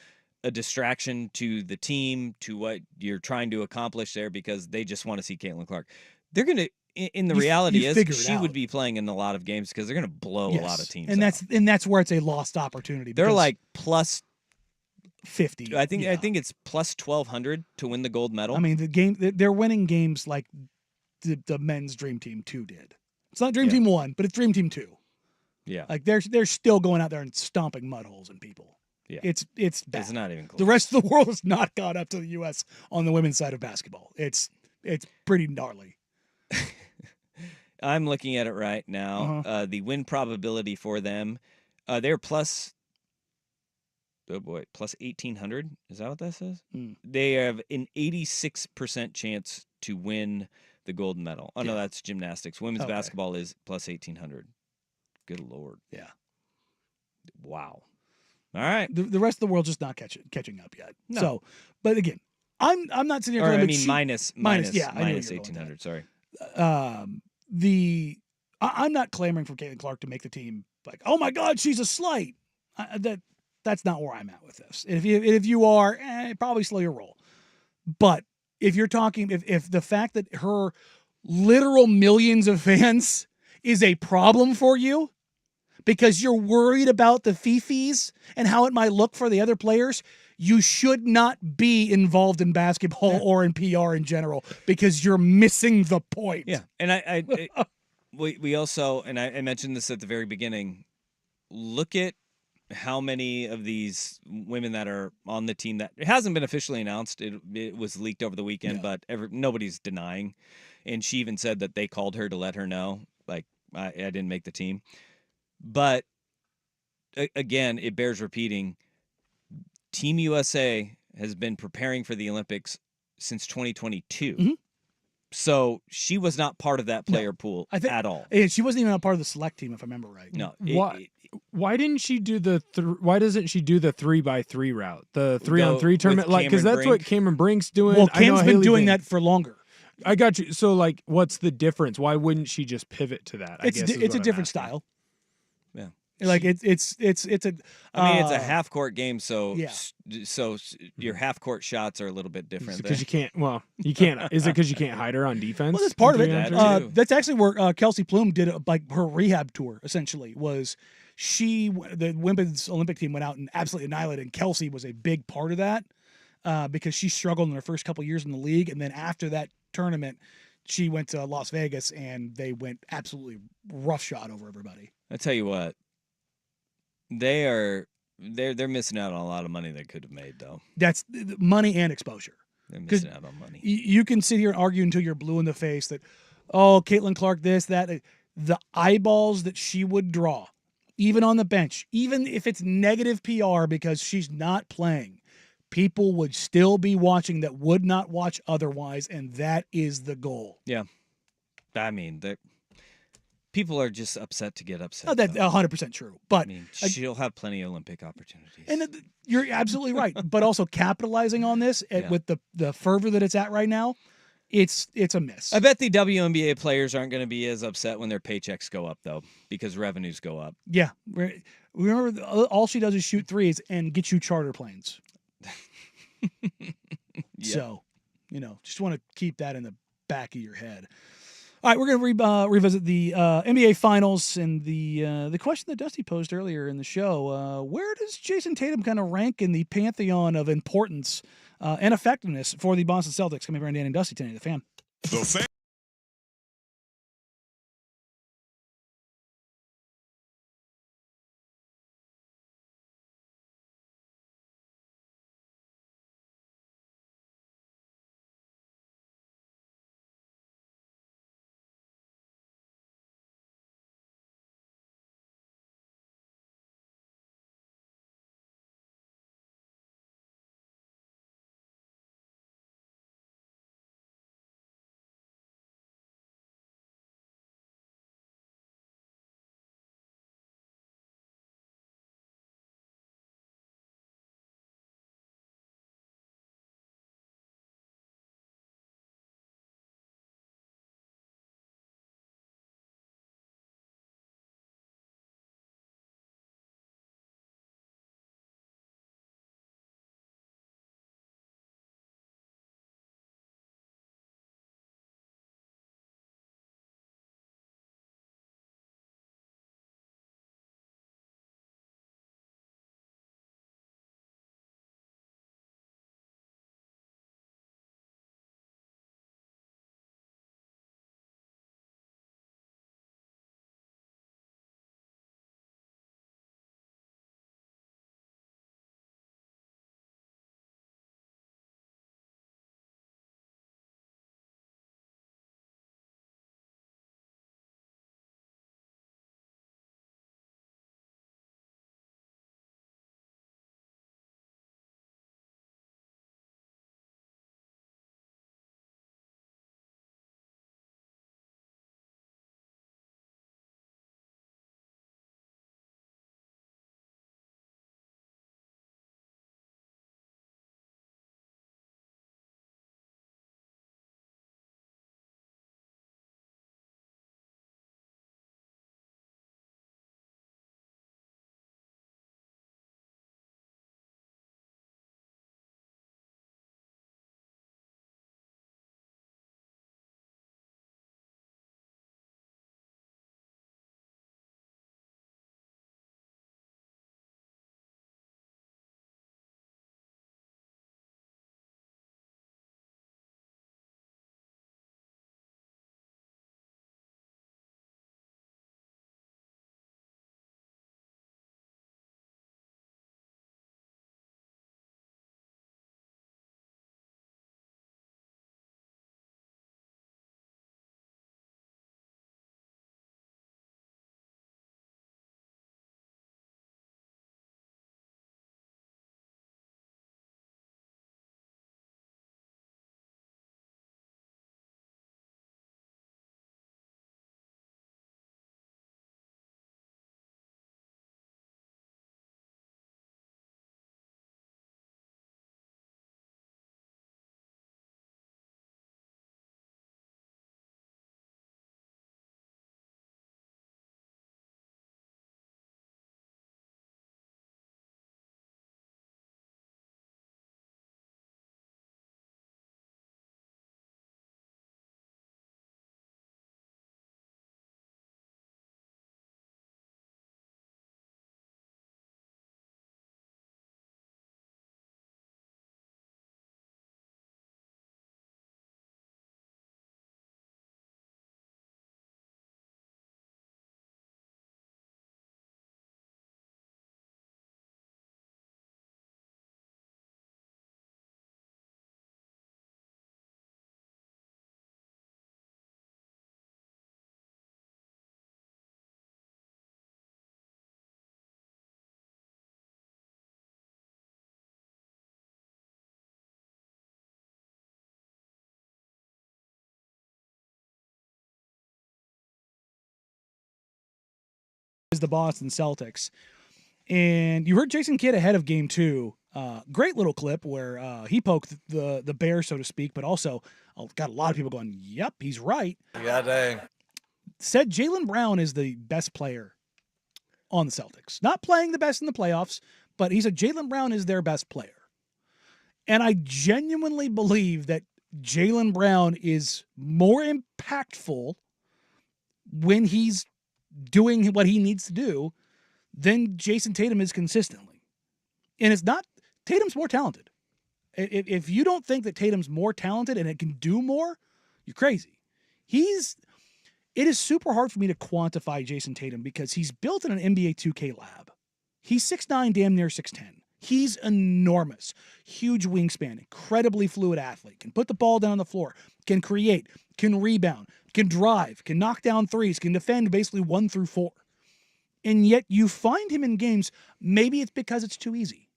a distraction to the team, to what you're trying to accomplish there, because they just want to see Caitlin Clark. They're going to, in the reality is, she would be playing in a lot of games because they're going to blow a lot of teams out. And that's where it's a lost opportunity. They're like plus 50. I think it's plus 1,200 to win the gold medal. I mean, they're winning games like the men's Dream Team 2 did. It's not Dream Team 1, but it's Dream Team 2. Yeah. Like they're still going out there and stomping mud holes in people. Yeah. It's bad. It's not even close. The rest of the world has not caught up to the U.S. on the women's side of basketball. It's pretty gnarly. I'm looking at it right now. The win probability for them, they're plus 1,800. Is that what that says? They have an 86% chance to win the gold medal. Oh, no, that's gymnastics. Women's basketball is plus 1,800. Good Lord. Yeah. Wow. All right. The rest of the world's just not catching up yet. No. So, but again, I'm not sitting here. Or, minus 1,800. Sorry. I'm not clamoring for Caitlin Clark to make the team. Like, oh my God, she's a slight. That's not where I'm at with this. And if you are, probably slow your roll. But if you're talking, if the fact that her literal millions of fans is a problem for you, because you're worried about the fifis and how it might look for the other players, you should not be involved in basketball or in PR in general, because you're missing the point. Yeah, and we also, and I mentioned this at the very beginning, look at how many of these women that are on the team that it hasn't been officially announced. It was leaked over the weekend, but nobody's denying. And she even said that they called her to let her know, like, I didn't make the team. But again, it bears repeating. Team USA has been preparing for the Olympics since 2022. So she was not part of that player pool at all. And she wasn't even a part of the select team, if I remember right. No. Why didn't she do why doesn't she do the 3x3 route? The 3-on-3 tournament? Like, because that's what Cameron Brink's doing. Well, Cam's been doing that for longer. I got you. So, like, what's the difference? Why wouldn't she just pivot to that? It's a different style. Yeah. Like it's a. I mean, it's a half court game, so your half court shots are a little bit different. Because you can't. Well, you can't. Is it because you can't hide her on defense? Well, that's part of it. That's actually where Kelsey Plume did like her rehab tour. Essentially, was the women's Olympic team went out and absolutely annihilated, and Kelsey was a big part of that because she struggled in her first couple years in the league, and then after that tournament, she went to Las Vegas and they went absolutely roughshod over everybody. I tell you what. They're missing out on a lot of money they could have made, though. That's money and exposure. They're missing out on money. You can sit here and argue until you're blue in the face that, Caitlin Clark, this, that. The eyeballs that she would draw, even on the bench, even if it's negative PR because she's not playing, people would still be watching that would not watch otherwise, and that is the goal. Yeah. I mean, people are just upset to get upset. Oh, that's 100% true. But she'll have plenty of Olympic opportunities. And you're absolutely right. But also capitalizing on this with the fervor that it's at right now, it's a miss. I bet the WNBA players aren't going to be as upset when their paychecks go up, though, because revenues go up. Yeah. Remember, all she does is shoot threes and get you charter planes. So, just want to keep that in the back of your head. All right, we're going to revisit the NBA Finals and the question that Dusty posed earlier in the show. Where does Jason Tatum kind of rank in the pantheon of importance and effectiveness for the Boston Celtics? Coming around Dan and Dusty tonight, the Fan. The Fan. Is the Boston Celtics. And you heard Jason Kidd ahead of game 2. Great little clip where he poked the bear, so to speak, but also got a lot of people going, yep, he's right. Yeah, dang. Said Jaylen Brown is the best player on the Celtics. Not playing the best in the playoffs, but he said Jaylen Brown is their best player. And I genuinely believe that Jaylen Brown is more impactful when he's doing what he needs to do than Jason Tatum is consistently. And it's not, Tatum's more talented. If you don't think that Tatum's more talented and it can do more, you're crazy. It is super hard for me to quantify Jason Tatum because he's built in an NBA 2K lab. He's 6'9", damn near 6'10". He's enormous, huge wingspan, incredibly fluid athlete, can put the ball down on the floor, can create, can rebound, can drive, can knock down threes, can defend basically 1 through 4. And yet you find him in games, maybe it's because it's too easy.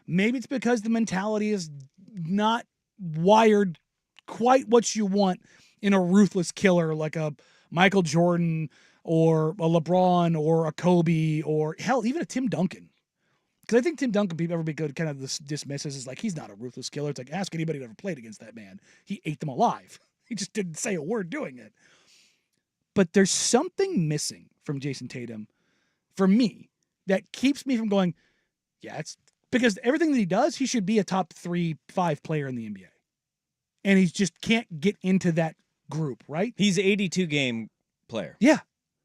Maybe it's because the mentality is not wired quite what you want in a ruthless killer like a Michael Jordan or a LeBron or a Kobe or hell, even a Tim Duncan. Because I think Tim Duncan, people ever be good, kind of dismisses as like, he's not a ruthless killer. It's like, ask anybody who ever played against that man. He ate them alive. He just didn't say a word doing it. But there's something missing from Jason Tatum, for me, that keeps me from going, yeah, it's because everything that he does, he should be a top 3-5 player in the NBA. And he just can't get into that group, right? He's an 82-game player. Yeah.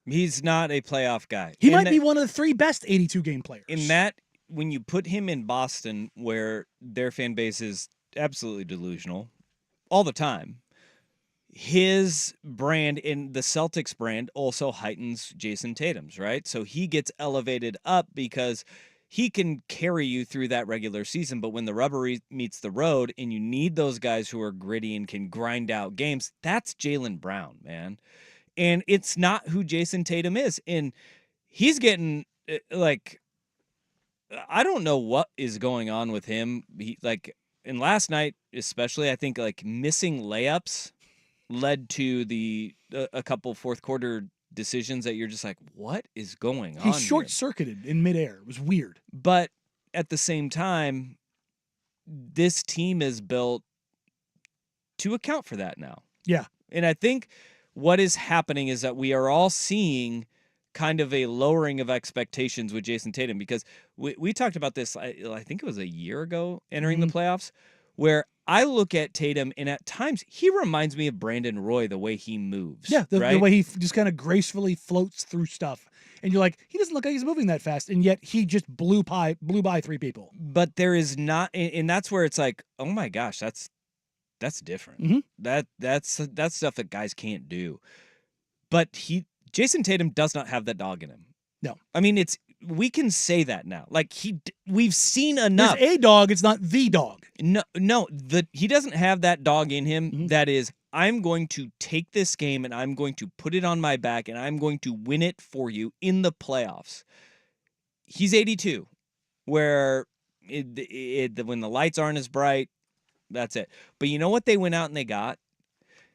He's not a playoff guy. He might be one of the 3 best 82-game players. In that, when you put him in Boston, where their fan base is absolutely delusional all the time, his brand in the Celtics brand also heightens Jason Tatum's, right? So he gets elevated up because he can carry you through that regular season, but when the rubber meets the road and you need those guys who are gritty and can grind out games, that's Jaylen Brown, man. And it's not who Jason Tatum is. And he's getting, like, I don't know what is going on with him. And last night, especially, I think, like, missing layups led to a couple fourth quarter decisions that you're just like, what is going on? He's short-circuited in midair. It was weird. But at the same time, this team is built to account for that now. Yeah. And I think what is happening is that we are all seeing kind of a lowering of expectations with Jason Tatum, because we talked about this, I think it was a year ago entering the playoffs, where I look at Tatum and at times he reminds me of Brandon Roy, the way he moves. Yeah, the right? way he just kind of gracefully floats through stuff. And you're like, he doesn't look like he's moving that fast, and yet he just blew by 3 people. But there is not, and that's where it's like, oh my gosh, that's different. Mm-hmm. That's stuff that guys can't do. But Jason Tatum does not have that dog in him. No. I mean, we can say that now. Like, we've seen enough. There's a dog, it's not the dog. No, he doesn't have that dog in him. That is, I'm going to take this game and I'm going to put it on my back and I'm going to win it for you in the playoffs. He's 82, where when the lights aren't as bright, that's it. But you know what they went out and they got?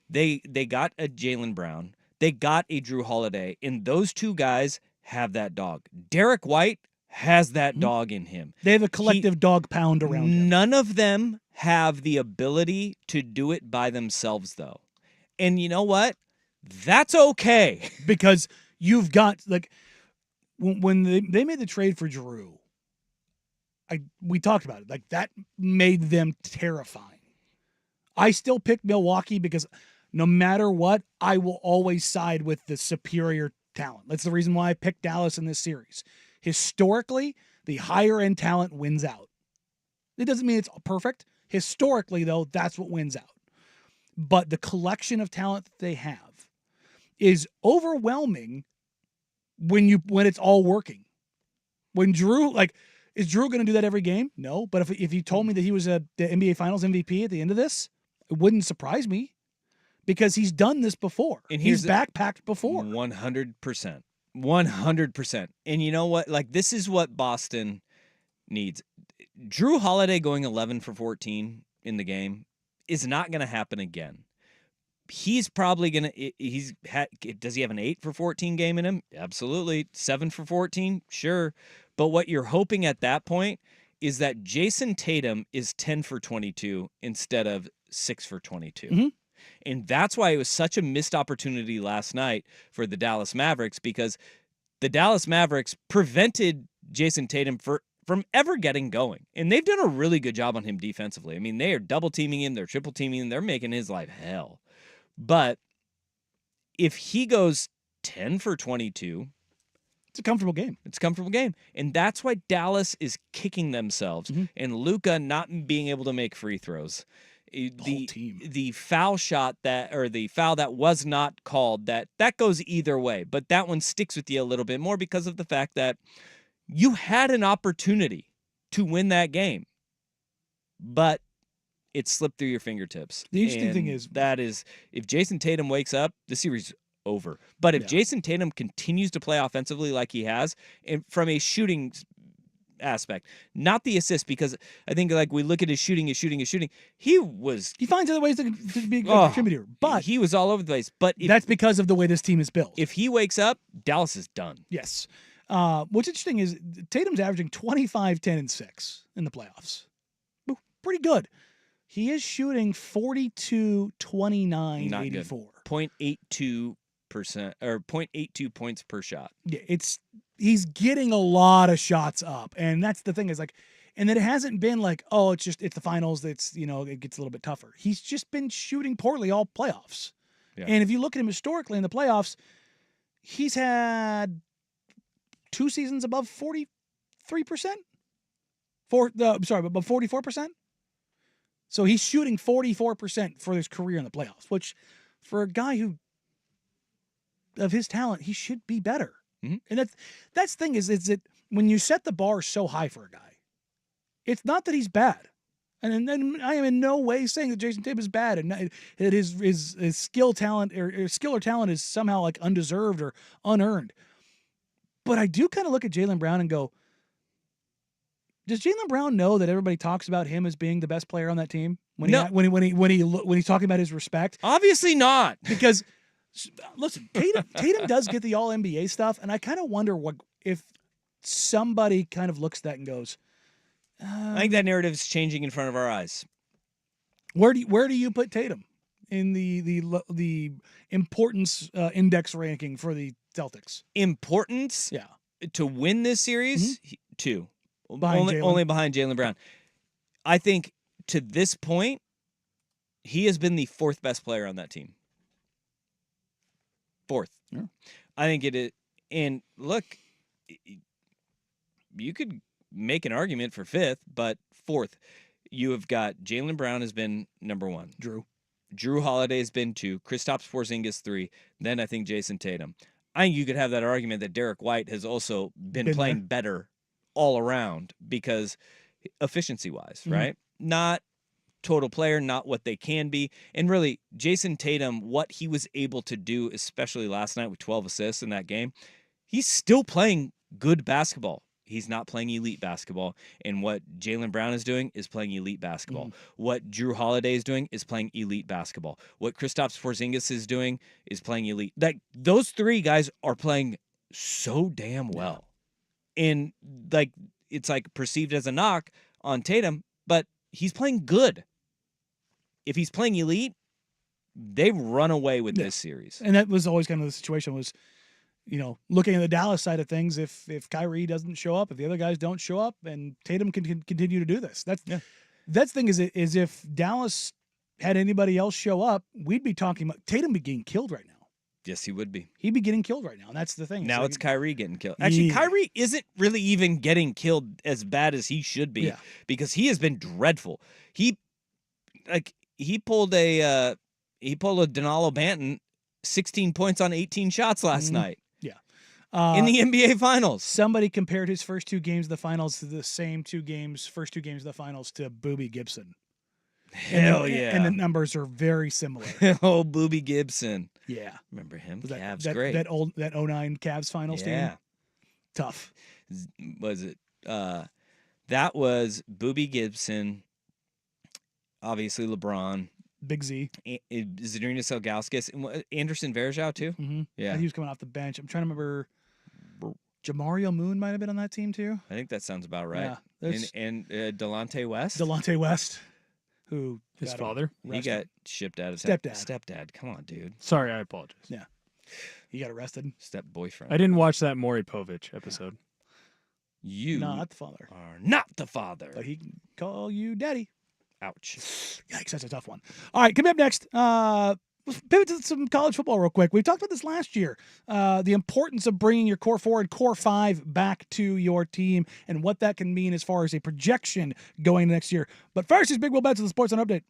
They got a Jaylen Brown. They got a Drew Holiday, and those two guys have that dog. Derek White has that dog in him. They have a collective dog pound around him. None of them have the ability to do it by themselves, though. And you know what? That's okay. Because you've got, like, when they made the trade for Drew, we talked about it. Like, that made them terrifying. I still pick Milwaukee because no matter what, I will always side with the superior talent. That's the reason why I picked Dallas in this series. Historically, the higher end talent wins out. It doesn't mean it's perfect. Historically, though, that's what wins out. But the collection of talent that they have is overwhelming when it's all working. When Drew, like, is Drew going to do that every game? No. But if you told me that he was the NBA Finals MVP at the end of this, it wouldn't surprise me. Because he's done this before. And he's backpacked before. 100%. 100%. And you know what? Like, this is what Boston needs. Drew Holiday going 11 for 14 in the game is not going to happen again. He's probably going to, does he have an 8 for 14 game in him? Absolutely. 7 for 14? Sure. But what you're hoping at that point is that Jason Tatum is 10 for 22 instead of 6 for 22. Mm-hmm. And that's why it was such a missed opportunity last night for the Dallas Mavericks, because the Dallas Mavericks prevented Jason Tatum from ever getting going. And they've done a really good job on him defensively. I mean, they are double teaming him, they're triple teaming him, they're making his life hell. But if he goes 10 for 22, it's a comfortable game. It's a comfortable game. And that's why Dallas is kicking themselves. And Luka not being able to make free throws. The foul shot the foul that was not called, that goes either way. But that one sticks with you a little bit more because of the fact that you had an opportunity to win that game. But it slipped through your fingertips. The interesting thing is if Jason Tatum wakes up, the series is over. But if Jason Tatum continues to play offensively like he has, and from a shooting aspect, not the assist, because I think like we look at his shooting. He finds other ways to be a contributor, but he was all over the place. But that's because of the way this team is built. If he wakes up, Dallas is done. Yes. What's interesting is Tatum's averaging 25, 10, and 6 in the playoffs. Pretty good. He is shooting 42, 29, not 84. 0.82% or 0.82 points per shot. Yeah, he's getting a lot of shots up, and that's the thing is like, and that it hasn't been like, oh, it's the finals. It gets a little bit tougher. He's just been shooting poorly all playoffs. Yeah. And if you look at him historically in the playoffs, he's had 2 seasons above 43%. Above 44%. So he's shooting 44% for his career in the playoffs, which for a guy of his talent, he should be better. And that's the thing is that when you set the bar so high for a guy, it's not that he's bad. And I am in no way saying that Jason Tatum is bad and that his skill talent or skill or talent is somehow like undeserved or unearned. But I do kind of look at Jaylen Brown and go, does Jaylen Brown know that everybody talks about him as being the best player on that team when he's talking about his respect? Obviously not, because listen, Tatum does get the All NBA stuff, and I kind of wonder if somebody kind of looks at that and goes, I think that narrative is changing in front of our eyes. Where do you put Tatum in the importance index ranking for the Celtics? Importance, to win this series, 2. Only behind Jaylen Brown. I think to this point, he has been the 4th best player on that team. 4th. Yeah. I think it is. And look, you could make an argument for 5th, but 4th. You have got Jaylen Brown has been number 1. Drew Holiday has been 2. Kristaps Porzingis 3. Then I think Jason Tatum. I think you could have that argument that Derek White has also been playing better all around because efficiency-wise, right? Not total player, not what they can be. And really, Jason Tatum, what he was able to do, especially last night with 12 assists in that game, he's still playing good basketball. He's not playing elite basketball. And what Jaylen Brown is doing is playing elite basketball. What Drew Holiday is doing is playing elite basketball. What Kristaps Porzingis is doing is playing elite. Those 3 guys are playing so damn well. And it's perceived as a knock on Tatum, but he's playing good. If he's playing elite, they run away with this series. And that was always kind of the situation was, looking at the Dallas side of things, if Kyrie doesn't show up, if the other guys don't show up, and Tatum can continue to do this. That's the thing is if Dallas had anybody else show up, we'd be talking about Tatum be getting killed right now. Yes, he would be. He'd be getting killed right now, and that's the thing. Now it's Kyrie getting killed. Actually, Kyrie isn't really even getting killed as bad as he should be because he has been dreadful. He pulled a Danilo Banton 16 points on 18 shots last night. Yeah. In the NBA Finals. Somebody compared his first 2 games of the finals to the same first two games of the finals to Boobie Gibson. Hell yeah. And the numbers are very similar. Oh, Boobie Gibson. Yeah. Remember him? Cavs, great. That 09 Cavs finals team. Tough. Was it? That was Boobie Gibson, obviously LeBron. Big Z. Zadrunas Ilgauskas. Anderson Varejao, too? Mm-hmm. Yeah. He was coming off the bench. I'm trying to remember. Jamario Moon might have been on that team, too. I think that sounds about right. Yeah, and Delonte West? Delonte West. Who his father? He got shipped out of stepdad. Come on, dude. Sorry, I apologize. Yeah, he got arrested. Step boyfriend. I didn't watch that Maury Povich episode. You not the father. are not the father. But he can call you daddy. Ouch. Yikes, that's a tough one. All right, coming up next, let's pivot to some college football real quick. We talked about this last year, the importance of bringing your core 4 and core 5 back to your team and what that can mean as far as a projection going next year. But first, is Big Will Betts with the Sports on Update.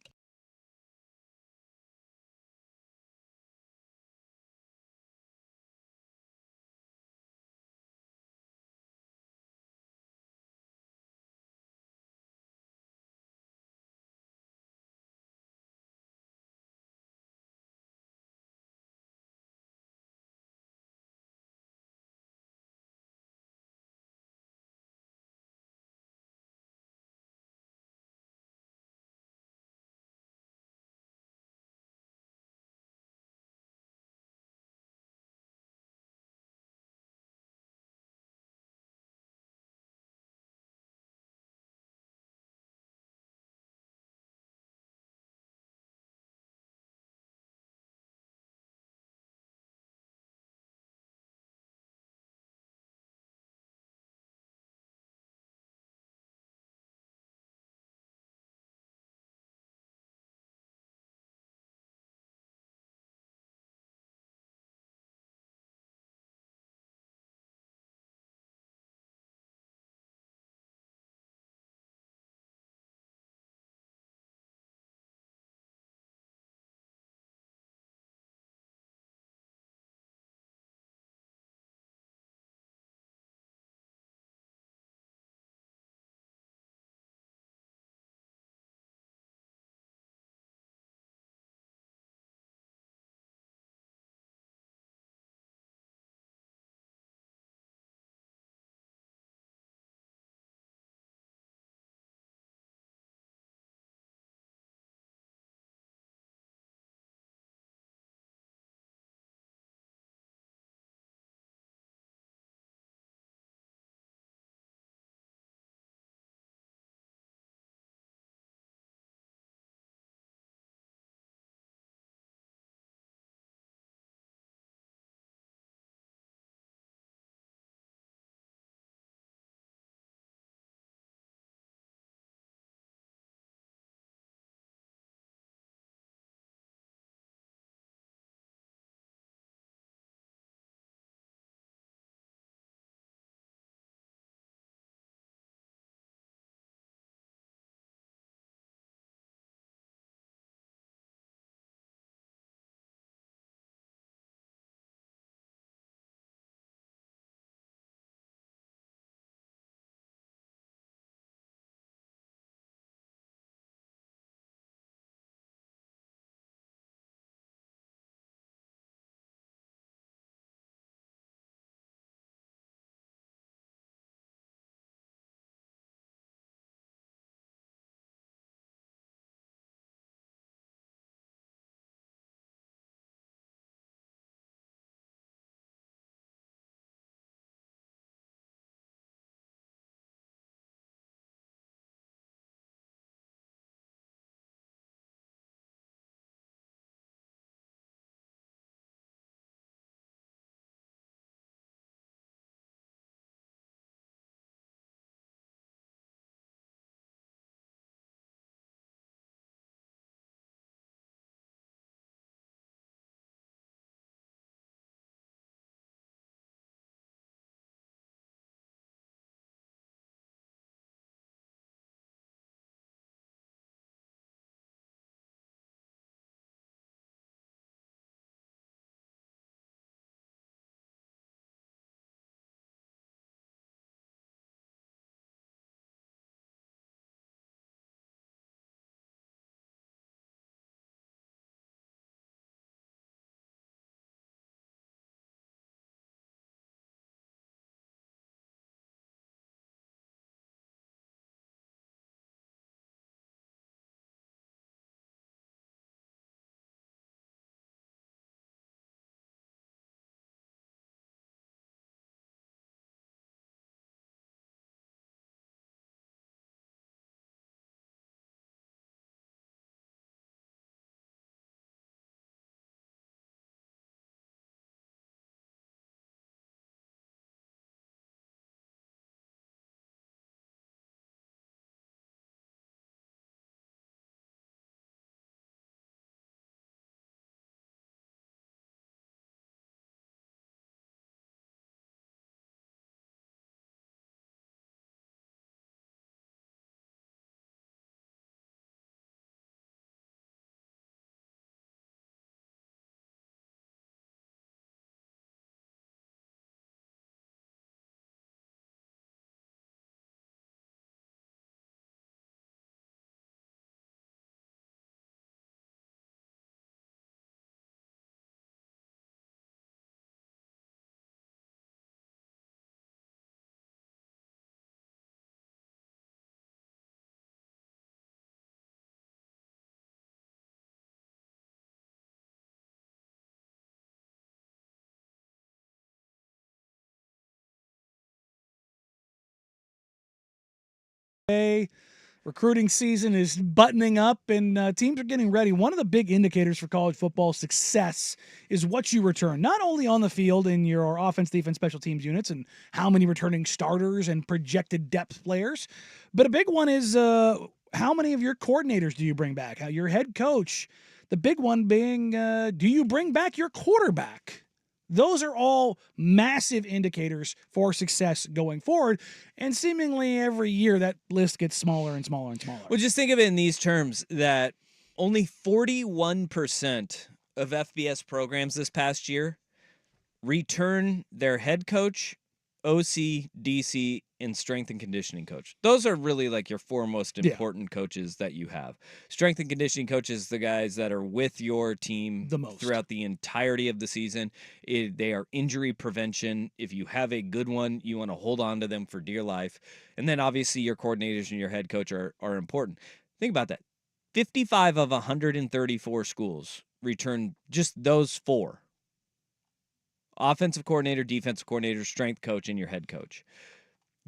Recruiting season is buttoning up, and teams are getting ready. One of the big indicators for college football success is what you return, not only on the field in your offense, defense, special teams units, and how many returning starters and projected depth players, but a big one is how many of your coordinators do you bring back? How your head coach? The big one being, do you bring back your quarterback? Those are all massive indicators for success going forward, and seemingly every year that list gets smaller and smaller and smaller. Well, just think of it in these terms, that only 41% of FBS programs this past year return their head coach, OC, DC, and strength and conditioning coach. Those are really like your four most important coaches that you have. Strength and conditioning coaches, the guys that are with your team the most throughout the entirety of the season. They are injury prevention. If you have a good one, you want to hold on to them for dear life. And then obviously your coordinators and your head coach are important. Think about that. 55 of 134 schools return just those four. Offensive coordinator, defensive coordinator, strength coach, and your head coach.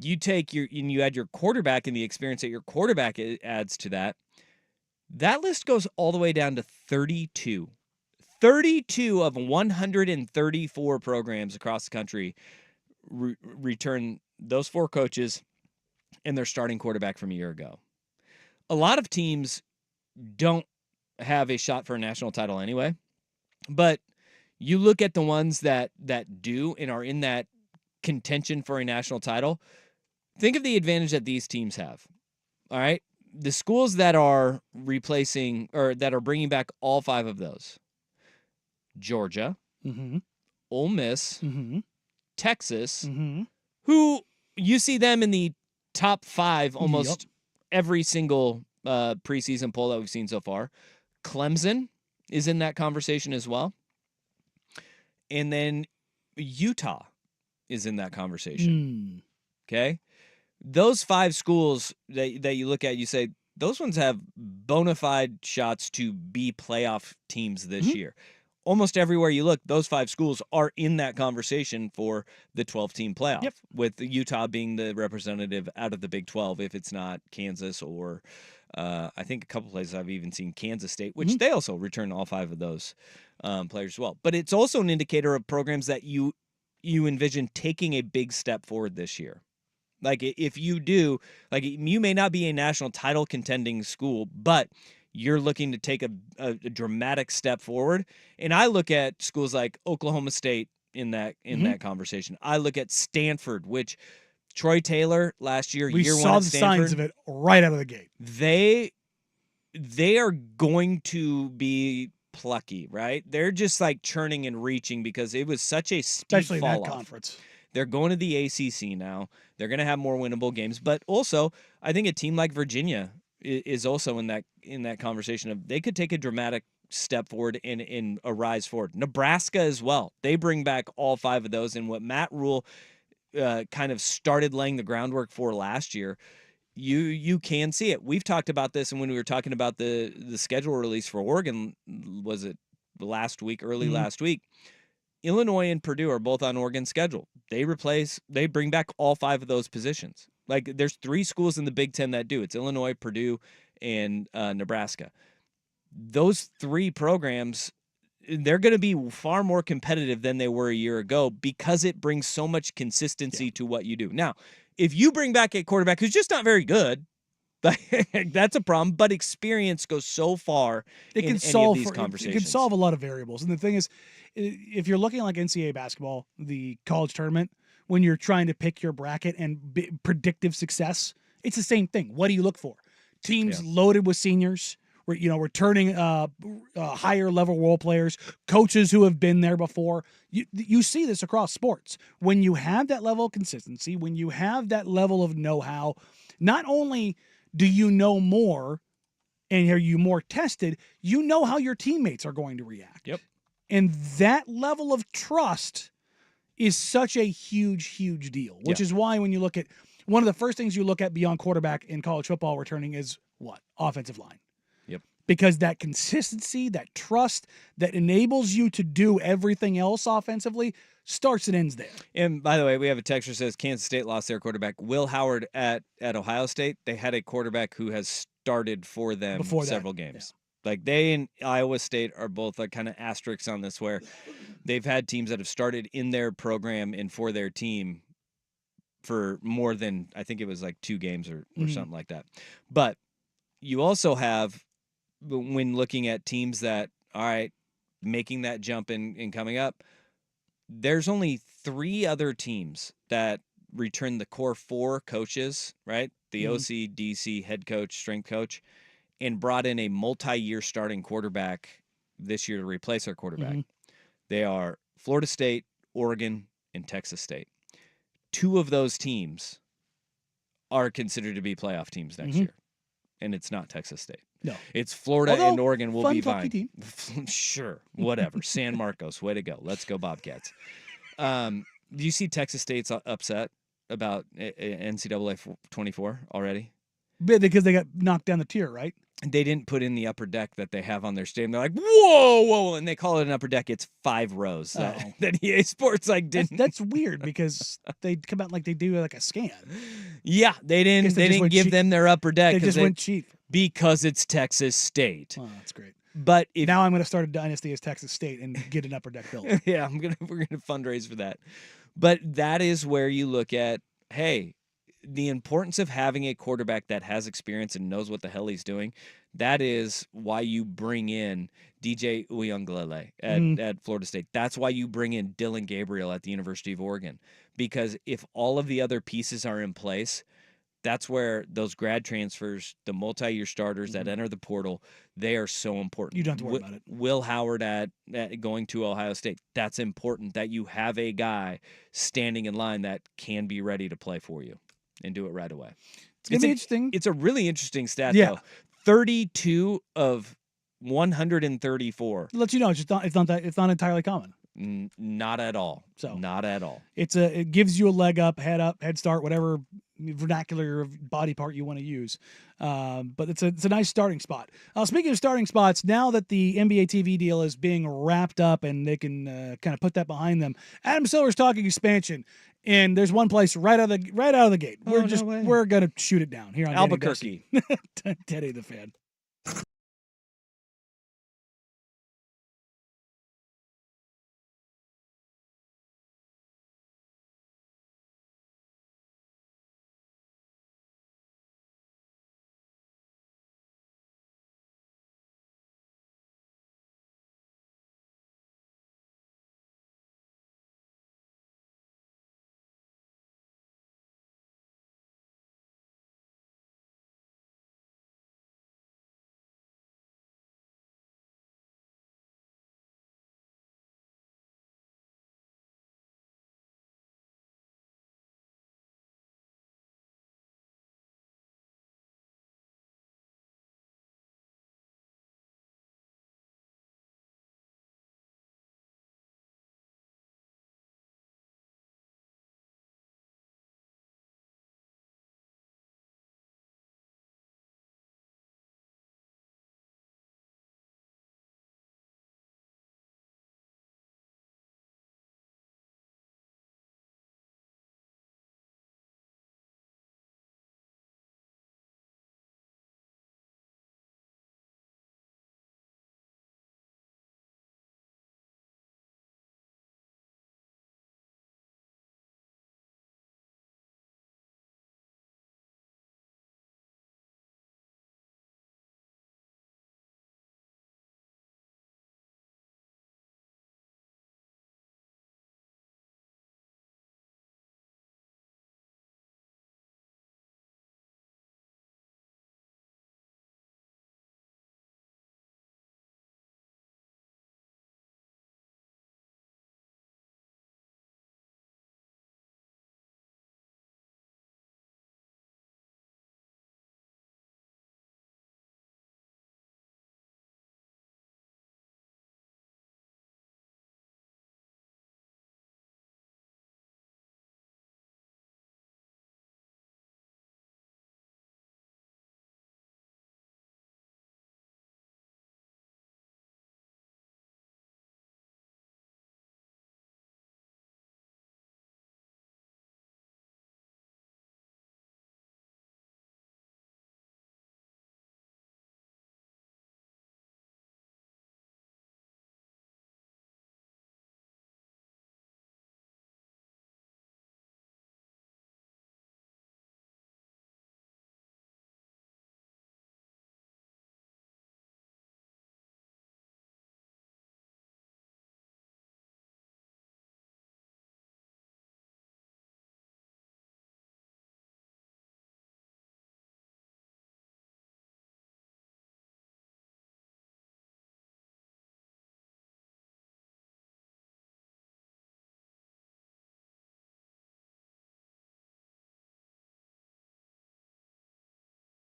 You take and you add your quarterback and the experience that your quarterback adds to that. That list goes all the way down to 32. 32 of 134 programs across the country return those four coaches and their starting quarterback from a year ago. A lot of teams don't have a shot for a national title anyway, but you look at the ones that do and are in that contention for a national title. Think of the advantage that these teams have. All right, the schools that are replacing or that are bringing back all five of those: Georgia, Ole Miss, Texas, who you see them in the top five almost every single preseason poll that we've seen so far. Clemson is in that conversation as well. And then Utah is in that conversation. Okay? Those five schools that you look at, you say, those ones have bona fide shots to be playoff teams this year. Almost everywhere you look, those five schools are in that conversation for the 12-team playoff, with Utah being the representative out of the Big 12 if it's not Kansas or I think a couple places I've even seen Kansas State, which they also return all five of those players as well. But it's also an indicator of programs that you envision taking a big step forward this year. Like if you do, like you may not be a national title contending school, but you're looking to take a dramatic step forward. And I look at schools like Oklahoma State in that conversation. I look at Stanford, which Troy Taylor last year, we year saw one at the Stanford, signs of it right out of the gate. They are going to be plucky, right? They're just like churning and reaching because it was such a steep especially fall in that off. conference. They're going to the ACC now. They're going to have more winnable games, but also I think a team like Virginia is also in that conversation of they could take a dramatic step forward and a rise forward. Nebraska as well. They bring back all five of those, and what Matt Rule kind of started laying the groundwork for last year, you can see it. We've talked about this, and when we were talking about the schedule release for Oregon, was it last week, early last week? Illinois and Purdue are both on Oregon's schedule. They bring back all five of those positions. Like there's three schools in the Big Ten that do. It's Illinois, Purdue, and Nebraska. Those three programs, they're going to be far more competitive than they were a year ago because it brings so much consistency to what you do. Now, if you bring back a quarterback who's just not very good, that's a problem, but experience goes so far in any of these conversations. It can solve a lot of variables. And the thing is, if you're looking like NCAA basketball, the college tournament, when you're trying to pick your bracket and predictive success, it's the same thing. What do you look for? Teams loaded with seniors, returning higher level role players, coaches who have been there before. You see this across sports. When you have that level of consistency, when you have that level of know-how, not only do you know more and are you more tested, you know how your teammates are going to react. Yep. And that level of trust is such a huge, huge deal, which is why when you look at one of the first things you look at beyond quarterback in college football returning is what? Offensive line. Yep. Because that consistency, that trust that enables you to do everything else offensively starts and ends there. And by the way, we have a texter says Kansas State lost their quarterback. Will Howard at Ohio State, they had a quarterback who has started for them Before that, several games. Like they and Iowa State are both like kind of asterisks on this, where they've had teams that have started in their program and for their team for more than, I think it was like 2 games or something like that. But you also have, when looking at teams that, all right, making that jump and coming up, there's only 3 other teams that return the core 4 coaches, right? The OC, DC, head coach, strength coach, and brought in a multi-year starting quarterback this year to replace our quarterback. They are Florida State, Oregon, and Texas State. 2 of those teams are considered to be playoff teams next year, and it's not Texas State. No. It's Florida and Oregon will be fun, fine. team. Sure, whatever. San Marcos, way to go. Let's go Bobcats. Do you see Texas State's upset about NCAA 24 already? Because they got knocked down the tier, right? They didn't put in the upper deck that they have on their stadium. They're like, whoa, and they call it an upper deck. It's 5 rows that EA Sports didn't. That's weird because they come out like they do like a scan. Yeah, they didn't give them their upper deck. They just went cheap because it's Texas State. Oh, that's great. But now I'm going to start a dynasty as Texas State and get an upper deck built. Yeah, we're gonna fundraise for that. But that is where you look at, hey, the importance of having a quarterback that has experience and knows what the hell he's doing. That is why you bring in DJ Uiagalelei at Florida State. That's why you bring in Dylan Gabriel at the University of Oregon. Because if all of the other pieces are in place, that's where those grad transfers, the multi-year starters that enter the portal, they are so important. You don't have to worry about it. Will Howard at going to Ohio State, that's important that you have a guy standing in line that can be ready to play for you and do it right away. It's going to be interesting. It's a really interesting stat, though. 32 of 134. Let you know, it's not entirely common. Not at all. So not at all. It gives you a leg up, head start, whatever vernacular body part you want to use. But it's a nice starting spot. Speaking of starting spots, now that the NBA TV deal is being wrapped up and they can kind of put that behind them, Adam Silver's talking expansion, and there's one place right out of the gate. We're gonna shoot it down here on Albuquerque. Teddy the Fan.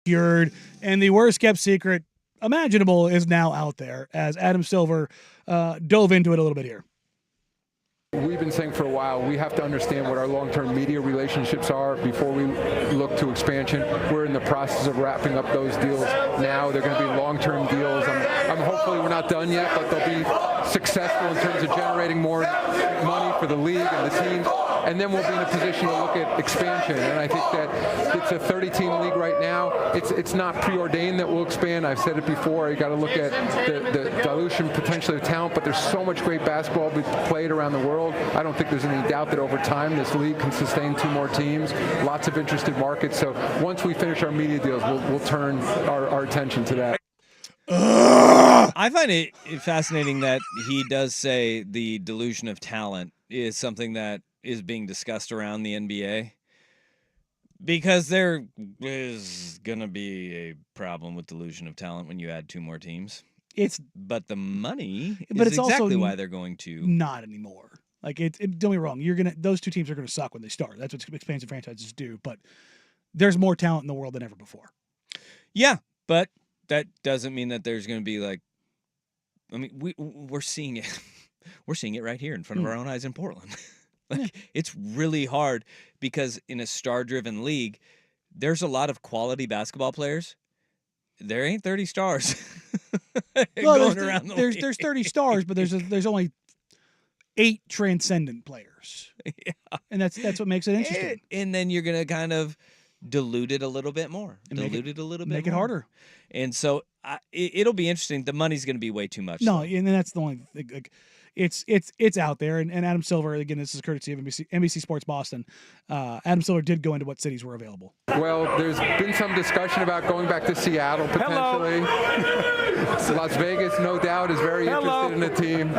cured, and the worst kept secret imaginable is now out there as Adam Silver dove into it a little bit here. We've been saying for a while, we have to understand what our long-term media relationships are before we look to expansion. We're in the process of wrapping up those deals now. They're going to be long-term deals. I'm hopefully we're not done yet, but they'll be successful in terms of generating more money for the league and the teams. And then we'll be in a position to look at expansion. And I think that it's a 30-team league right now. It's not preordained that we'll expand. I've said it before. You got to look at the dilution potentially of talent, but there's so much great basketball being played around the world. I don't think there's any doubt that over time this league can sustain 2 more teams. Lots of interested markets. So once we finish our media deals, we'll turn our attention to that. I find it fascinating that he does say the delusion of talent is something that is being discussed around the NBA, because there is going to be a problem with delusion of talent when you add 2 more teams. But the money is it's exactly also why they're going to. Not anymore. Like don't get me wrong, those 2 teams are going to suck when they start. That's what expansive franchises do. But there's more talent in the world than ever before. Yeah, but that doesn't mean that there's going to be we're seeing it. We're seeing it right here in front of our own eyes in Portland. It's really hard because in a star-driven league, there's a lot of quality basketball players. There ain't 30 stars going around the league. There's 30 stars, but there's only 8 transcendent players. Yeah. And that's what makes it interesting. And then you're going to kind of dilute it a little bit more. Make it harder. And so it'll be interesting. The money's going to be way too much. No, and that's the only thing. Like, it's out there. And Adam Silver, again, this is courtesy of NBC Sports Boston. Adam Silver did go into what cities were available. Well, there's been some discussion about going back to Seattle potentially. Las Vegas, no doubt, is very interested in the team.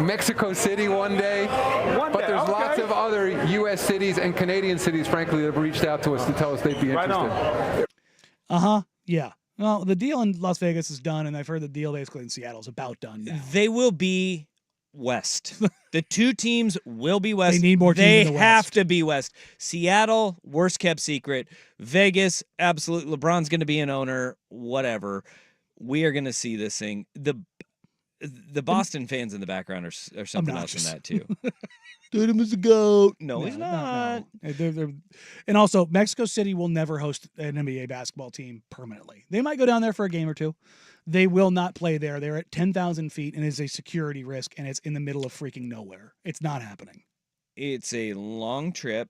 Mexico City one day. But there's lots of other U.S. cities and Canadian cities, frankly, that have reached out to us to tell us they'd be interested. Yeah. Well, the deal in Las Vegas is done, and I've heard the deal basically in Seattle is about done now. They will be West. The 2 teams will be West. They need more teams in the West. They have to be West. Seattle, worst kept secret. Vegas, absolute. LeBron's going to be an owner. Whatever. We are going to see this thing. The Boston fans in the background are something else in that too. Tatum is a goat. No, he's not. No. And also, Mexico City will never host an NBA basketball team permanently. They might go down there for a game or 2. They will not play there. They're at 10,000 feet and is a security risk, and it's in the middle of freaking nowhere. It's not happening. It's a long trip.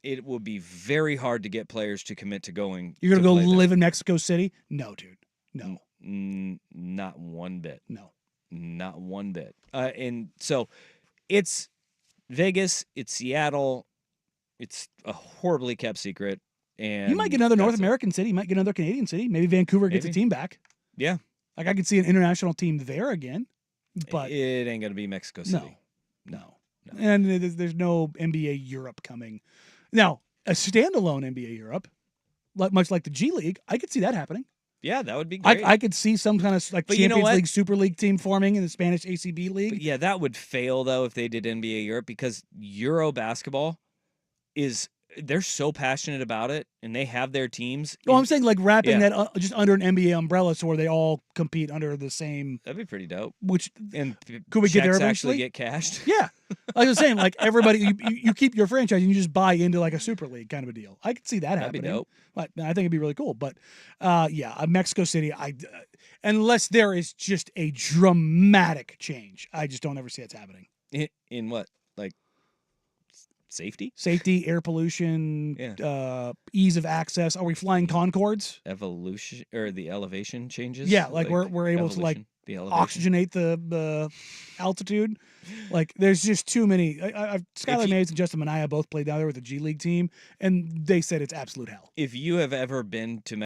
It will be very hard to get players to commit to going. You're going to go live in Mexico City? No, dude. No. Not one bit. No. Not one bit. And so it's Vegas, it's Seattle, it's a horribly kept secret. And you might get another North American city. You might get another Canadian city. Maybe Vancouver gets a team back. Yeah. Like, I could see an international team there again. But it ain't going to be Mexico City. No. And there's no NBA Europe coming. Now, a standalone NBA Europe, much like the G League, I could see that happening. Yeah, that would be great. I could see some kind of Champions League, Super League team forming in the Spanish ACB League. But yeah, that would fail, though, if they did NBA Europe, because Euro basketball they're so passionate about it, and they have their teams. Oh, I'm saying wrapping that just under an NBA umbrella, so where they all compete under the same. That'd be pretty dope. And could we get there eventually? Actually get cashed? Yeah, I was saying, everybody, you keep your franchise and you just buy into a Super League kind of a deal. I could see that happening. That'd be dope. But I think it'd be really cool. But Mexico City, unless there is just a dramatic change, I just don't ever see it's happening. In what? Safety, air pollution, ease of access. Are we flying Concords? Evolution or the elevation changes? Yeah, we're able to oxygenate the altitude. There's just too many. Skylar Mays and Justin Minaya both played down there with the G League team, and they said it's absolute hell. If you have ever been to